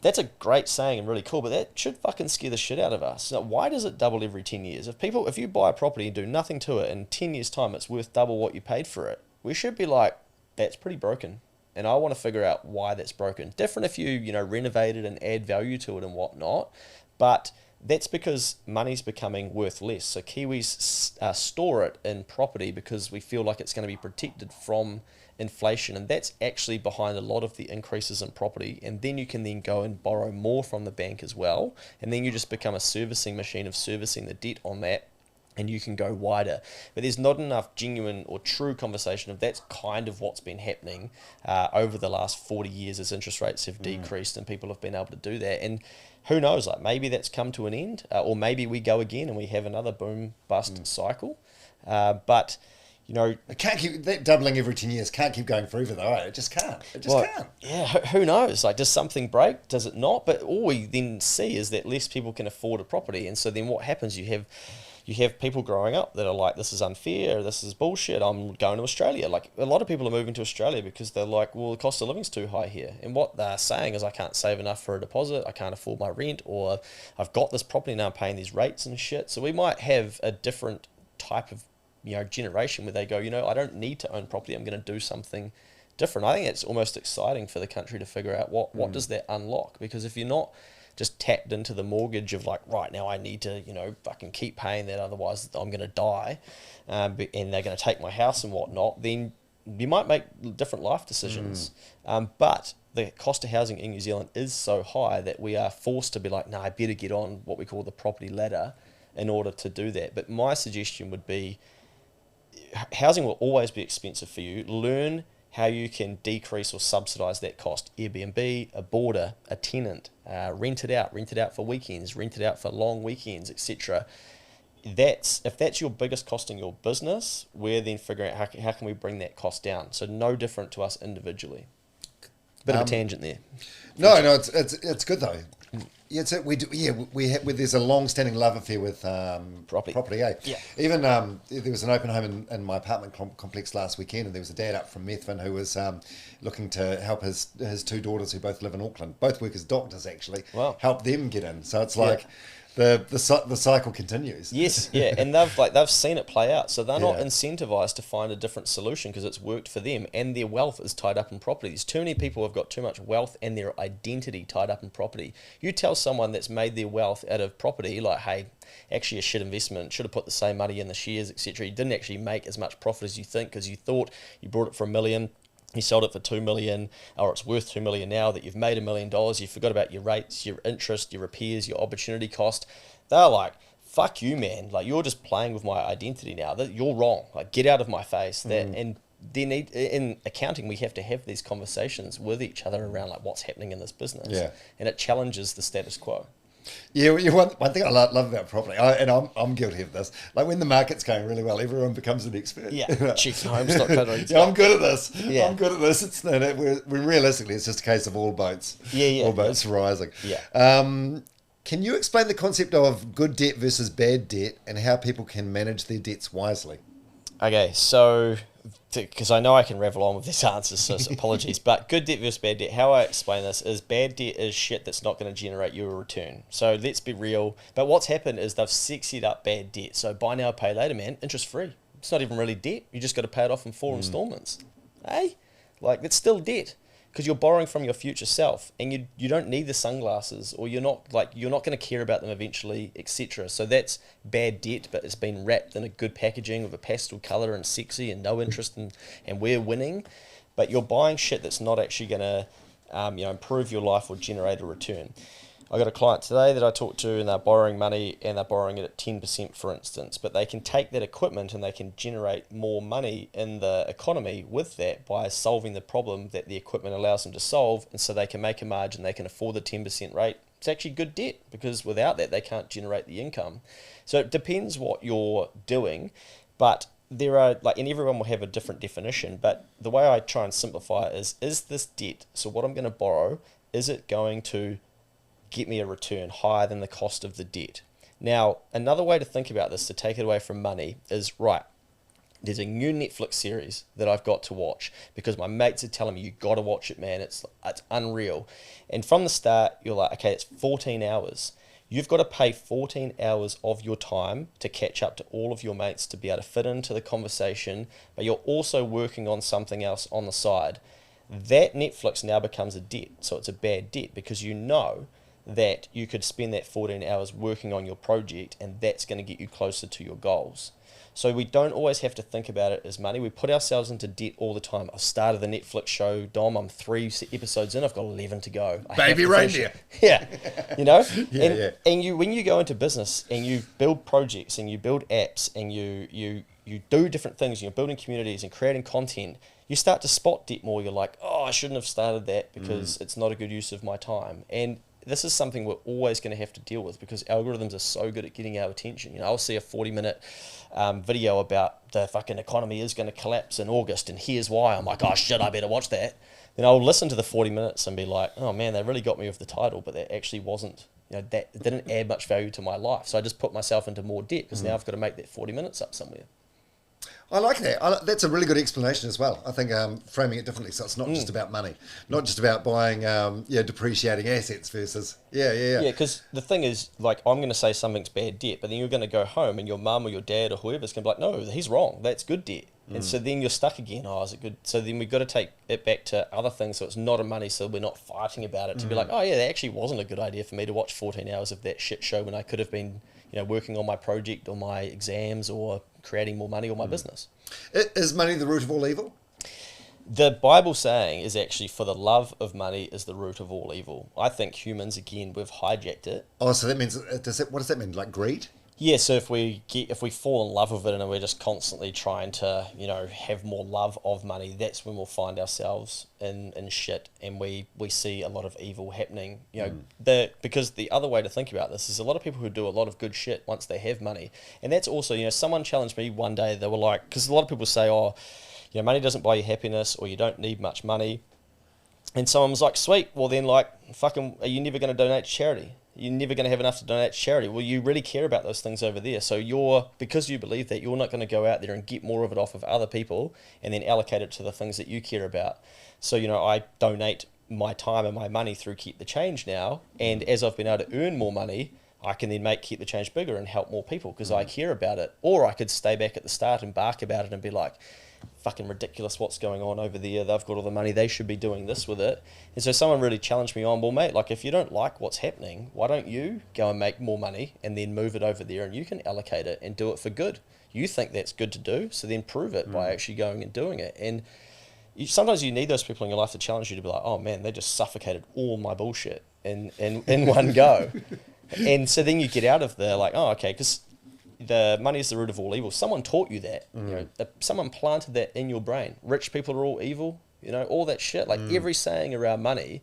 that's a great saying and really cool, but that should fucking scare the shit out of us. Now, why does it double every 10 years? If you buy a property and do nothing to it, in 10 years' time it's worth double what you paid for it, we should be like, that's pretty broken. And I want to figure out why that's broken. Different if you renovate it and add value to it and whatnot, but that's because money's becoming worth less. So Kiwis store it in property because we feel like it's going to be protected from inflation, and that's actually behind a lot of the increases in property. And then you can then go and borrow more from the bank as well, and then you just become a servicing machine of servicing the debt on that, and you can go wider. But there's not enough genuine or true conversation of that's kind of what's been happening over the last 40 years as interest rates have decreased and people have been able to do that. And who knows, like, maybe that's come to an end, or maybe we go again and we have another boom bust cycle. But it can't keep that doubling every 10 years. Can't keep going forever though. It just can't. Can't. Yeah, who knows? Like, does something break? Does it not? But all we then see is that less people can afford a property, and so then what happens? You have you have people growing up that are like, this is unfair, this is bullshit, I'm going to Australia. Like, a lot of people are moving to Australia because they're like, well, the cost of living's too high here. And what they're saying is, I can't save enough for a deposit, I can't afford my rent, or I've got this property now, I'm paying these rates and shit. So we might have a different type of, generation where they go, I don't need to own property, I'm going to do something different. I think it's almost exciting for the country to figure out what does that unlock, because if you're not just tapped into the mortgage of like, right now I need to, fucking keep paying that, otherwise I'm going to die, and they're going to take my house and whatnot, then you might make different life decisions. But the cost of housing in New Zealand is so high that we are forced to be like, I better get on what we call the property ladder in order to do that. But my suggestion would be, housing will always be expensive for you. Learn how you can decrease or subsidise that cost. Airbnb, a boarder, a tenant, rent it out for weekends, rent it out for long weekends, etc. If that's your biggest cost in your business, we're then figuring out how can we bring that cost down. So no different to us individually. Bit of a tangent there. No, it's good though. Yeah, there's a long-standing love affair with property. Eh? Yeah. Even there was an open home in my apartment complex last weekend, and there was a dad up from Methven who was looking to help his two daughters who both live in Auckland, both work as doctors actually. Wow. Help them get in. So it's like the cycle continues. Yes, yeah, and they've seen it play out, so they're not incentivized to find a different solution because it's worked for them, and their wealth is tied up in property. There's too many people who've got too much wealth and their identity tied up in property. You tell someone that's made their wealth out of property, like, hey, actually a shit investment, should have put the same money in the shares, etc. You didn't actually make as much profit as you think because you thought you bought it for $1 million. You sold it for 2 million, or it's worth 2 million now, that you've made $1 million. You forgot about your rates, your interest, your repairs, your opportunity cost. They're like, fuck you, man. Like, you're just playing with my identity now. You're wrong. Like, get out of my face. And in accounting, we have to have these conversations with each other around like what's happening in this business. Yeah. And it challenges the status quo. Yeah, one thing I love about property, I'm guilty of this. Like, when the market's going really well, everyone becomes an expert. Yeah, cheekhomes.co.nz. Yeah, I'm good at this. Yeah. I'm good at this. It's when realistically, it's just a case of all boats. All boats rising. Yeah. Can you explain the concept of good debt versus bad debt and how people can manage their debts wisely? Okay, so because I know I can ravel on with these answers, so apologies. But good debt versus bad debt, how I explain this is bad debt is shit that's not going to generate you a return. So let's be real. But what's happened is they've sexied up bad debt. So buy now, pay later, man, interest free. It's not even really debt. You just got to pay it off in 4 installments. Hey? Like, it's still debt because you're borrowing from your future self, and you don't need the sunglasses, or you're not going to care about them eventually, etc. So that's bad debt, but it's been wrapped in a good packaging with a pastel color and sexy and no interest, and we're winning. But you're buying shit that's not actually going to improve your life or generate a return. I got a client today that I talked to, and they're borrowing money, and they're borrowing it at 10%, for instance. But they can take that equipment and they can generate more money in the economy with that by solving the problem that the equipment allows them to solve. And so they can make a margin, they can afford the 10% rate. It's actually good debt because without that, they can't generate the income. So it depends what you're doing, but there are, and everyone will have a different definition. But the way I try and simplify it is this debt? So what I'm going to borrow, is it going to get me a return higher than the cost of the debt? Now, another way to think about this, to take it away from money, is there's a new Netflix series that I've got to watch because my mates are telling me, you got to watch it, man. It's unreal. And from the start, you're like, okay, it's 14 hours. You've got to pay 14 hours of your time to catch up to all of your mates to be able to fit into the conversation, but you're also working on something else on the side. That Netflix now becomes a debt. So it's a bad debt because you know that you could spend that 14 hours working on your project, and that's going to get you closer to your goals. So we don't always have to think about it as money. We put ourselves into debt all the time. I've started the Netflix show, Dom. I'm 3 episodes in. I've got 11 to go. Baby reindeer. Yeah. And when you go into business and you build projects and you build apps and you do different things, and you're building communities and creating content, you start to spot debt more. You're like, oh, I shouldn't have started that because it's not a good use of my time. And this is something we're always going to have to deal with because algorithms are so good at getting our attention. I'll see a 40-minute video about the fucking economy is going to collapse in August, and here's why. I'm like, oh shit, I better watch that. Then I'll listen to the 40 minutes and be like, oh man, they really got me with the title, but that actually wasn't that didn't add much value to my life. So I just put myself into more debt because now I've got to make that 40 minutes up somewhere. I like that. That's a really good explanation as well. I think framing it differently, so it's not just about money, not just about buying, depreciating assets versus, Yeah, because the thing is, like, I'm going to say something's bad debt, but then you're going to go home and your mum or your dad or whoever's going to be like, no, he's wrong. That's good debt. And so then you're stuck again. Oh, is it good? So then we've got to take it back to other things. So it's not a money, so we're not fighting about it to be like, oh yeah, that actually wasn't a good idea for me to watch 14 hours of that shit show when I could have been, working on my project or my exams or creating more money or my business. Is money the root of all evil? The Bible saying is actually, for the love of money is the root of all evil. I think humans, again, we've hijacked it. Oh, so that means, what does that mean? Like greed? Yeah, so if we fall in love with it and we're just constantly trying to, have more love of money, that's when we'll find ourselves in shit, and we see a lot of evil happening. Because the other way to think about this is a lot of people who do a lot of good shit once they have money. And that's also, someone challenged me one day, they were like, because a lot of people say, money doesn't buy you happiness, or you don't need much money. And someone was like, sweet, well then, fucking, are you never going to donate to charity? You're never going to have enough to donate to charity. Well, you really care about those things over there. So because you believe that, you're not going to go out there and get more of it off of other people and then allocate it to the things that you care about. So, I donate my time and my money through Keep the Change now. And as I've been able to earn more money, I can then make Keep the Change bigger and help more people because I care about it. Or I could stay back at the start and bark about it and be like, fucking ridiculous what's going on over there. They've got all the money. They should be doing this with it. And so someone really challenged me on, well, mate, if you don't like what's happening, why don't you go and make more money and then move it over there and you can allocate it and do it for good. You think that's good to do, so then prove it by actually going and doing it. And sometimes you need those people in your life to challenge you to be like, oh man, they just suffocated all my bullshit in one go. And so then you get out of there like, oh, okay, because the money is the root of all evil. Someone taught you that. Someone planted that in your brain. Rich people are all evil. All that shit. Every saying around money,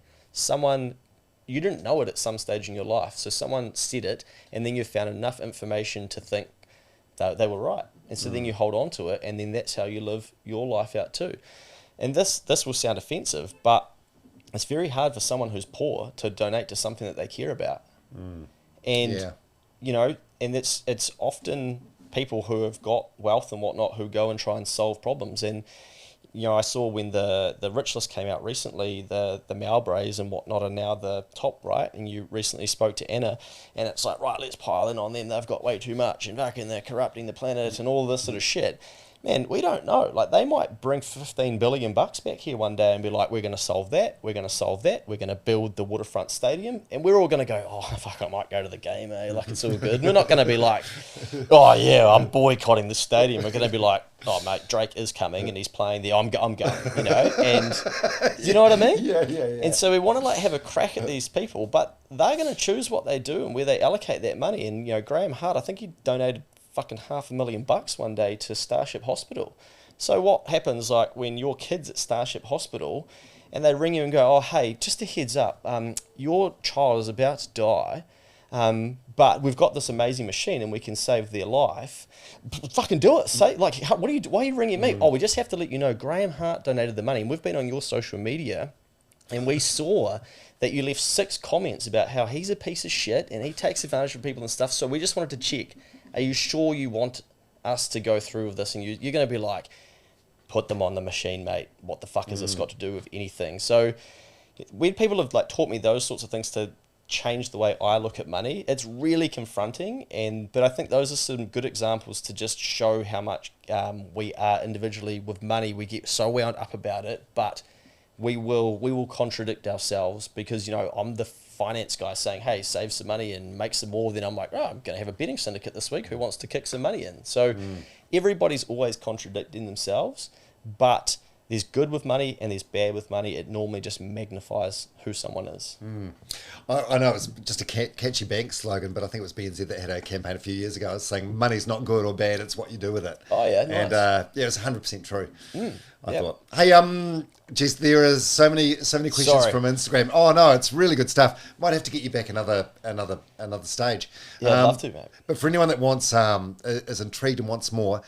you didn't know it at some stage in your life. So someone said it, and then you found enough information to think that they were right. And so then you hold on to it, and then that's how you live your life out too. And this will sound offensive, but it's very hard for someone who's poor to donate to something that they care about. And and it's often people who have got wealth and whatnot who go and try and solve problems. And I saw when the rich list came out recently, the Mowbrays and whatnot are now the top, right? And you recently spoke to Anna, and it's like, right, let's pile in on them. They've got way too much, and fucking they're corrupting the planet and all this sort of shit. Man, we don't know. They might bring $15 billion back here one day and be like, we're going to solve that. We're going to solve that. We're going to build the waterfront stadium. And we're all going to go, oh, fuck, I might go to the game, eh? It's all good. We're not going to be like, oh, yeah, I'm boycotting the stadium. We're going to be like, oh, mate, Drake is coming and he's playing there. I'm going, And you know what I mean? Yeah. And so we want to, have a crack at these people, but they're going to choose what they do and where they allocate that money. And, Graham Hart, I think he donated fucking $500,000 one day to Starship Hospital. So what happens when your kid's at Starship Hospital and they ring you and go, oh, hey, just a heads up, your child is about to die, but we've got this amazing machine and we can save their life. Fucking do it. Say, why are you ringing me? Oh, we just have to let you know Graham Hart donated the money, and we've been on your social media and we saw that you left 6 comments about how he's a piece of shit and he takes advantage of people and stuff. So we just wanted to check, are you sure you want us to go through with this? And you're going to be like, put them on the machine, mate. What the fuck has this got to do with anything? So when people have taught me those sorts of things to change the way I look at money, it's really confronting. But I think those are some good examples to just show how much we are individually with money. We get so wound up about it, but we will contradict ourselves because, I'm the finance guy saying, hey, save some money and make some more. Then I'm like, oh, I'm going to have a betting syndicate this week. Who wants to kick some money in? So everybody's always contradicting themselves, but there's good with money and there's bad with money. It normally just magnifies who someone is. I know it was just a catchy bank slogan, but I think it was BNZ that had a campaign a few years ago. It was saying money's not good or bad, it's what you do with it. Oh, yeah, nice. And it's 100% true. I thought. Hey, geez, there is so many questions from Instagram. Oh no, it's really good stuff. Might have to get you back another stage. Yeah, I'd love to, mate. But for anyone that wants is intrigued and wants more,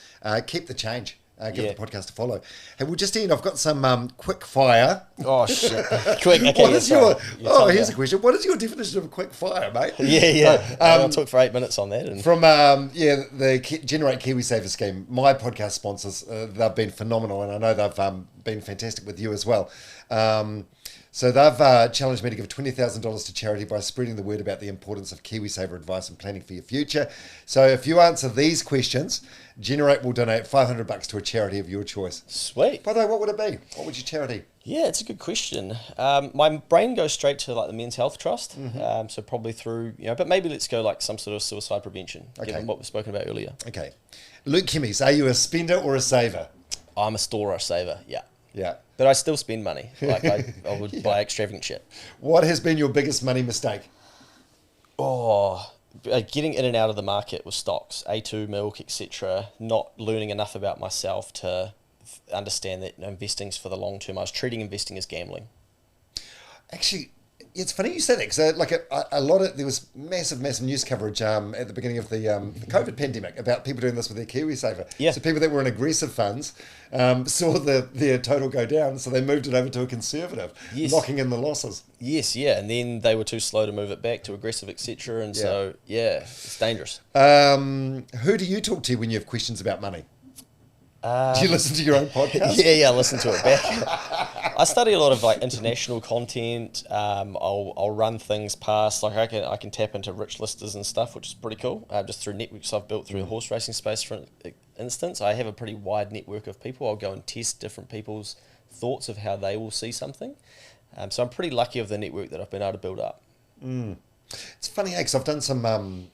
keep the change. Give the podcast a follow. Hey, we'll just end. I've got some quick fire Oh shit! Quick. Okay. What Yeah, is sorry. here's a question. What is your definition of a quick fire, mate? Yeah. I'll talk for 8 minutes on that. And From the Generate KiwiSaver scheme, my podcast sponsors, they've been phenomenal, and I know they've been fantastic with you as well. So they've challenged me to give $20,000 to charity by spreading the word about the importance of KiwiSaver advice and planning for your future. So if you answer these questions, Generate will donate $500 to a charity of your choice. sweet. By the way, what would it be? What would your charity? Yeah, it's a good question. My brain goes straight to like the Men's Health Trust. So probably through, but maybe let's go like some sort of suicide prevention, given what we've spoken about earlier. Okay. Luke Kemeys, are you a spender or a saver? I'm a store or a saver, yeah. Yeah. But I still spend money. Like I would buy extravagant shit. What has been your biggest money mistake? Oh, getting in and out of the market with stocks, A2, milk, etc. Not learning enough about myself to understand that investing's for the long term. I was treating investing as gambling. Actually, it's funny you say that because like a lot of there was massive news coverage at the beginning of the COVID pandemic about people doing this with their KiwiSaver. Yeah. So people that were in aggressive funds saw their total go down, so they moved it over to a conservative, locking in the losses. Yes, yeah, and then they were too slow to move it back to aggressive, etc. And so it's dangerous. Who do you talk to when you have questions about money? Do you listen to your own podcast? Yeah, I listen to it back. I study a lot of like international content. I'll run things past, like I can tap into rich listers and stuff, which is pretty cool. Just through networks I've built through the horse racing space, for instance. I have a pretty wide network of people. I'll go and test different people's thoughts of how they will see something. So I'm pretty lucky of the network that I've been able to build up. It's funny, because I've done some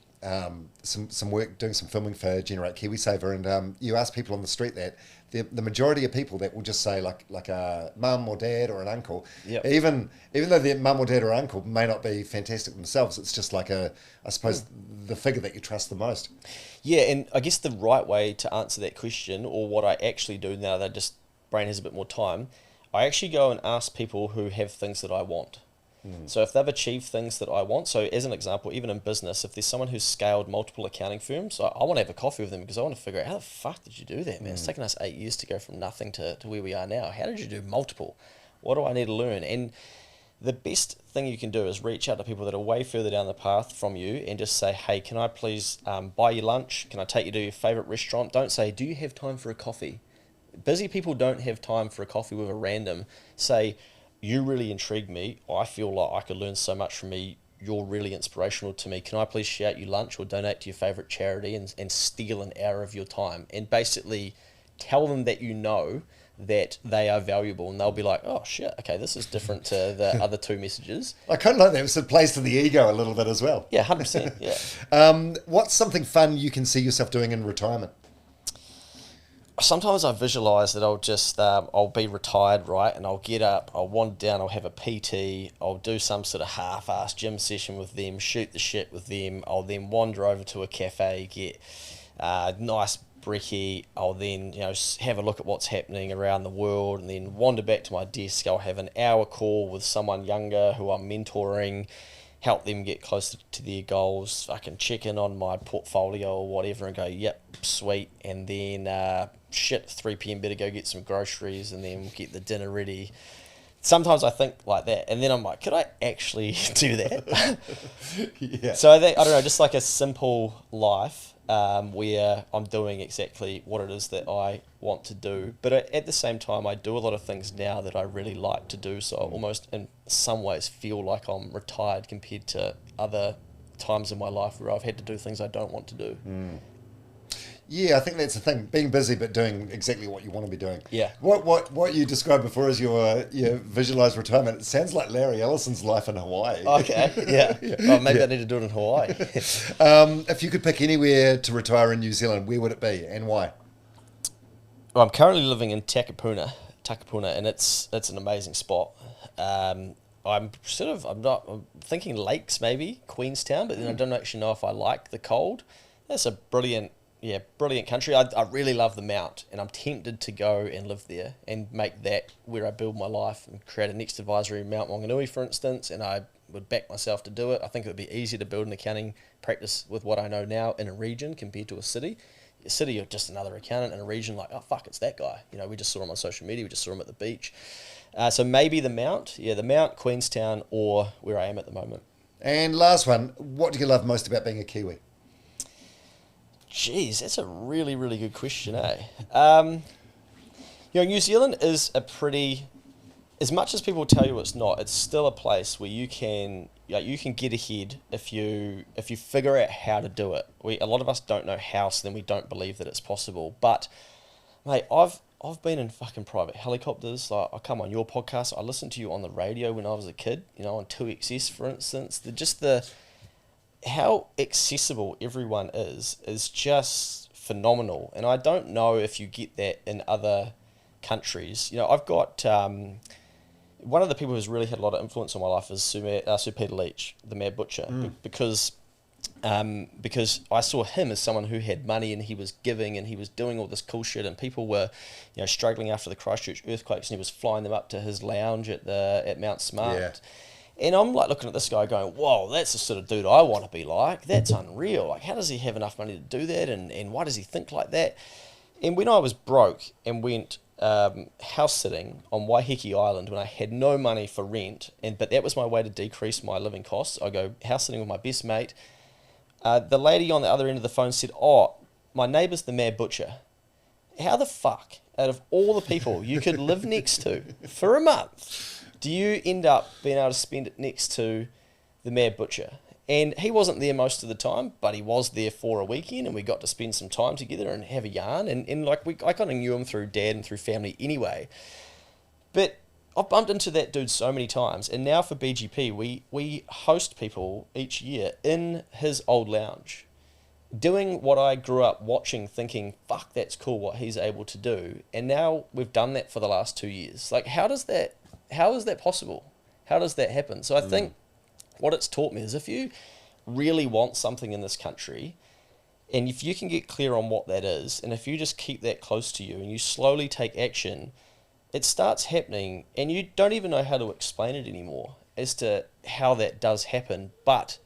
work doing some filming for Generate KiwiSaver, and you ask people on the street that the majority of people that will just say like a mum or dad or an uncle, even though their mum or dad or uncle may not be fantastic themselves, it's just like I suppose the figure that you trust the most. Yeah, and I guess the right way to answer that question, or what I actually do now that just brain has a bit more time, I actually go and ask people who have things that I want. So if they've achieved things that I want, so as an example, even in business, if there's someone who's scaled multiple accounting firms, I want to have a coffee with them because I want to figure out how the fuck did you do that, man? It's taken us 8 years to go from nothing to where we are now. How did you do multiple? What do I need to learn? And the best thing you can do is reach out to people that are way further down the path from you and just say, hey, can I please buy you lunch? Can I take you to your favorite restaurant? Don't say, do you have time for a coffee? Busy people don't have time for a coffee with a random. Say, you really intrigued me. I feel like I could learn so much from me. You're really inspirational to me. Can I please shout you lunch or donate to your favorite charity and steal an hour of your time? And basically tell them that you know that they are valuable, and they'll be like, oh shit, okay, this is different to the other two messages. I kind of like that. It plays to the ego a little bit as well. Yeah, 100%. Yeah. What's something fun you can see yourself doing in retirement? Sometimes I visualize that I'll be retired, right? And I'll get up, I'll wander down, I'll have a PT, I'll do some sort of half-assed gym session with them, shoot the shit with them. I'll then wander over to a cafe, get nice brekkie. I'll then, have a look at what's happening around the world, and then wander back to my desk. I'll have an hour call with someone younger who I'm mentoring, help them get closer to their goals. I can check in on my portfolio or whatever and go, yep, sweet. And then, 3 p.m. better go get some groceries and then get the dinner ready. Sometimes I think like that, and then I'm like, could I actually do that? Yeah. So I don't know, just like a simple life where I'm doing exactly what it is that I want to do. But at the same time, I do a lot of things now that I really like to do. So I almost in some ways feel like I'm retired compared to other times in my life where I've had to do things I don't want to do. Yeah, I think that's the thing. Being busy but doing exactly what you want to be doing. Yeah. What you described before as your visualized retirement, it sounds like Larry Ellison's life in Hawaii. Okay, yeah. Well, maybe I need to do it in Hawaii. If you could pick anywhere to retire in New Zealand, where would it be and why? Well, I'm currently living in Takapuna, and it's an amazing spot. I'm thinking lakes maybe, Queenstown, but then I don't actually know if I like the cold. That's a brilliant country. I really love the Mount, and I'm tempted to go and live there and make that where I build my life and create a next advisory in Mount Maunganui, for instance, and I would back myself to do it. I think it would be easier to build an accounting practice with what I know now in a region compared to a city. A city, you're just another accountant. In a region, like, oh, fuck, it's that guy. We just saw him on social media. We just saw him at the beach. So maybe the Mount, Queenstown, or where I am at the moment. And last one, what do you love most about being a Kiwi? Jeez, that's a really, really good question, eh? New Zealand is a pretty, as much as people tell you it's not, it's still a place where you can get ahead if you figure out how to do it. A lot of us don't know how, so then we don't believe that it's possible. But, mate, I've been in fucking private helicopters. Like, I come on your podcast. I listened to you on the radio when I was a kid, on 2XS, for instance. How accessible everyone is just phenomenal. And I don't know if you get that in other countries. I've got... one of the people who's really had a lot of influence on my life is Sir Peter Leach, the Mad Butcher, because I saw him as someone who had money and he was giving and he was doing all this cool shit, and people were struggling after the Christchurch earthquakes, and he was flying them up to his lounge at Mount Smart. Yeah. And I'm like looking at this guy going, whoa, that's the sort of dude I want to be like. That's unreal. Like, how does he have enough money to do that? And why does he think like that? And when I was broke and went house sitting on Waiheke Island when I had no money for rent, but that was my way to decrease my living costs, I go house sitting with my best mate. The lady on the other end of the phone said, oh, my neighbour's the Mad Butcher. How the fuck, out of all the people you could live next to for a month, do you end up being able to spend it next to the Mad Butcher? And he wasn't there most of the time, but he was there for a weekend, and we got to spend some time together and have a yarn. And I kind of knew him through dad and through family anyway. But I've bumped into that dude so many times. And now for BGP, we host people each year in his old lounge, doing what I grew up watching, thinking, fuck, that's cool what he's able to do. And now we've done that for the last 2 years. Like, how is that possible? How does that happen? So I think what it's taught me is if you really want something in this country, and if you can get clear on what that is, and if you just keep that close to you and you slowly take action, it starts happening, and you don't even know how to explain it anymore as to how that does happen, but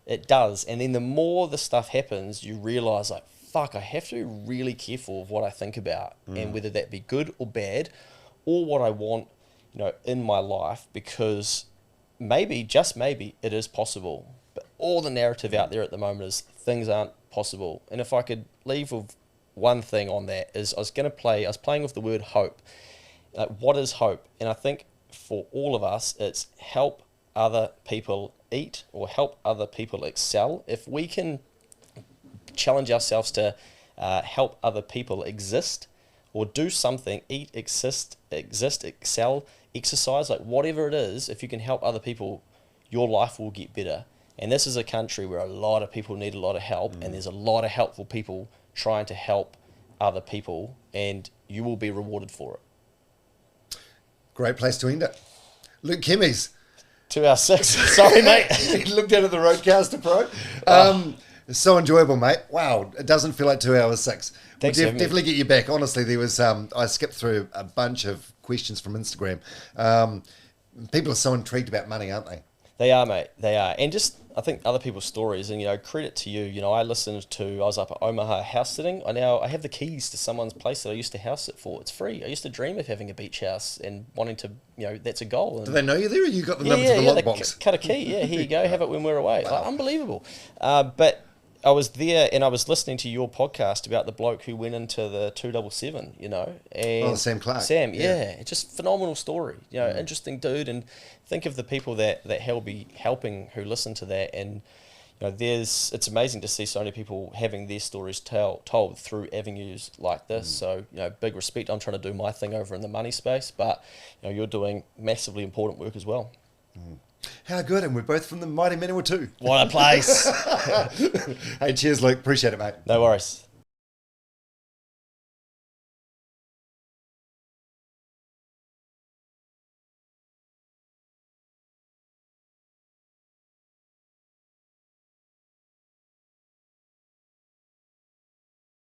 it does. And then the more the stuff happens, you realize, like, fuck, I have to be really careful of what I think about, and whether that be good or bad, or what I want, in my life, because maybe, just maybe, it is possible. But all the narrative out there at the moment is things aren't possible. And if I could leave with one thing on that, is I was playing with the word hope. Like, what is hope? And I think for all of us, it's help other people eat or help other people excel. If we can challenge ourselves to help other people exist, or do something, eat, exist, excel, exercise, like whatever it is, if you can help other people, your life will get better. And this is a country where a lot of people need a lot of help, and there's a lot of helpful people trying to help other people, and you will be rewarded for it. Great place to end it. Luke Kemeys. 2 hours 6. Sorry, mate. He looked out of the Roadcaster Pro. So enjoyable, mate. Wow, it doesn't feel like 2 hours 6. Thanks, We'll definitely get you back. Honestly, there was I skipped through a bunch of questions from Instagram. People are so intrigued about money, aren't they? They are, mate. They are. And just, I think, other people's stories, and, credit to you. I was up at Omaha house sitting. I have the keys to someone's place that I used to house sit for. It's free. I used to dream of having a beach house and wanting to, that's a goal. And do they know you there, or you got the number to the lockbox? Cut a key. Yeah, here you go. Have it when we're away. Wow. Like, unbelievable. But I was there, and I was listening to your podcast about the bloke who went into the 277, and Sam Clark. Sam, yeah, just phenomenal story, interesting dude, and think of the people that he'll be helping who listen to that, and it's amazing to see so many people having their stories told through avenues like this. So big respect. I'm trying to do my thing over in the money space, but you're doing massively important work as well. How good, and we're both from the mighty Manawatu. What a place. Hey, cheers, Luke. Appreciate it, mate. No worries.